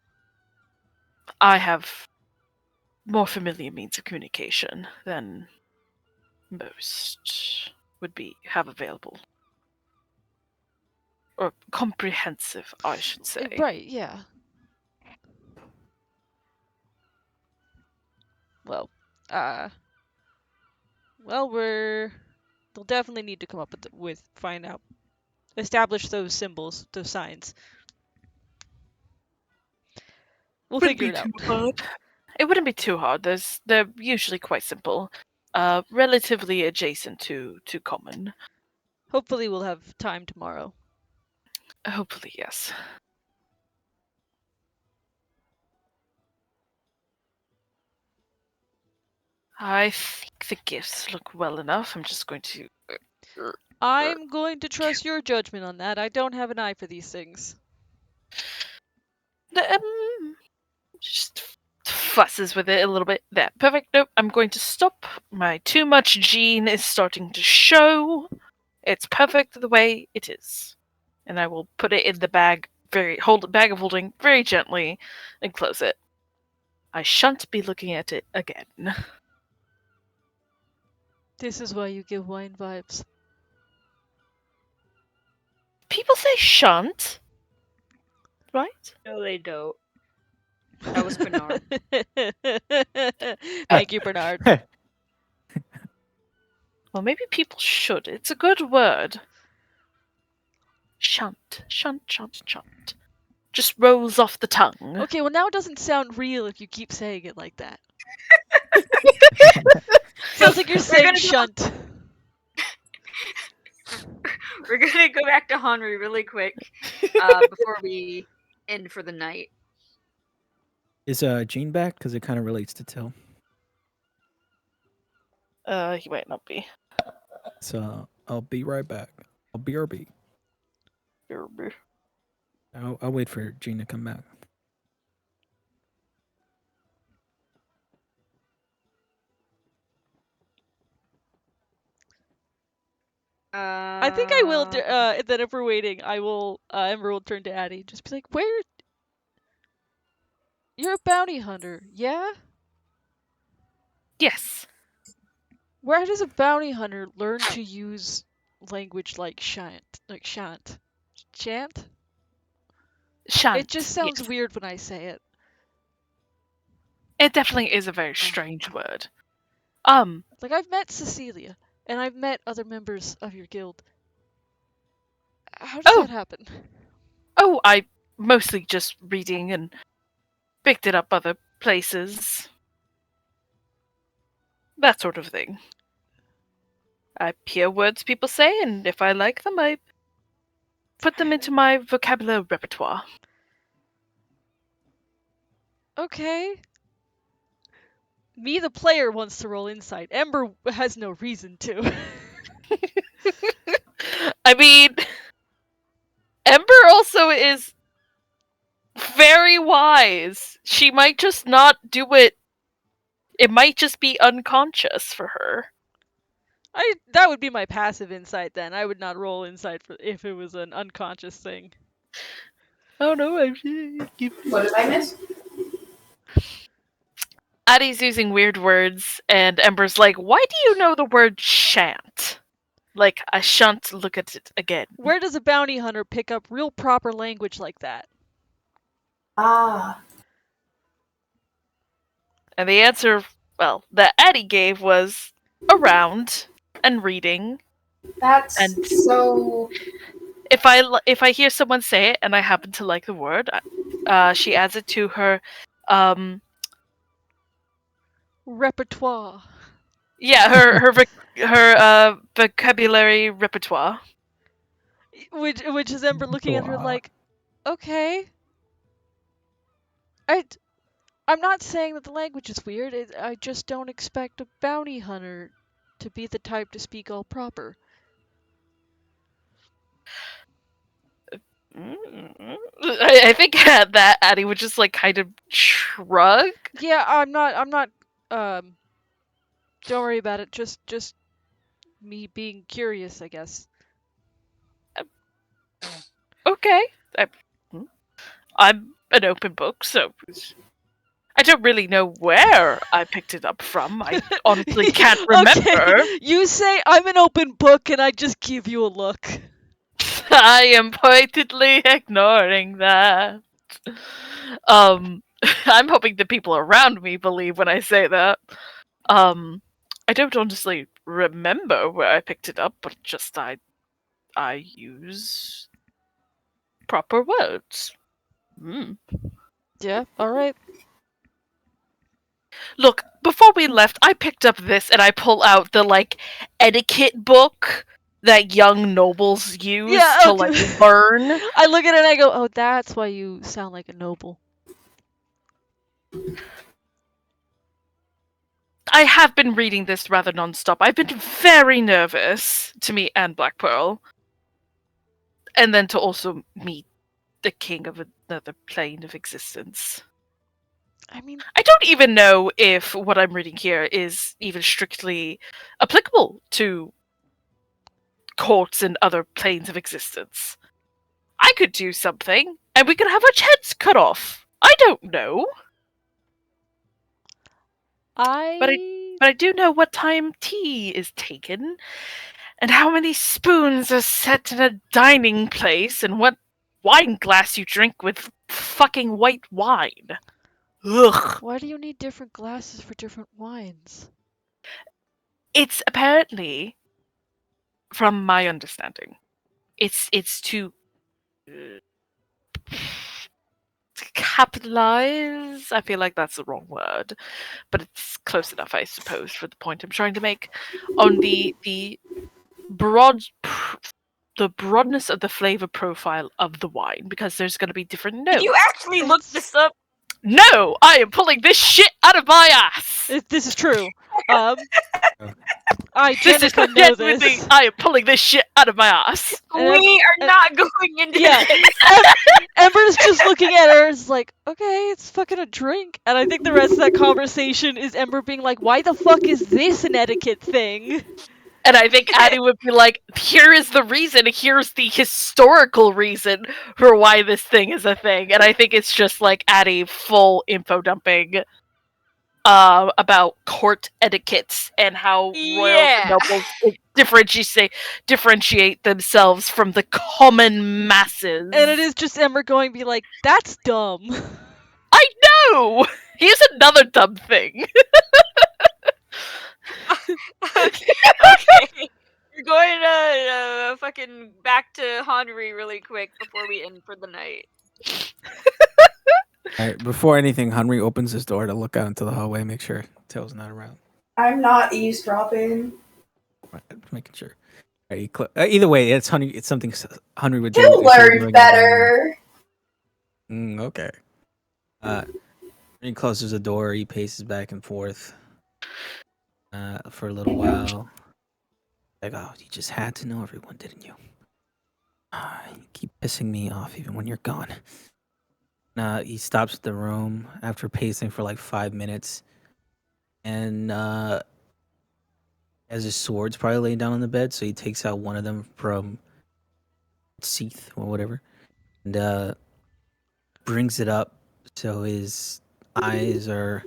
I have more familiar means of communication than most would have available. Or comprehensive, I should say.
Right, yeah. Well, they'll definitely need to come up with find out, establish those symbols, those signs. We'll
Wouldn't
figure
be
it
too
out.
hard. It wouldn't be too hard. They're usually quite simple. Relatively adjacent to common.
Hopefully we'll have time tomorrow.
Hopefully, yes. I think the gifts look well enough. I'm just going to...
I'm going to trust your judgment on that. I don't have an eye for these things.
Just fusses with it a little bit. There, perfect. Nope, I'm going to stop. My too much gene is starting to show. It's perfect the way it is. And I will put it in the bag, bag of holding very gently, and close it. I shan't be looking at it again.
This is why you give wine vibes.
People say shan't, right?
No, they don't. That was Bernard.
Thank you, Bernard.
Well, maybe people should. It's a good word. Shan't, shan't, shan't, shan't. Just rolls off the tongue.
Okay, well now it doesn't sound real if you keep saying it like that. Sounds like you're saying shunt.
We're gonna go back to Henry really quick before we end for the night.
Is Gene back? Because it kind of relates to Till.
He might not be.
So I'll be right back. I'll BRB. I'll wait for Gene to come back.
I think I will. Then if we're waiting, I will. Ember will turn to Addie. Just be like, "Where? You're a bounty hunter, yeah?
Yes.
Where does a bounty hunter learn to use language like shan't? Chant?
Shan't.
It just sounds
yes.
weird when I say it.
It definitely is a very strange word.
Like, I've met Cecilia, and I've met other members of your guild. How does that happen?
Oh, I mostly just reading and picked it up other places. That sort of thing. I hear words people say, and if I like them, I put them into my vocabulary repertoire.
Okay. Me, the player, wants to roll insight. Ember has no reason to.
I mean, Ember also is very wise. She might just not do it. It might just be unconscious for her.
That would be my passive insight then. I would not roll insight if it was an unconscious thing.
Oh no,
What did I miss?
Addie's using weird words, and Ember's like, "Why do you know the word shan't? Like, I shan't look at it again."
Where does a bounty hunter pick up real proper language like that?
Ah,
And the answer, well, that Addie gave was around and reading.
that's
And
so.
if I hear someone say it and I happen to like the word, she adds it to her,
Repertoire.
yeah, her vocabulary repertoire.
Which is Ember looking at her like, okay. I'm not saying that the language is weird. I just don't expect a bounty hunter to be the type to speak all proper.
I think at that Addie would just like kind of shrug.
Yeah, I'm not. Don't worry about it. Just me being curious, I guess.
Okay, I'm an open book, so I don't really know where I picked it up from. I honestly can't remember.
Okay, you say I'm an open book, and I just give you a look.
I am pointedly ignoring that. I'm hoping the people around me believe when I say that. I don't honestly remember where I picked it up, but just I use proper words.
Yeah, all right.
Look, before we left, I picked up this and I pull out the like etiquette book that young nobles use
Yeah,
to
okay.
like learn.
I look at it and I go, "Oh, that's why you sound like a noble."
I have been reading this rather nonstop. I've been very nervous to meet Anne Black Pearl. And then to also meet the king of another plane of existence.
I mean,
I don't even know if what I'm reading here is even strictly applicable to courts and other planes of existence. I could do something, and we could have our heads cut off. I don't know. But I do know what time tea is taken, and how many spoons are set in a dining place, and what wine glass you drink with fucking white wine. Ugh.
Why do you need different glasses for different wines?
It's apparently, from my understanding, it's to capitalize. I feel like that's the wrong word, but it's close enough, I suppose, for the point I'm trying to make on the broadness of the flavor profile of the wine, because there's going to be different notes.
Did you actually look this up?
No, I am pulling this shit out of my ass.
This is true. I,
This is
Jenica, know
genuinely,
this.
I am pulling this shit out of my ass.
And
We are not going into
Yeah,
this.
Ember's just looking at her. It's like, okay, it's fucking a drink. And I think the rest of that conversation is Ember being like, why the fuck is this an etiquette thing?
And I think Addie would be like, here is the reason, here's the historical reason for why this thing is a thing. And I think it's just like Addie full info dumping about court etiquettes and how royal nobles differentiate themselves from the common masses.
And it is just Ember going be like, that's dumb.
I know! Here's another dumb thing.
Okay. We're going to fucking back to Honry really quick before we end for the night.
All right, before anything, Henry opens his door to look out into the hallway, make sure Tail's not around.
I'm not eavesdropping.
Right, making sure. All right, either way, it's Henry. It's something Henry would do.
He'll
if he were
learn
doing it
better.
Okay. He closes the door. He paces back and forth for a little while. Like, oh, you just had to know everyone, didn't you? You keep pissing me off even when you're gone. He stops at the room after pacing for like 5 minutes, and has his swords probably laying down on the bed. So he takes out one of them from Seath or whatever, and brings it up so his eyes are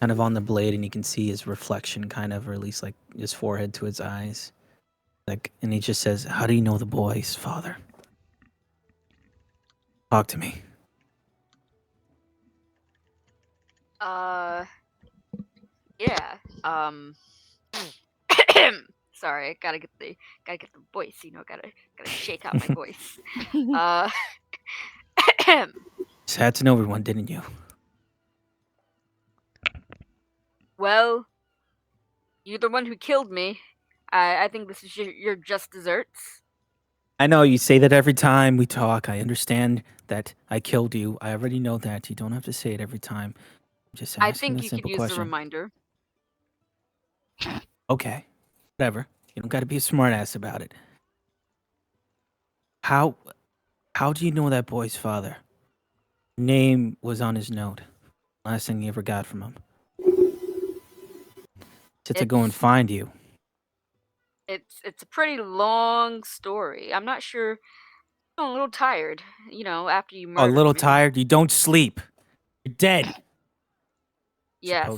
kind of on the blade, and you can see his reflection, kind of, or at least like his forehead to his eyes. Like, and he just says, "How do you know the boy's father? Talk to me."
Yeah. Sorry, I gotta get the voice. Gotta shake out my voice. Uh,
Just had to know everyone, didn't you?
well, you're the one who killed me. I think this is your just desserts.
I know you say that every time we talk. I understand that I killed you. I already know that. You don't have to say it every time. I'm just
I
asking
think
a
you could
simple
use a
question.
reminder.
Okay, whatever. You don't got to be a smartass about it. How do you know that boy's father? Name was on his note. Last thing you ever got from him. Said to go and
It's
find you.
it's a pretty long story. I'm not sure. I'm a little tired. After you
Oh, a
murdered
little
me.
tired. You don't sleep. You're dead. Supposed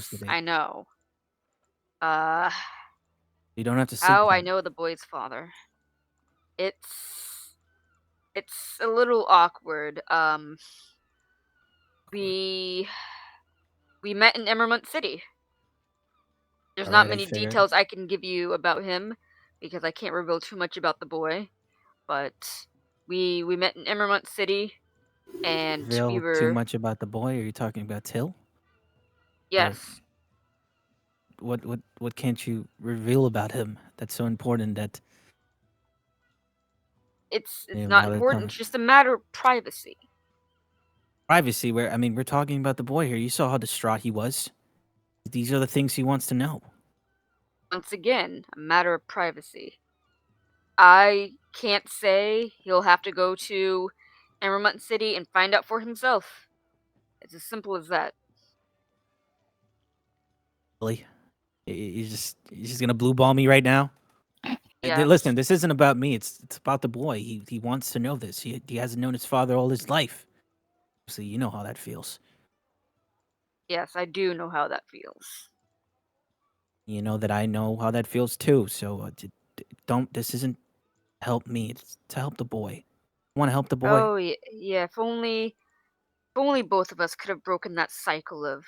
to
Yes,
be.
I know. Uh,
You don't have to sleep.
how I
Then.
know the boy's father. It's a little awkward. We met in Emerald City. There's
All
not
right, I
many
figured.
details I can give you about him because I can't reveal too much about the boy. But we met in Emerald City, and we
Reveal too
were
much about the boy? Are you talking about Till? Or
yes.
what can't you reveal about him that's so important that
It's
you
not
bother
important.
telling?
It's just a matter of privacy.
Privacy, where I mean, we're talking about the boy here. You saw how distraught he was. These are the things he wants to know.
Once again, a matter of privacy. I can't say. He'll have to go to Emerald City and find out for himself. It's as simple as that.
Really? You're just gonna blue ball me right now? Listen,
Yes.
this isn't about me. It's about the boy. He wants to know this. He hasn't known his father all his life. So you know how that feels.
Yes, I do know how that feels.
You know that I know how that feels too. So don't. This isn't to help me. It's to help the boy. Want to help the boy?
Oh, yeah. If only both of us could have broken that cycle of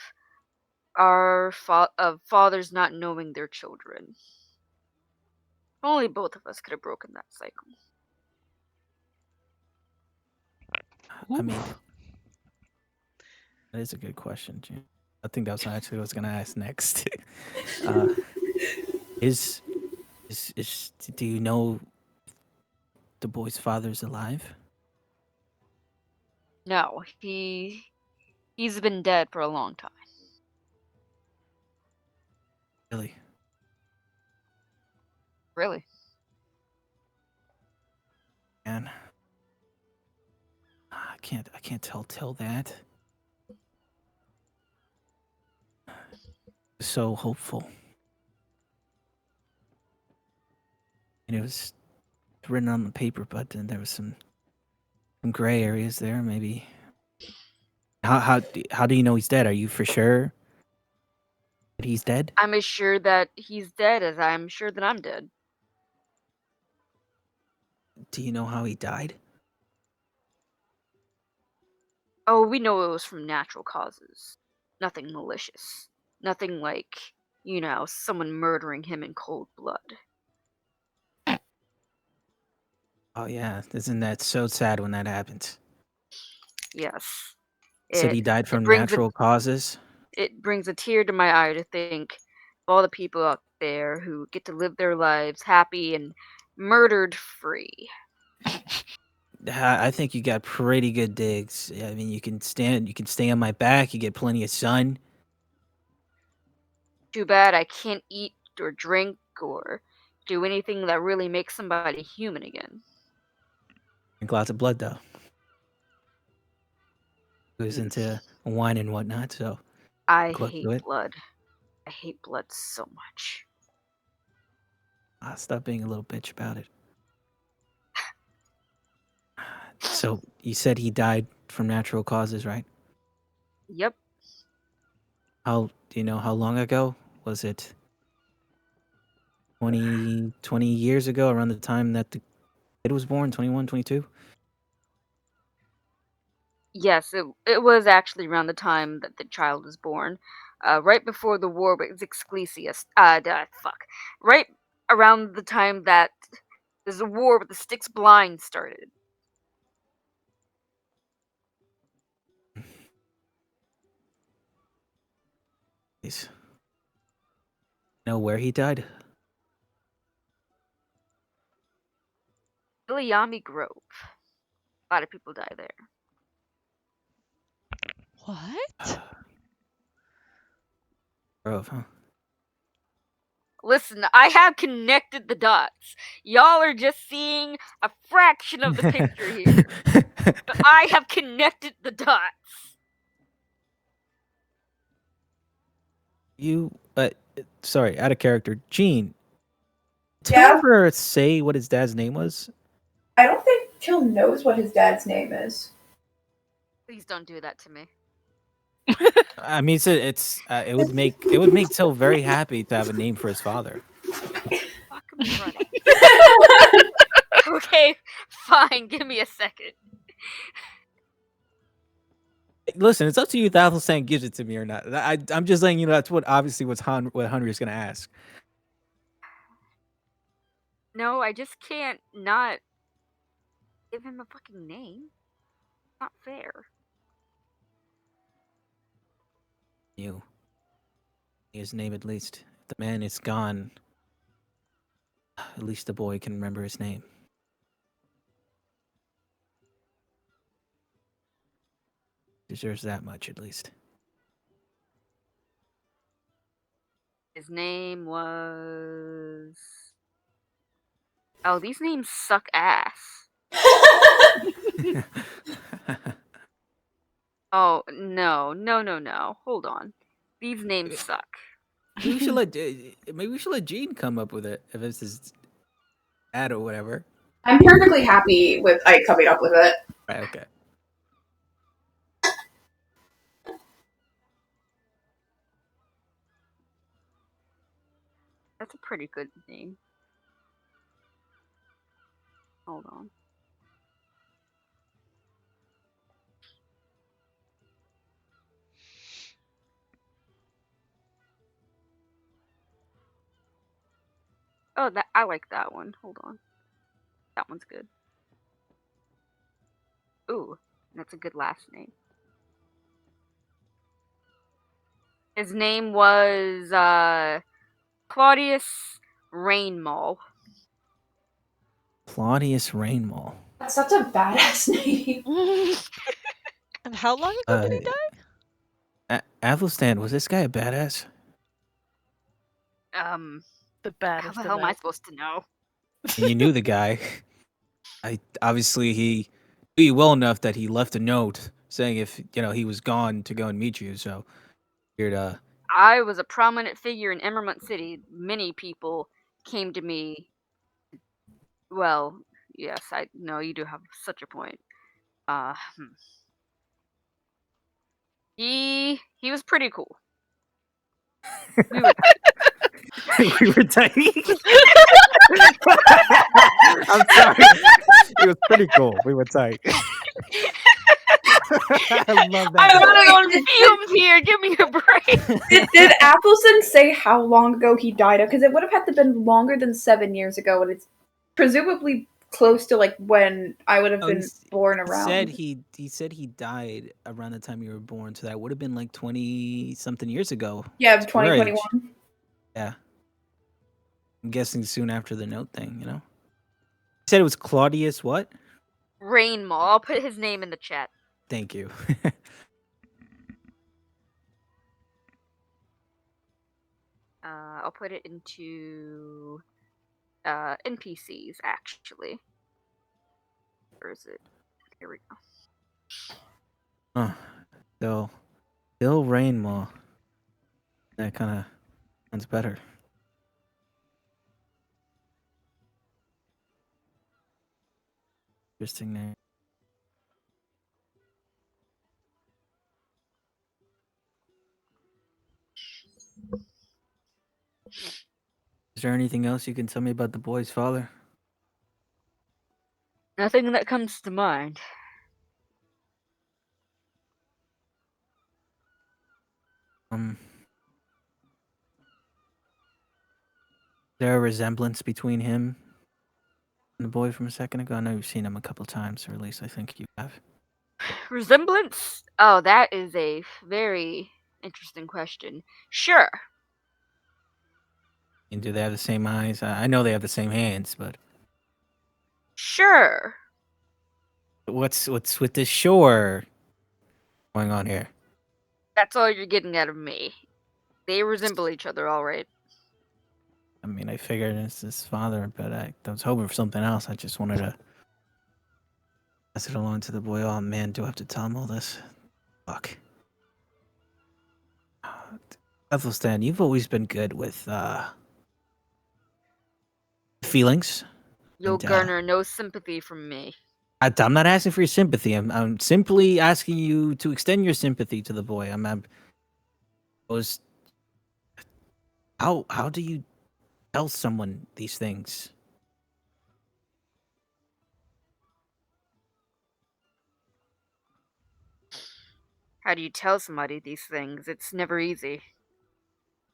of fathers not knowing their children. If only both of us could have broken that cycle.
I mean, that is a good question, Jim. I think that's actually what I was gonna ask next. uh, is do you know the boy's father's alive?
No, he's been dead for a long time.
Really?
Really.
Man, I can't tell that. So hopeful. And it was written on the paper, but then there was some gray areas there. Maybe. How do you know he's dead? Are you for sure that he's dead?
I'm as sure that he's dead as I'm sure that I'm dead.
Do you know how he died?
Oh, we know it was from natural causes. Nothing malicious. Nothing like, someone murdering him in cold blood.
Oh yeah, isn't that so sad when that happens?
Yes.
Said
It
he died
it
from
brings a
natural causes.
it brings a tear to my eye to think of all the people out there who get to live their lives happy and murdered free.
I think you got pretty good digs. I mean, you can stay on my back. You get plenty of sun.
Too bad I can't eat or drink or do anything that really makes somebody human again.
Drink lots of blood though. Goes
Mm.
into wine and whatnot. So
I
close
hate
to it.
blood. I hate blood so much.
Stop being a little bitch about it. So you said he died from natural causes, right?
Yep.
how do you know how long ago was it? 20 years ago, around the time that the kid was born, 21, 22?
Yes, it was actually around the time that the child was born, right before the war with Exclesias. Fuck, right around the time that there's a war with the Styx Blind started.
Please. Know where he died?
Iliami Grove. A lot of people die there.
What?
Grove, huh?
Listen, I have connected the dots. Y'all are just seeing a fraction of the picture here, but I have connected the dots.
You, sorry, out of character. Gene, did
Yeah?
Till ever say what his dad's name was?
I don't think Till knows what his dad's name is.
Please don't do that to me.
I mean, it would make Till very happy to have a name for his father.
Fuck, I'm running. Okay, fine. Give me a second.
Listen, it's up to you if Athelstan gives it to me or not. I'm just letting you know that's what Henry's gonna ask.
No, I just can't not give him a fucking name. Not fair.
You, his name at least. If the man is gone, at least the boy can remember his name. Deserves that much at least.
His name was. Oh, these names suck ass. Oh, no. Hold on. These names suck.
Maybe we should let Gene come up with it if it's his ad or whatever.
I'm perfectly happy with Ike coming up with it.
Right, okay.
That's a pretty good name. Hold on. Oh, that I like that one. Hold on. That one's good. Ooh, that's a good last name. His name was Claudius Rainmall.
Claudius Rainmall.
That's such a badass name.
And how long ago did he die?
Athelstan, was this guy a badass?
The
How
baddest
the
of
hell am I
it.
supposed to know?
And you knew the guy. Obviously he knew you well enough that he left a note saying if he was gone to go and meet you. So figured,
I was a prominent figure in Emerald City. Many people came to me. Well, yes, I know you do have such a point. Uh, hmm. He was pretty cool. We were tight.
we were tight. I'm sorry. It was pretty cool. We were tight. I love that.
I'm running on
Did-
fumes here. Give me a break.
Did Appleson say how long ago he died? Because it would have had to been longer than 7 years ago, and it's presumably close to like when I would have
Oh,
been born around.
He said he died around the time you were born, so that would have been like 20 something years ago.
Yeah,
It's your age.
2021.
Yeah. I'm guessing soon after the note thing, He said it was Claudius what?
Rainmall. I'll put his name in the chat.
Thank you.
I'll put it into NPCs actually. Where is it? Here we go.
So, Bill Rainmaw. That kind of sounds better. Interesting name.
Is there anything else you can tell me about the boy's father?
Nothing that comes to mind.
Is there a resemblance between him and the boy from a second ago? I know you've seen him a couple times, or at least I think you have.
Resemblance? Oh, that is a very interesting question. Sure.
And do they have the same eyes? I know they have the same hands, but
Sure.
what's with this shore going on here?
That's all you're getting out of me. They resemble each other, all right.
I mean, I figured it's his father, but I was hoping for something else. I just wanted to pass it along to the boy. Oh man, do I have to tell him all this? Fuck. Ethelstan, you've always been good with feelings.
You'll
And
garner no sympathy from me.
I'm not asking for your sympathy. I'm simply asking you to extend your sympathy to the boy. Was how do you tell someone these things?
How do you tell somebody these things? It's never easy.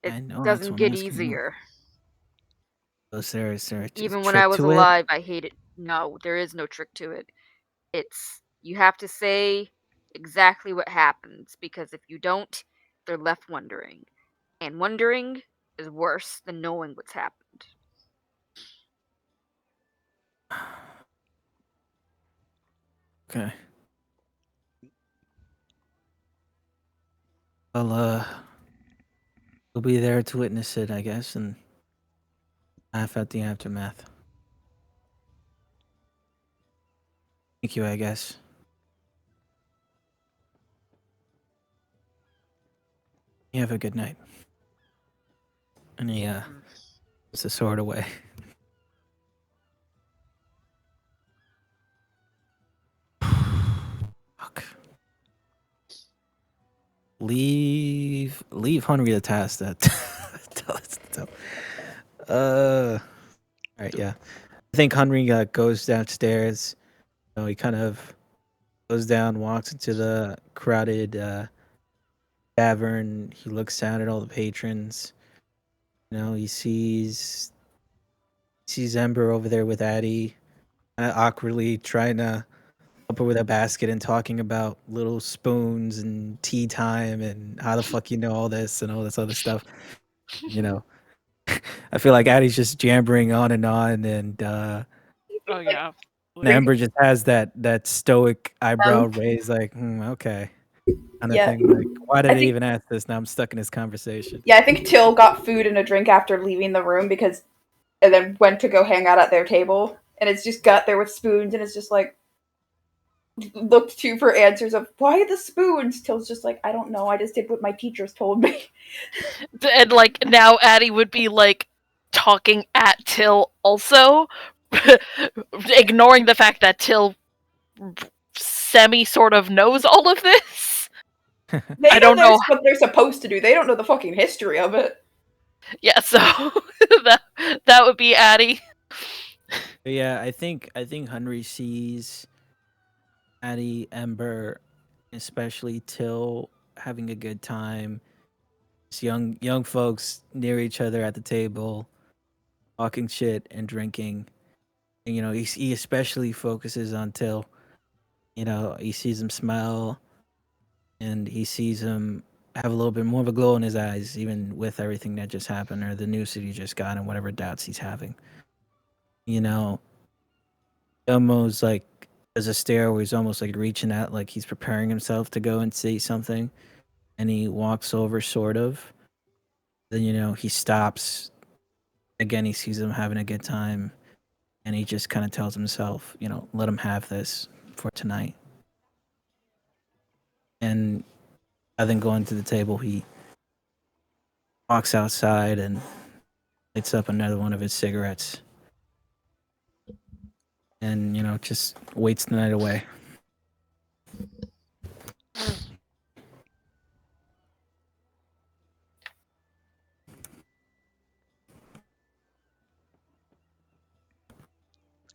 It
I know that's
doesn't
what I'm
get
asking you.
easier.
Is there a
Even when
trick
I was
to it?
alive, I hated. No, there is no trick to it. It's you have to say exactly what happens because if you don't, they're left wondering. And wondering is worse than knowing what's happened.
Okay. Well, we'll be there to witness it, I guess, and laugh at the aftermath. Thank you, I guess. You have a good night. And he puts the sword away. Fuck. Leave Henry the task that tell us to tell. All right, yeah. I think Henry goes downstairs. He kind of goes down, walks into the crowded tavern. He looks down at all the patrons. He sees Ember over there with Addie, awkwardly trying to help her with a basket and talking about little spoons and tea time and how the fuck you know all this and all this other stuff. I feel like Addie's just jabbering on, and
Oh yeah.
Amber just has that stoic eyebrow
Um,
raised, like, okay, kind of
Yeah.
thing. Like, why did
I
I
think-
even ask this? Now I'm stuck in this conversation.
Yeah, I think Till got food and a drink after leaving the room and then went to go hang out at their table, and it's just got there with spoons, and it's just like looked to for answers of why the spoons. Till's just like, I don't know, I just did what my teachers told me.
And like now Addie would be like talking at Till also, ignoring the fact that Till semi sort of knows all of this.
They
I
know
don't know.
what they're supposed to do. They don't know the fucking history of it.
Yeah, so that would be Addie.
But yeah, I think Henry sees Addie, Ember, especially Till having a good time. It's young folks near each other at the table, talking shit and drinking. And, he especially focuses on Till. He sees him smile, and he sees him have a little bit more of a glow in his eyes, even with everything that just happened or the news that he just got and whatever doubts he's having. Almost like there's a stare where he's almost like reaching out, like he's preparing himself to go and say something, and he walks over, sort of. Then he stops. Again, he sees him having a good time, and he just kind of tells himself, let him have this for tonight. And rather than going to the table, he walks outside and lights up another one of his cigarettes, and just waits the night away.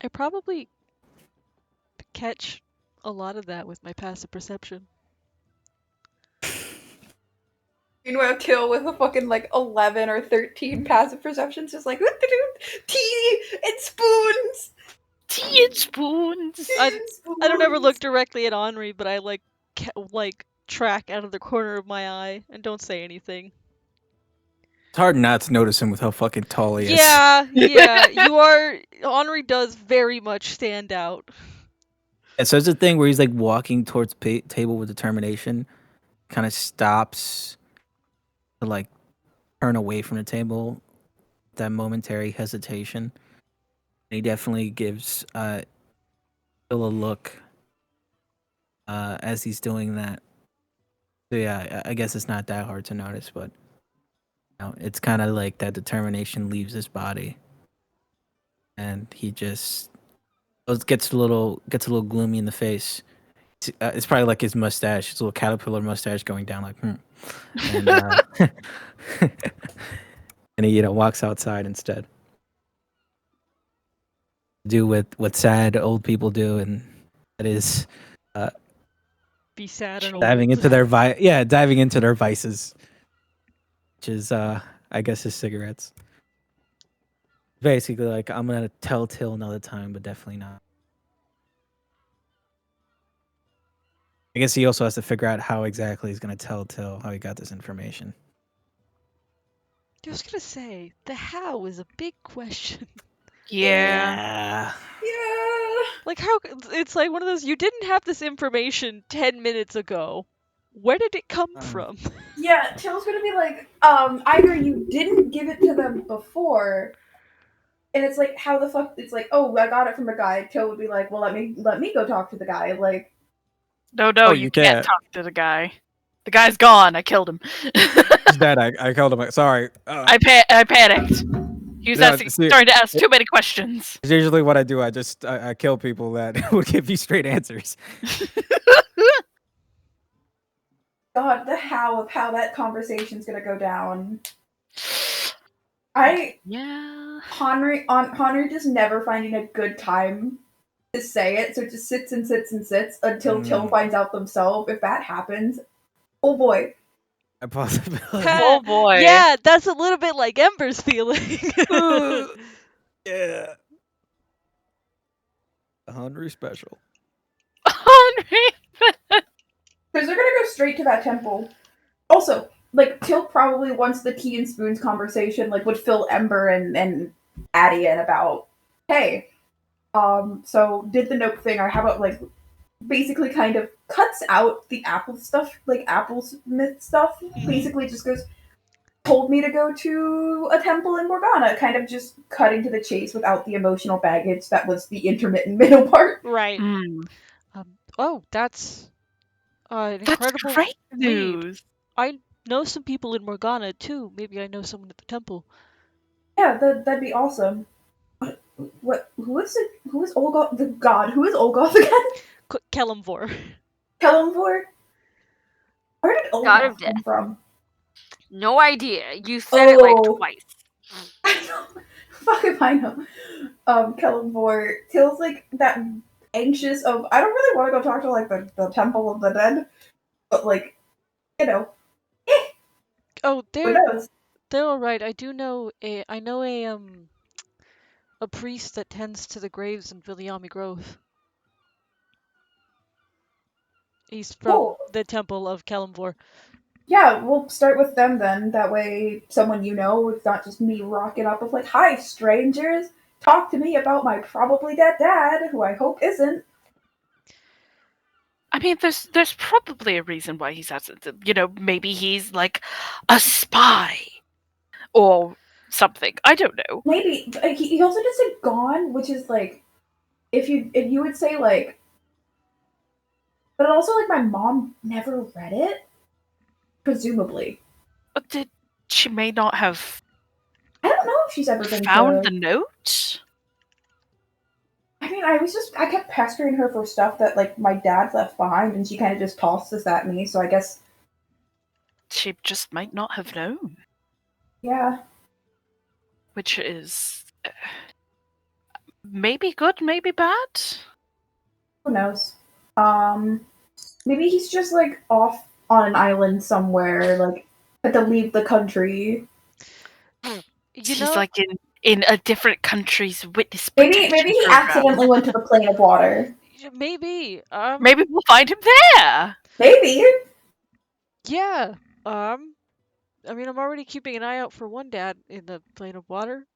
I probably catch a lot of that with my passive perception.
Meanwhile, Kill with a fucking like 11 or 13 passive perceptions, just like tea and spoons.
Tea and spoons.
I don't ever look directly at Henri, but I like track out of the corner of my eye and don't say anything.
It's hard not to notice him with how fucking tall he is.
Yeah, you are. Henri does very much stand out.
And so it's a thing where he's like walking towards table with determination, kind of stops to like turn away from the table, that momentary hesitation. And he definitely gives Phil a look as he's doing that. So yeah, I guess it's not that hard to notice, but it's kind of like that determination leaves his body, and he just gets a little gloomy in the face. It's probably like his mustache, his little caterpillar mustache going down, like, and and he walks outside instead. Do what sad old people do, and that is
Be sad and
diving
old.
into their diving into their vices, which is I guess his cigarettes. Basically, like, I'm gonna tell Till another time, but definitely not. I guess he also has to figure out how exactly he's gonna tell Till how he got this information.
I was gonna say the how is a big question.
Yeah.
Yeah.
Like how it's like one of those, you didn't have this information 10 minutes ago. Where did it come from?
Yeah, Till's gonna be like, either you didn't give it to them before, and it's like, how the fuck? It's like, oh, I got it from a guy. Till would be like, well, let me go talk to the guy. Like,
No,
Oh,
you
you
can't
can't.
talk to the guy. The guy's gone. I killed him.
He's dead. I killed him. Sorry.
I panicked. He was
No,
starting to ask too many questions.
It's usually what I do. I kill people that would give you straight answers.
God, the how of how that conversation's gonna go down.
Yeah.
Honor just never finding a good time to say it, so it just sits and sits and sits until Till finds out themselves. If that happens, oh boy.
A possibility.
Oh boy.
Yeah, that's a little bit like Ember's feeling.
Yeah. A Henry special.
Henry.
Because they're gonna go straight to that temple. Also, like, Till probably wants the tea and spoons conversation, like, would fill Ember and Addie in about, hey, so did the note thing, or how about, like, basically kind of cuts out the Apple stuff, like, Apple Smith stuff, basically just goes, told me to go to a temple in Morgana, kind of just cutting to the chase without the emotional baggage that was the intermittent middle part.
Right.
Mm.
Oh, that's an
That's
incredible
great
lead.
news.
I know some people in Morgana too. Maybe I know someone at the temple.
Yeah, that'd be awesome. Who is Olgoth? The god, who is Olgoth again?
Kelemvor.
Kelemvor? Where did
God of
Olgoth come
Death.
from?
No idea. You said it like
Oh.
twice.
I know. Fuck if I know. Kelemvor feels like that anxious of, I don't really want to go talk to, like, the Temple of the Dead, but, like, you know,
Oh,
who knows?
they're all right. I know a priest that tends to the graves in Viliami Grove. He's from
Cool.
the Temple of Kelemvor.
Yeah, we'll start with them then. That way, someone you know, it's not just me rocking up with, like, hi, strangers, talk to me about my probably dead dad, who I hope isn't.
I mean, there's probably a reason why he's at it. You know, maybe he's like a spy or something. I don't know.
Maybe. But he also just said gone, which is, like, if you would say, like, but also, like, my mom never read it, presumably.
But she may not have
I don't know if she's ever been
found
to...
the note.
I mean, I kept pestering her for stuff that, like, my dad left behind, and she kind of just tossed this at me, so I guess...
She just might not have known.
Yeah.
Which is maybe good, maybe bad.
Who knows? Maybe he's just like off on an island somewhere, like had to leave the country.
You
He's
know,
like in a different country's witness
Maybe
protection
he
program.
accidentally went to the plane of water.
maybe.
Maybe we'll find him there.
Maybe.
Yeah. I mean, I'm already keeping an eye out for one dad in the plane of water.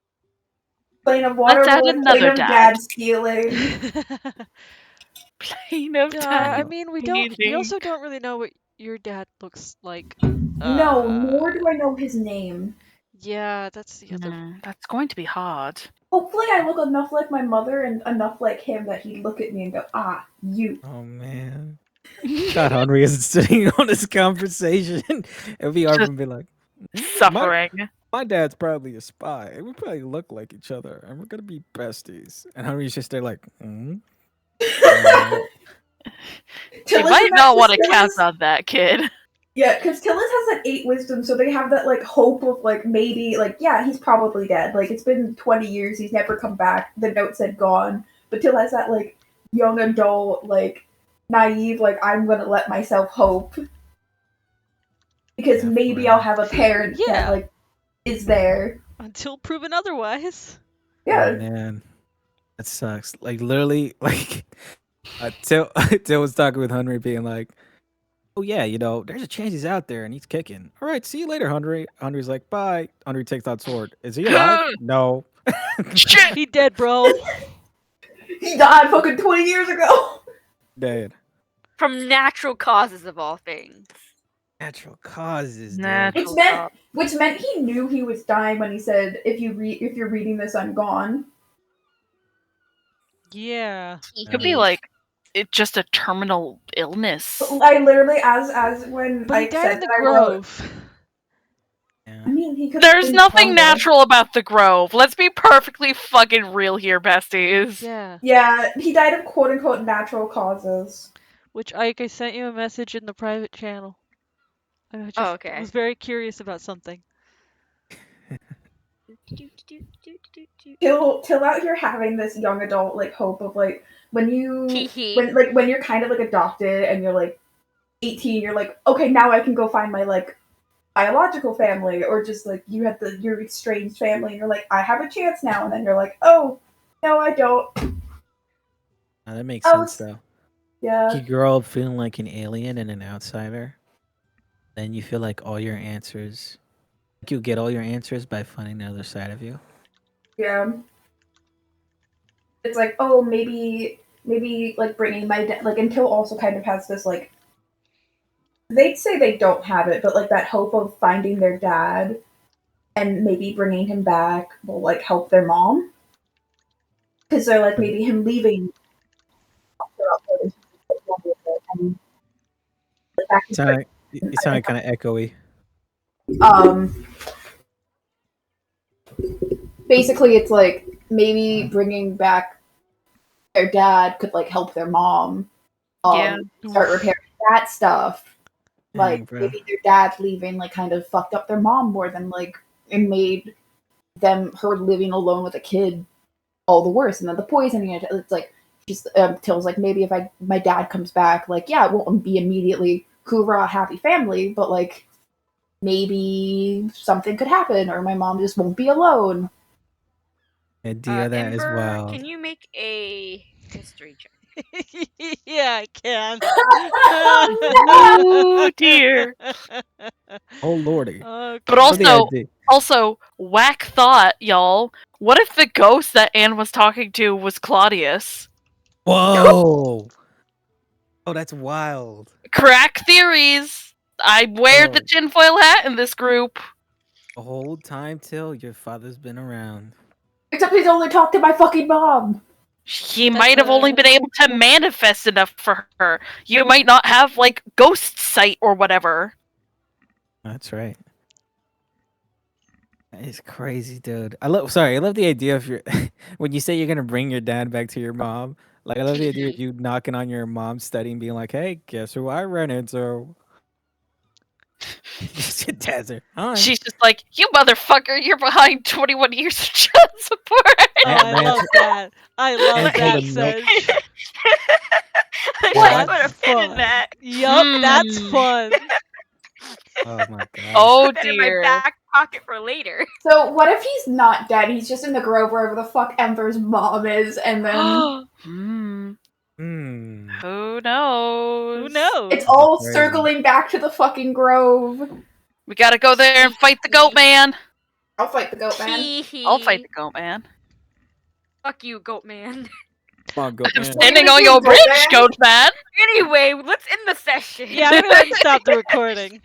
Plane of water,
Let's add
plane
another
of
dad.
dad stealing.
Plane of
I
dad.
mean, we also don't really know what your dad looks like.
No, nor do I know his name.
Yeah, that's the other.
That's going to be hard.
Hopefully I look enough like my mother and enough like him that he'd look at me and go, ah, you.
Oh man. God, Henry isn't sitting on this conversation. It would be hard
Just
to be like,
suffering.
My dad's probably a spy, and we probably look like each other, and we're gonna be besties. And Henry's just there like,
You
Tillis
might
and
not want to
Tillis-
count on that, kid.
Yeah, because Tillis has like 8 wisdom, so they have that like hope of like maybe like yeah, he's probably dead. Like it's been 20 years, he's never come back. The note said gone, but Till has that like young adult like naive like I'm gonna let myself hope because maybe I'll have a parent
Yeah.
that like is there.
Until proven otherwise.
Yeah,
oh man, that sucks. Like literally, like Till was talking with Henry, being like, "Oh yeah, there's a chance he's out there and he's kicking. All right, see you later, Henry." Henry's like, "Bye." Henry takes out sword. Is he alive? No.
Shit!
He dead, bro.
he died fucking 20 years ago.
Dead.
From natural causes of all things.
Natural causes, dude.
Natural
Which meant he knew he was dying when he said, "If you're reading this, I'm gone."
Yeah.
Could be like just a terminal illness.
I literally, as when
But he
I
died
said
in the
that, I wrote,
grove.
Yeah.
I mean, he could.
There's nothing natural about the Grove. Let's be perfectly fucking real here, besties.
Yeah.
Yeah, he died of quote unquote natural causes.
Which I sent you a message in the private channel. I just
okay.
was very curious about something.
Till out here having this young adult like hope of like when you're kind of like adopted and you're like 18, you're like, okay, now I can go find my like biological family, or just like you have your estranged family and you're like, I have a chance now, and then you're like, oh no, I don't.
Oh, that makes sense though.
Yeah.
You grow up feeling like an alien and an outsider. Then you feel like all your answers, you get all your answers by finding the other side of you.
Yeah. It's like, oh, maybe like bringing my dad, like Until also kind of has this like, they'd say they don't have it, but like that hope of finding their dad and maybe bringing him back will like help their mom. Because they're like, maybe him leaving.
You sound like kind of echoey.
Basically, it's like maybe bringing back their dad could like help their mom. Start repairing that stuff. Like maybe their dad leaving like kind of fucked up their mom more than like it made her living alone with a kid all the worse. And then the poisoning, it's like she's Till's like, maybe if my dad comes back, like yeah, it won't be immediately hoorah happy family, but like maybe something could happen, or my mom just won't be alone.
Idea that
Ember,
as well.
can you make a history check?
Yeah, I can.
Oh dear.
Oh lordy.
Okay.
But also, whack thought, y'all. What if the ghost that Anne was talking to was Claudius?
Whoa. Oh, that's wild.
Crack theories. I wear the tinfoil hat in this group.
The whole time till your father's been around.
Except he's only talked to my fucking mom.
He might have only been able to manifest enough for her. You might not have, like, ghost sight or whatever.
That's right. That is crazy, dude. I love the idea of when you say you're gonna bring your dad back to your mom. Like, I love the idea of you knocking on your mom's study and being like, "Hey, guess who I ran into?"
Tazzer. All right.
She's just like, you motherfucker, you're behind 21 years of child support.
Oh, I
Man,
love that. I love
Man told
that,
him nope.
Sedge.
I
What?
put a
That's
pin in
fun.
that.
Yup, that's
Hmm.
fun.
Oh my god.
Oh
Put that in my
dear.
back pocket for later.
So what if he's not dead? He's just in the grove wherever the fuck Ember's mom is, and then
Hmm.
Hmm.
Who knows?
Who knows?
it's all
Crazy.
circling back to the fucking grove.
We gotta go there and fight the goat man.
I'll fight the goat man.
Hee
I'll fight the goat man.
Fuck you, goat man.
Come on, goat
I'm
man.
standing
gonna
on
do,
your
goat
bridge,
man?
goat man.
Anyway, let's end the session.
Yeah, I'm gonna go ahead and stop the recording.